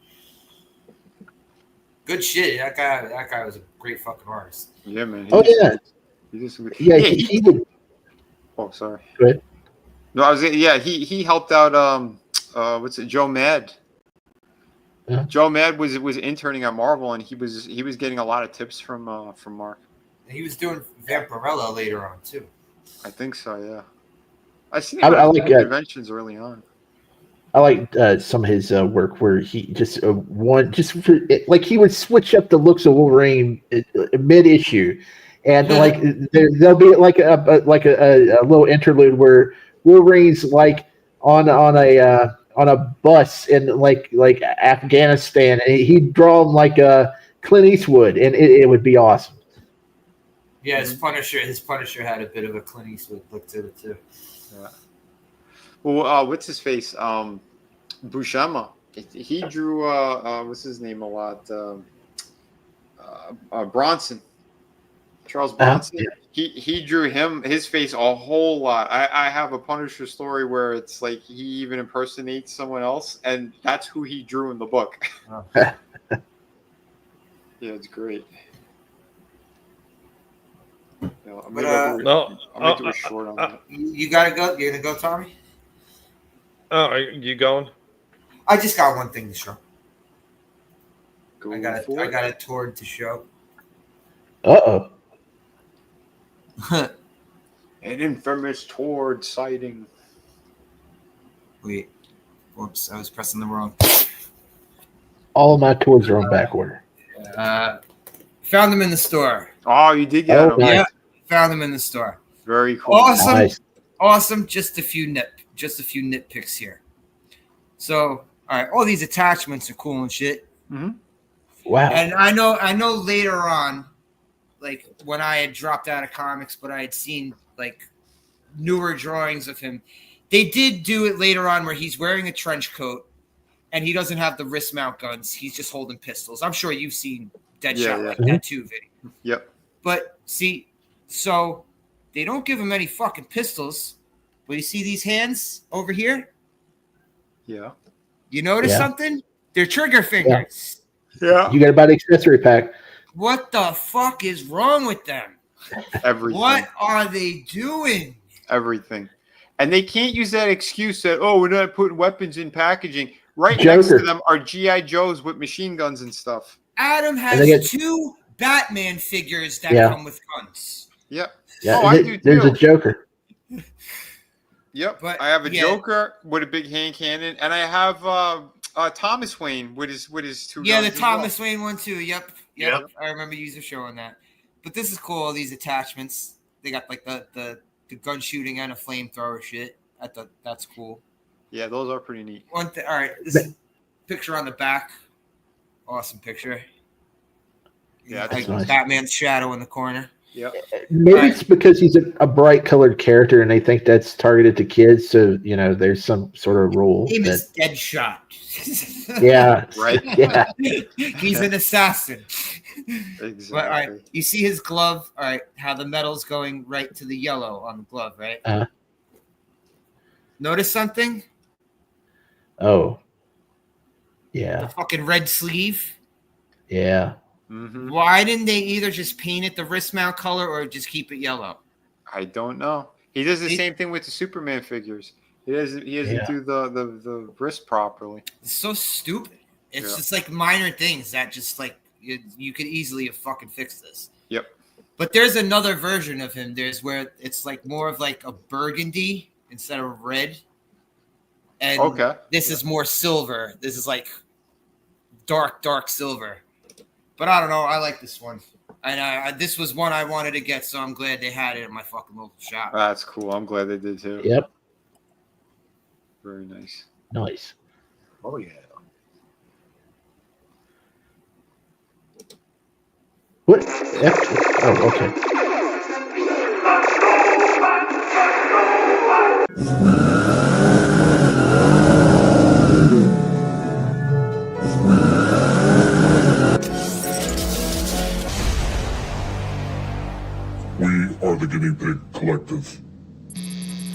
Good shit. That guy was a great fucking artist. Yeah, man. He did. Oh, sorry. Go ahead. No, he helped out. What's it? Joe Mad. Yeah. Joe Mad was interning at Marvel, and he was getting a lot of tips from Mark. He was doing Vampirella later on too. I think so. Yeah. I seen him at conventions early on. I like some of his work where he just he would switch up the looks of Wolverine mid issue, and like there'll be like a little interlude where Wolverine's like on a bus in like Afghanistan, and he'd draw him like Clint Eastwood, and it would be awesome. Yeah, his Punisher had a bit of a Clint Eastwood look to it too. Yeah. Well, what's his face? Buscema. He drew what's his name a lot? Bronson. Charles Bronson. Yeah. He drew his face a whole lot. I have a Punisher story where it's like he even impersonates someone else, and that's who he drew in the book. Oh. Yeah, it's great. I'm gonna do a short on that. You gotta go. You're gonna go, Tommy? Oh, are you going? I just got one thing to show. Go I got a toward to show. Uh-oh. An infamous toward sighting. Wait. Whoops, I was pressing the wrong. All of my tours are on back order. Found them in the store. Oh, you did get them. Nice. Yeah, found them in the store. Very cool. Awesome. Nice. Awesome. Just a few nitpicks here. So, all right, all these attachments are cool and shit. Mm-hmm. Wow. And I know later on, like when I had dropped out of comics, but I had seen like newer drawings of him. They did do it later on where he's wearing a trench coat and he doesn't have the wrist mount guns. He's just holding pistols. I'm sure you've seen Deadshot like that too, Vinnie. Yep. But see, so they don't give him any fucking pistols. But you see these hands over here? Yeah. You notice Yeah. something? They're trigger fingers. Yeah. You got to buy the accessory pack. What the fuck is wrong with them? Everything. What are they doing? Everything. And they can't use that excuse that, oh, we're not putting weapons in packaging. Right Joker. next to them are G.I. Joes with machine guns and stuff. Adam And they has get- 2 Batman figures that Yeah. come with guns. Yep. Yeah, Oh, I do there's too. a Joker. Yep. But, I have a yeah. Joker with a big hand cannon, and I have Thomas Wayne with his 2 Yeah, guns the as Thomas well. Wayne one too. Yep. I remember you showing that. But this is cool. These attachments. They got like the gun shooting and a flamethrower shit. I thought that's cool. Yeah, those are pretty neat. All right. This is picture on the back. Awesome picture. Yeah, Like nice. Batman's shadow in the corner. Yep. Maybe it's because he's a bright colored character and they think that's targeted to kids. So, there's some sort of rule. Name that, is Deadshot. yeah. Right. Yeah. He's an assassin. Exactly. But, all right, you see his glove. All right, how the metal's going right to the yellow on the glove, right? Notice something? Oh. The Yeah. fucking red sleeve. Yeah. Mm-hmm. Why didn't they either just paint it the wrist mount color or just keep it yellow? I don't know. He does the same thing with the Superman figures. He doesn't Yeah. do the wrist properly. It's so stupid. It's Yeah. just like minor things that just like you could easily have fucking fixed this. Yep. But there's another version of him. There's where it's like more of like a burgundy instead of red. And Okay. this is more silver. This is like dark silver. But I don't know. I like this one. And this was one I wanted to get, so I'm glad they had it at my fucking local shop. That's cool. I'm glad they did too. Yep. Very nice. Nice. Oh yeah. What? Oh, okay. We are the Guinea Pig Collective.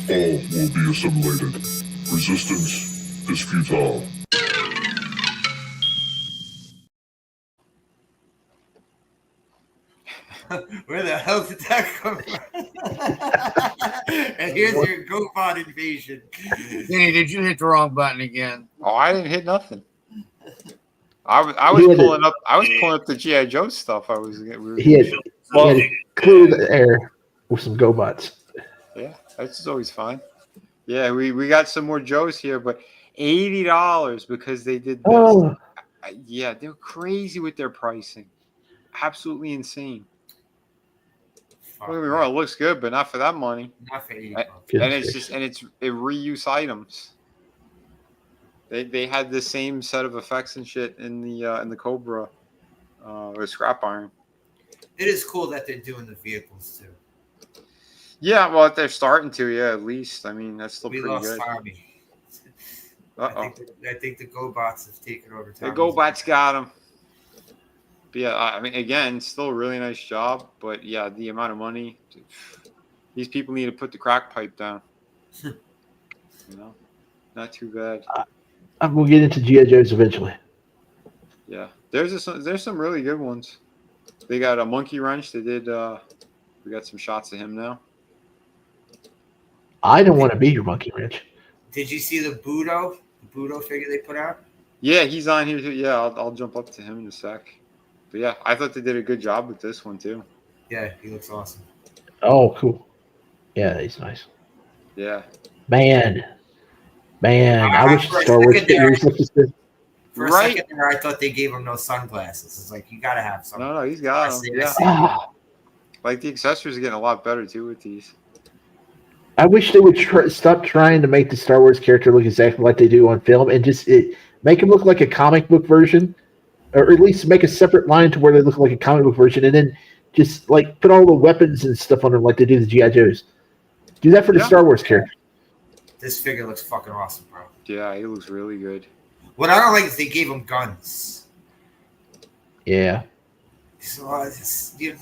All will be assimilated. Resistance is futile. Where the hell did that come from? And here's your GoBot invasion. Vinny, did you hit the wrong button again? Oh, I didn't hit nothing. I was He had pulling up. I was pulling up the GI Joe stuff. He had cleared the air with some GoBots. Yeah, that's always fine. Yeah, we got some more Joes here, but $80 because they did this. Oh. Yeah, they're crazy with their pricing. Absolutely insane. Don't get me wrong, it looks good, but not for that money. Not for 80 And it's reuse items. They had the same set of effects and shit in the Cobra or Scrap Iron. It is cool that they're doing the vehicles too. Yeah, well, if they're starting to, yeah, at least. I mean, that's still We pretty lost good. Tommy. Uh-oh. I think the GoBots have taken over. The GoBots got him. But yeah, I mean, again, still a really nice job. But yeah, the amount of money, these people need to put the crack pipe down. Not too bad. We'll get into G.I. Joes eventually. Yeah, there's some really good ones. They got a Monkey Wrench. They did. We got some shots of him now. I don't want to be your Monkey Wrench. Did you see the Budo figure they put out? Yeah, he's on here too. Yeah, I'll jump up to him in a sec. But yeah, I thought they did a good job with this one too. Yeah, he looks awesome. Oh, cool. Yeah, he's nice. Yeah. Man, I wish Star Wars figures looked as good. For a second there, I thought they gave him no sunglasses. It's like, you got to have some. No, he's got them. Yeah. Like the accessories are getting a lot better too with these. I wish they would stop trying to make the Star Wars character look exactly like they do on film and just make him look like a comic book version, or at least make a separate line to where they look like a comic book version, and then just like put all the weapons and stuff on them like they do the G.I. Joes. Do that for the Star Wars character. This figure looks fucking awesome, bro. Yeah, he looks really good. What I don't like is they gave him guns. Yeah. So if you're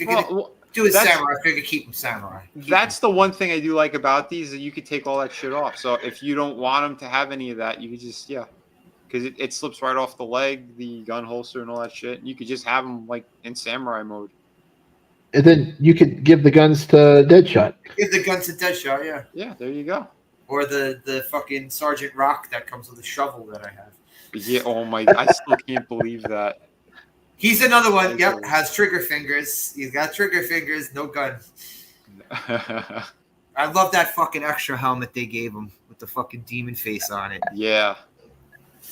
gonna, Do a samurai figure, keep him samurai. That's the one thing I do like about these, that you could take all that shit off. So if you don't want them to have any of that, you could just, because it slips right off the leg, the gun holster and all that shit. You could just have them like in samurai mode. And then you could give the guns to Deadshot. Give the guns to Deadshot, yeah. Yeah, there you go. Or the fucking Sergeant Rock that comes with a shovel that I have. Yeah, oh my, I still can't believe that. He's another one, yep, has trigger fingers. He's got trigger fingers, no gun. I love that fucking extra helmet they gave him with the fucking demon face on it. Yeah.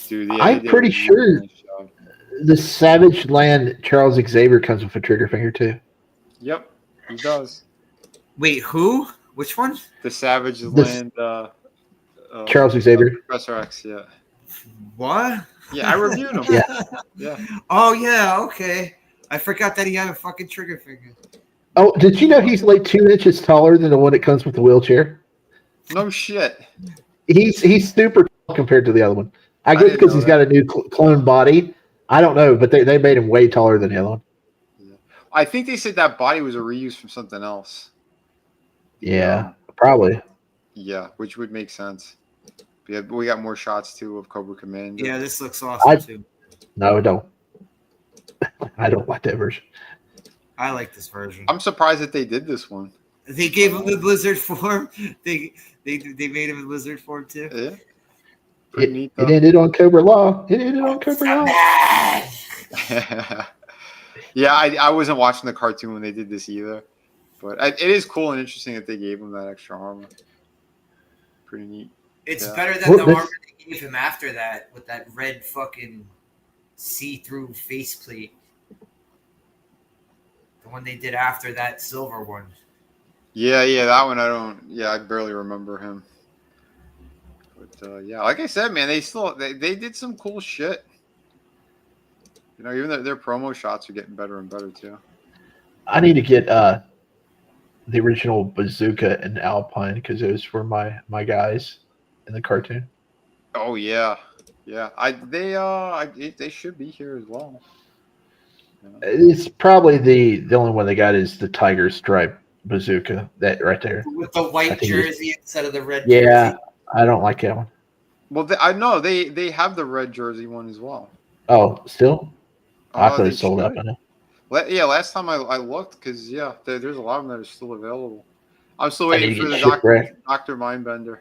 Dude, I'm pretty sure the Savage Land Charles Xavier comes with a trigger finger too. Yep, he does. Wait, who? Which one? The Savage Land Charles Xavier. Professor X, yeah. What? Yeah, I reviewed him. Yeah. Oh, yeah, okay. I forgot that he had a fucking trigger finger. Oh, did you know he's like 2 inches taller than the one that comes with the wheelchair? No shit. He's super tall compared to the other one. I guess because he's got a new clone body. I don't know, but they made him way taller than the other one. I think they said that body was a reuse from something else. Yeah, probably. Yeah, which would make sense. Yeah, we got more shots too of Cobra Commander. Yeah, this looks awesome too. No, don't. I don't like that version. I like this version. I'm surprised that they did this one. They gave him the lizard form. They made him in lizard form too. Yeah. It ended on Cobra Law. It ended on Cobra Law. Yeah, I wasn't watching the cartoon when they did this either. But it is cool and interesting that they gave him that extra armor. Pretty neat. It's better than the armor they gave him after that with that red fucking see-through faceplate. The one they did after that silver one. Yeah, that one I barely remember him. But yeah, like I said, man, they did some cool shit. You know, even their promo shots are getting better and better too. I need to get the original Bazooka and Alpine because those were my guys in the cartoon. Oh yeah. They should be here as well. It's probably the only one they got is the Tiger Stripe Bazooka, that right there. With the white jersey instead of the red yeah, jersey. I don't like that one. Well, I know they have the red jersey one as well. Oh, still? I thought it sold out by now. Yeah, last time I looked, because there's a lot of them that are still available. I'm still waiting for the Dr. Mindbender.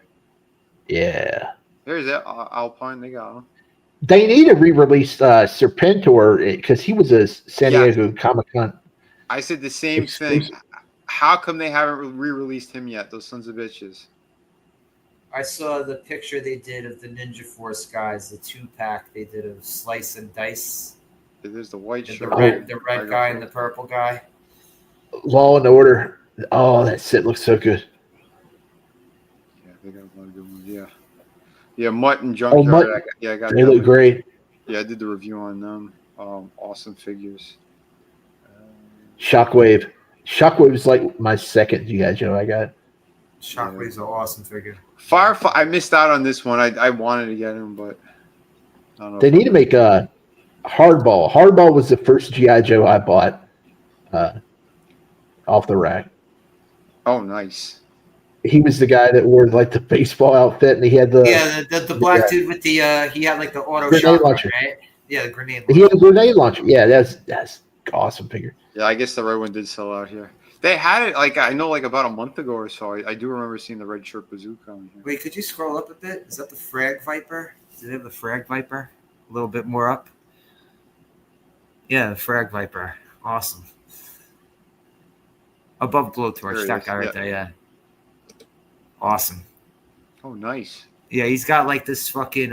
Yeah. There's that Alpine. They got him. They need to re-release Serpentor because he was a San Diego Comic-Con. I said the same thing. How come they haven't re-released him yet? Those sons of bitches. I saw the picture they did of the Ninja Force guys, the 2-pack they did of Slice and Dice. There's the white shirt. The red guy and the purple guy. Law and Order. Oh, that set looks so good. Yeah, they got a lot of good ones. Yeah, Mutt and Junkyard. Mutt. I got they look great. Yeah, I did the review on them. Awesome figures. Shockwave. Shockwave is like my second G.I. Joe I got. Shockwave's an awesome figure. Firefly. I missed out on this one. I wanted to get him, but I don't know. They need to make a Hardball. Hardball was the first G.I. Joe I bought off the rack. Oh, nice. He was the guy that wore like the baseball outfit, and he had the black dude with the he had like the auto grenade launcher. Right? Yeah, the grenade launcher. He had a grenade launcher. Yeah, that's awesome figure. Yeah, I guess the red one did sell out here. They had it I know about a month ago or so. I do remember seeing the red shirt bazooka on here. Wait, could you scroll up a bit? Is that the Frag Viper? Does it have the Frag Viper? A little bit more up. Yeah, the Frag Viper. Awesome. Above Blowtorch, that guy right there, yeah. Awesome. Oh, nice. Yeah, he's got like this fucking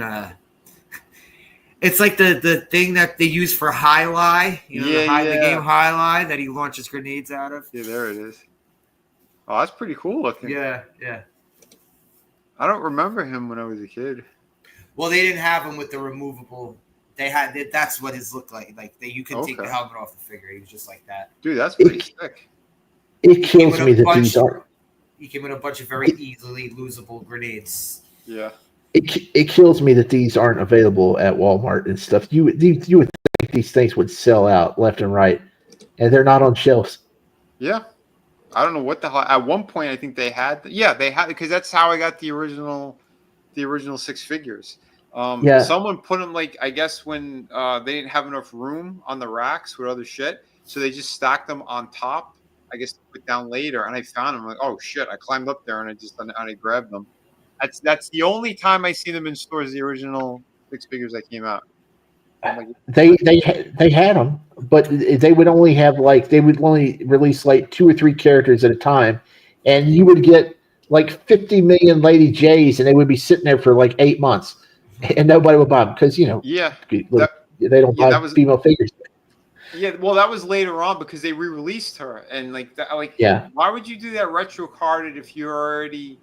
it's like the thing that they use for High-Lie, the game High-Lie that he launches grenades out of. Yeah, there it is. Oh, that's pretty cool looking. Yeah. I don't remember him when I was a kid. Well, they didn't have him with the removable. That's what his looked like. Like you could take the helmet off the figure. He was just like that. Dude, that's pretty sick. It kills me that these aren't. He came with a bunch of very easily losable grenades. Yeah. It kills me that these aren't available at Walmart and stuff. You would think these things would sell out left and right, and they're not on shelves. Yeah, I don't know what the hell. At one point, I think they had. They had, because that's how I got the original 6 figures. Someone put them, like, I guess when they didn't have enough room on the racks with other shit, so they just stacked them on top. I guess to put down later, and I found them. Like, oh shit! I climbed up there and I grabbed them. That's the only time I see them in stores. The original 6 figures that came out. Like, They had them, but they would only have they would only release like 2 or 3 characters at a time, and you would get like 50 million Lady J's, and they would be sitting there for like 8 months, and nobody would buy them because they don't buy female figures. Yeah, well, that was later on because they re-released her, and why would you do that retro carded if you're already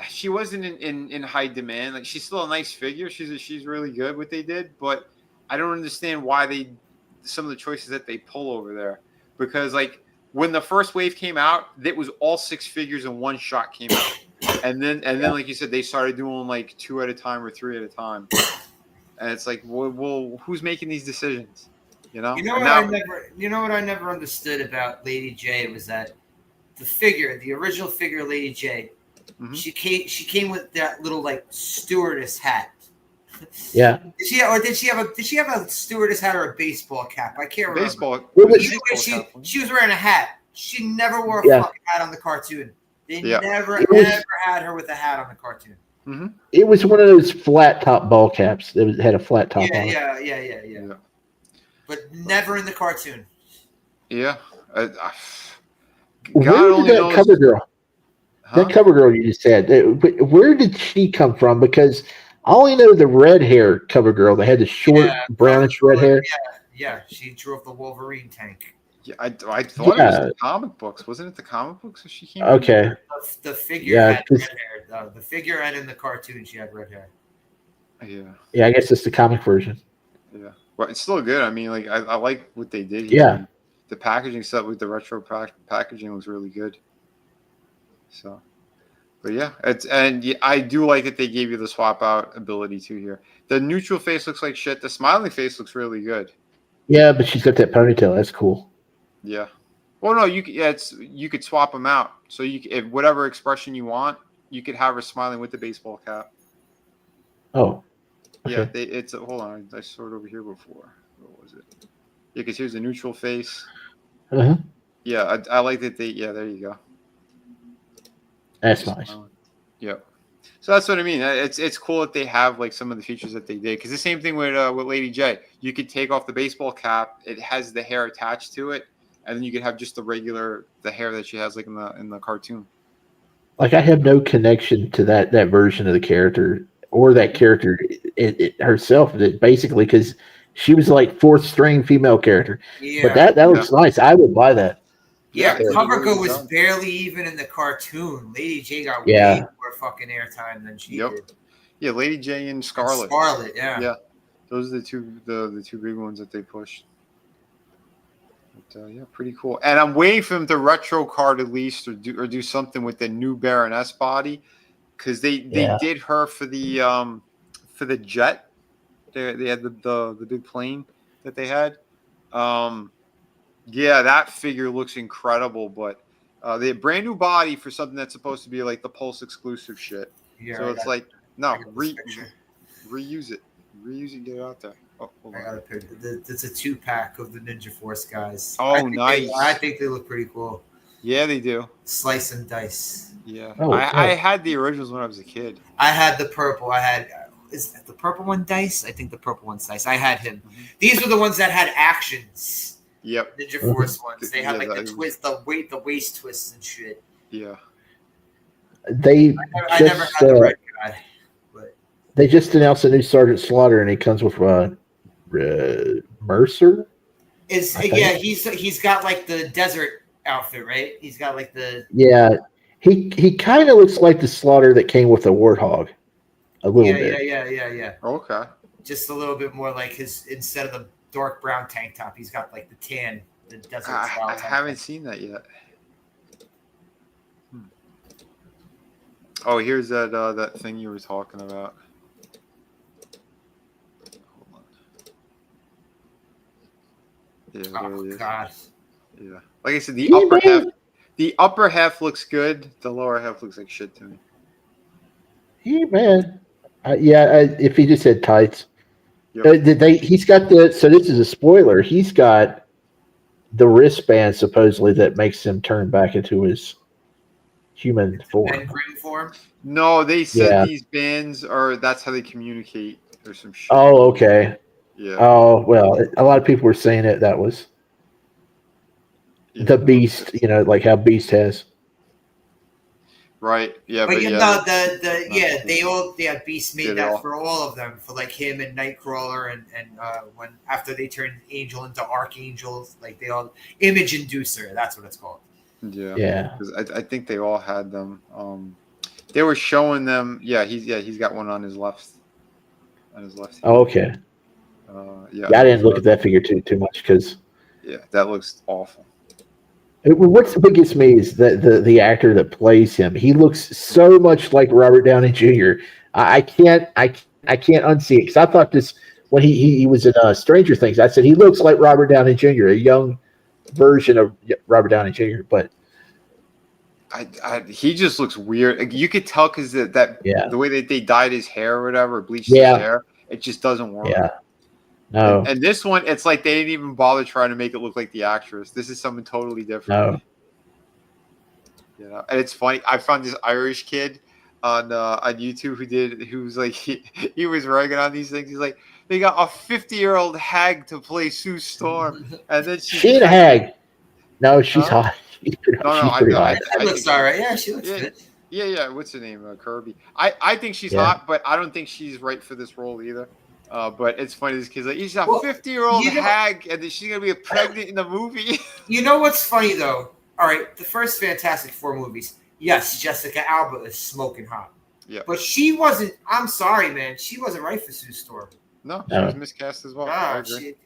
she wasn't in high demand? Like, she's still a nice figure. She's really good what they did, but I don't understand why some of the choices that they pull over there, because when the first wave came out, it was all 6 figures in one shot came out, and then like you said, they started doing 2 at a time or 3 at a time, and it's like, well, who's making these decisions? You know what I never understood about Lady J was that the original figure Lady J, she came with that little stewardess hat. Yeah. Did she have a stewardess hat or a baseball cap? I can't remember. She was wearing a hat. She never wore a fucking hat on the cartoon. They never had her with a hat on the cartoon. Mm-hmm. It was one of those flat top ball caps. It had a flat top on it. Yeah. But never in the cartoon. Yeah. Where did that cover girl? Huh? That cover girl you just said. Where did she come from? Because I only know the red hair cover girl that had the short brownish red hair. Yeah. She drove the Wolverine tank. Yeah, I thought it was the comic books. Wasn't it the comic books that she came? Okay. The figure had red hair. The figure and in the cartoon she had red hair. Yeah. Yeah, I guess it's the comic version. Yeah. Well, it's still good. I mean, I like what they did here. Yeah. The packaging stuff with the retro packaging was really good. So, but yeah, I do like that they gave you the swap out ability too here. The neutral face looks like shit. The smiling face looks really good. Yeah, but she's got that ponytail. That's cool. Yeah. Well, no, you could swap them out. So if whatever expression you want, you could have her smiling with the baseball cap. Oh. Okay. Yeah, hold on. I saw it over here before. What was it? Yeah, because here's the neutral face. Uh-huh. Yeah, I like that there you go. That's nice. Yeah. So that's what I mean. It's cool that they have some of the features that they did. Because the same thing with Lady J. You could take off the baseball cap. It has the hair attached to it. And then you could have just the hair that she has in the cartoon. I have no connection to that version of the character or that character herself, basically, because she was 4th string female character. Yeah. But that looks nice. I would buy that. Yeah, Cover Girl was barely even in the cartoon. Lady J got way more fucking airtime than she did. Yeah, Lady J and Scarlet. Yeah. Those are the two big ones that they pushed. But, yeah, pretty cool. And I'm waiting for them to retro card at least, or do something with the new Baroness body, because they did her for the jet. They had the big plane that they had. Yeah, that figure looks incredible, but they have brand new body for something that's supposed to be the Pulse exclusive shit. Yeah, so it's reuse it. Reuse it, get it out there. Oh, hold on. I got a picture. It's a 2-pack of the Ninja Force guys. Oh, nice. I think they look pretty cool. Yeah, they do. Slice and dice. Yeah. I had the originals when I was a kid. I had the purple. Is the purple one Dice? I think the purple one's Dice. I had him. Mm-hmm. These were the ones that had actions. Yep. Ninja Force ones. They had the twist, the waist twists and shit. Yeah. I never had the red guy. But they just announced a new Sergeant Slaughter, and he comes with Mercer. He's got the desert outfit, right? He's got the He kind of looks like the Slaughter that came with the Warthog. A little bit. Yeah. Okay. Just a little bit more his, instead of the dark brown tank top, he's got the tan, the desert style. I haven't seen that yet. Oh, here's that thing you were talking about. Hold on. Yeah, there it is. God. Yeah. Like I said, the The upper half looks good. The lower half looks like shit to me. He man, if he just said tights, Yep. He's got the. So this is a spoiler. He's got the wristband supposedly that makes him turn back into his human form. And green form. No, they said these bands are. That's how they communicate. Or some shit. Oh, okay. Yeah. Oh well, a lot of people were saying it. That was the Beast. You know, like how Beast has. Right. Yeah. But you yeah. know Beast made that for all of them, for like him and Nightcrawler, and when after they turned Angel into Archangels, like they all image inducer. That's what it's called. Yeah. Yeah. Because I think they all had them. They were showing them. Yeah. He's got one on his left. On his left. Oh, okay. Yeah. I didn't look at that figure too much because. Yeah, that looks awful. What gets me is that the actor that plays him, he looks so much like Robert Downey Jr. I can't unsee it because I thought this when he was in Stranger Things. I said he looks like Robert Downey Jr., a young version of Robert Downey Jr. But he just looks weird. You could tell because the way that they dyed his hair or whatever, bleached his hair, it just doesn't work. Yeah. No. And this one, it's like they didn't even bother trying to make it look like the actress. This is someone totally different. No. You know, and it's funny. I found this Irish kid on YouTube who was like he was ragging on these things. He's like, they got a 50-year-old hag to play Sue Storm, and then she ain't a hag. No, she's hot. She's pretty hot. That looks all right. Yeah, she looks good. Yeah. What's her name? Kirby. I think she's hot, but I don't think she's right for this role either. But it's funny, this kid's like, he's a 50-year-old hag, and then she's gonna be pregnant in the movie. You know what's funny though? All right, the first Fantastic Four movies. Yes, Jessica Alba is smoking hot. Yeah, but she wasn't. I'm sorry, man. She wasn't right for Sue Storm. No, she was miscast as well. I agree. Shit.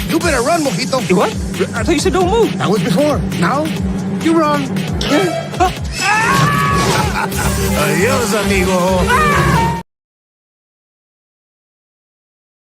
You better run, Mojito. What? I thought you said don't move. That was before. Now, you run. Adios, amigo.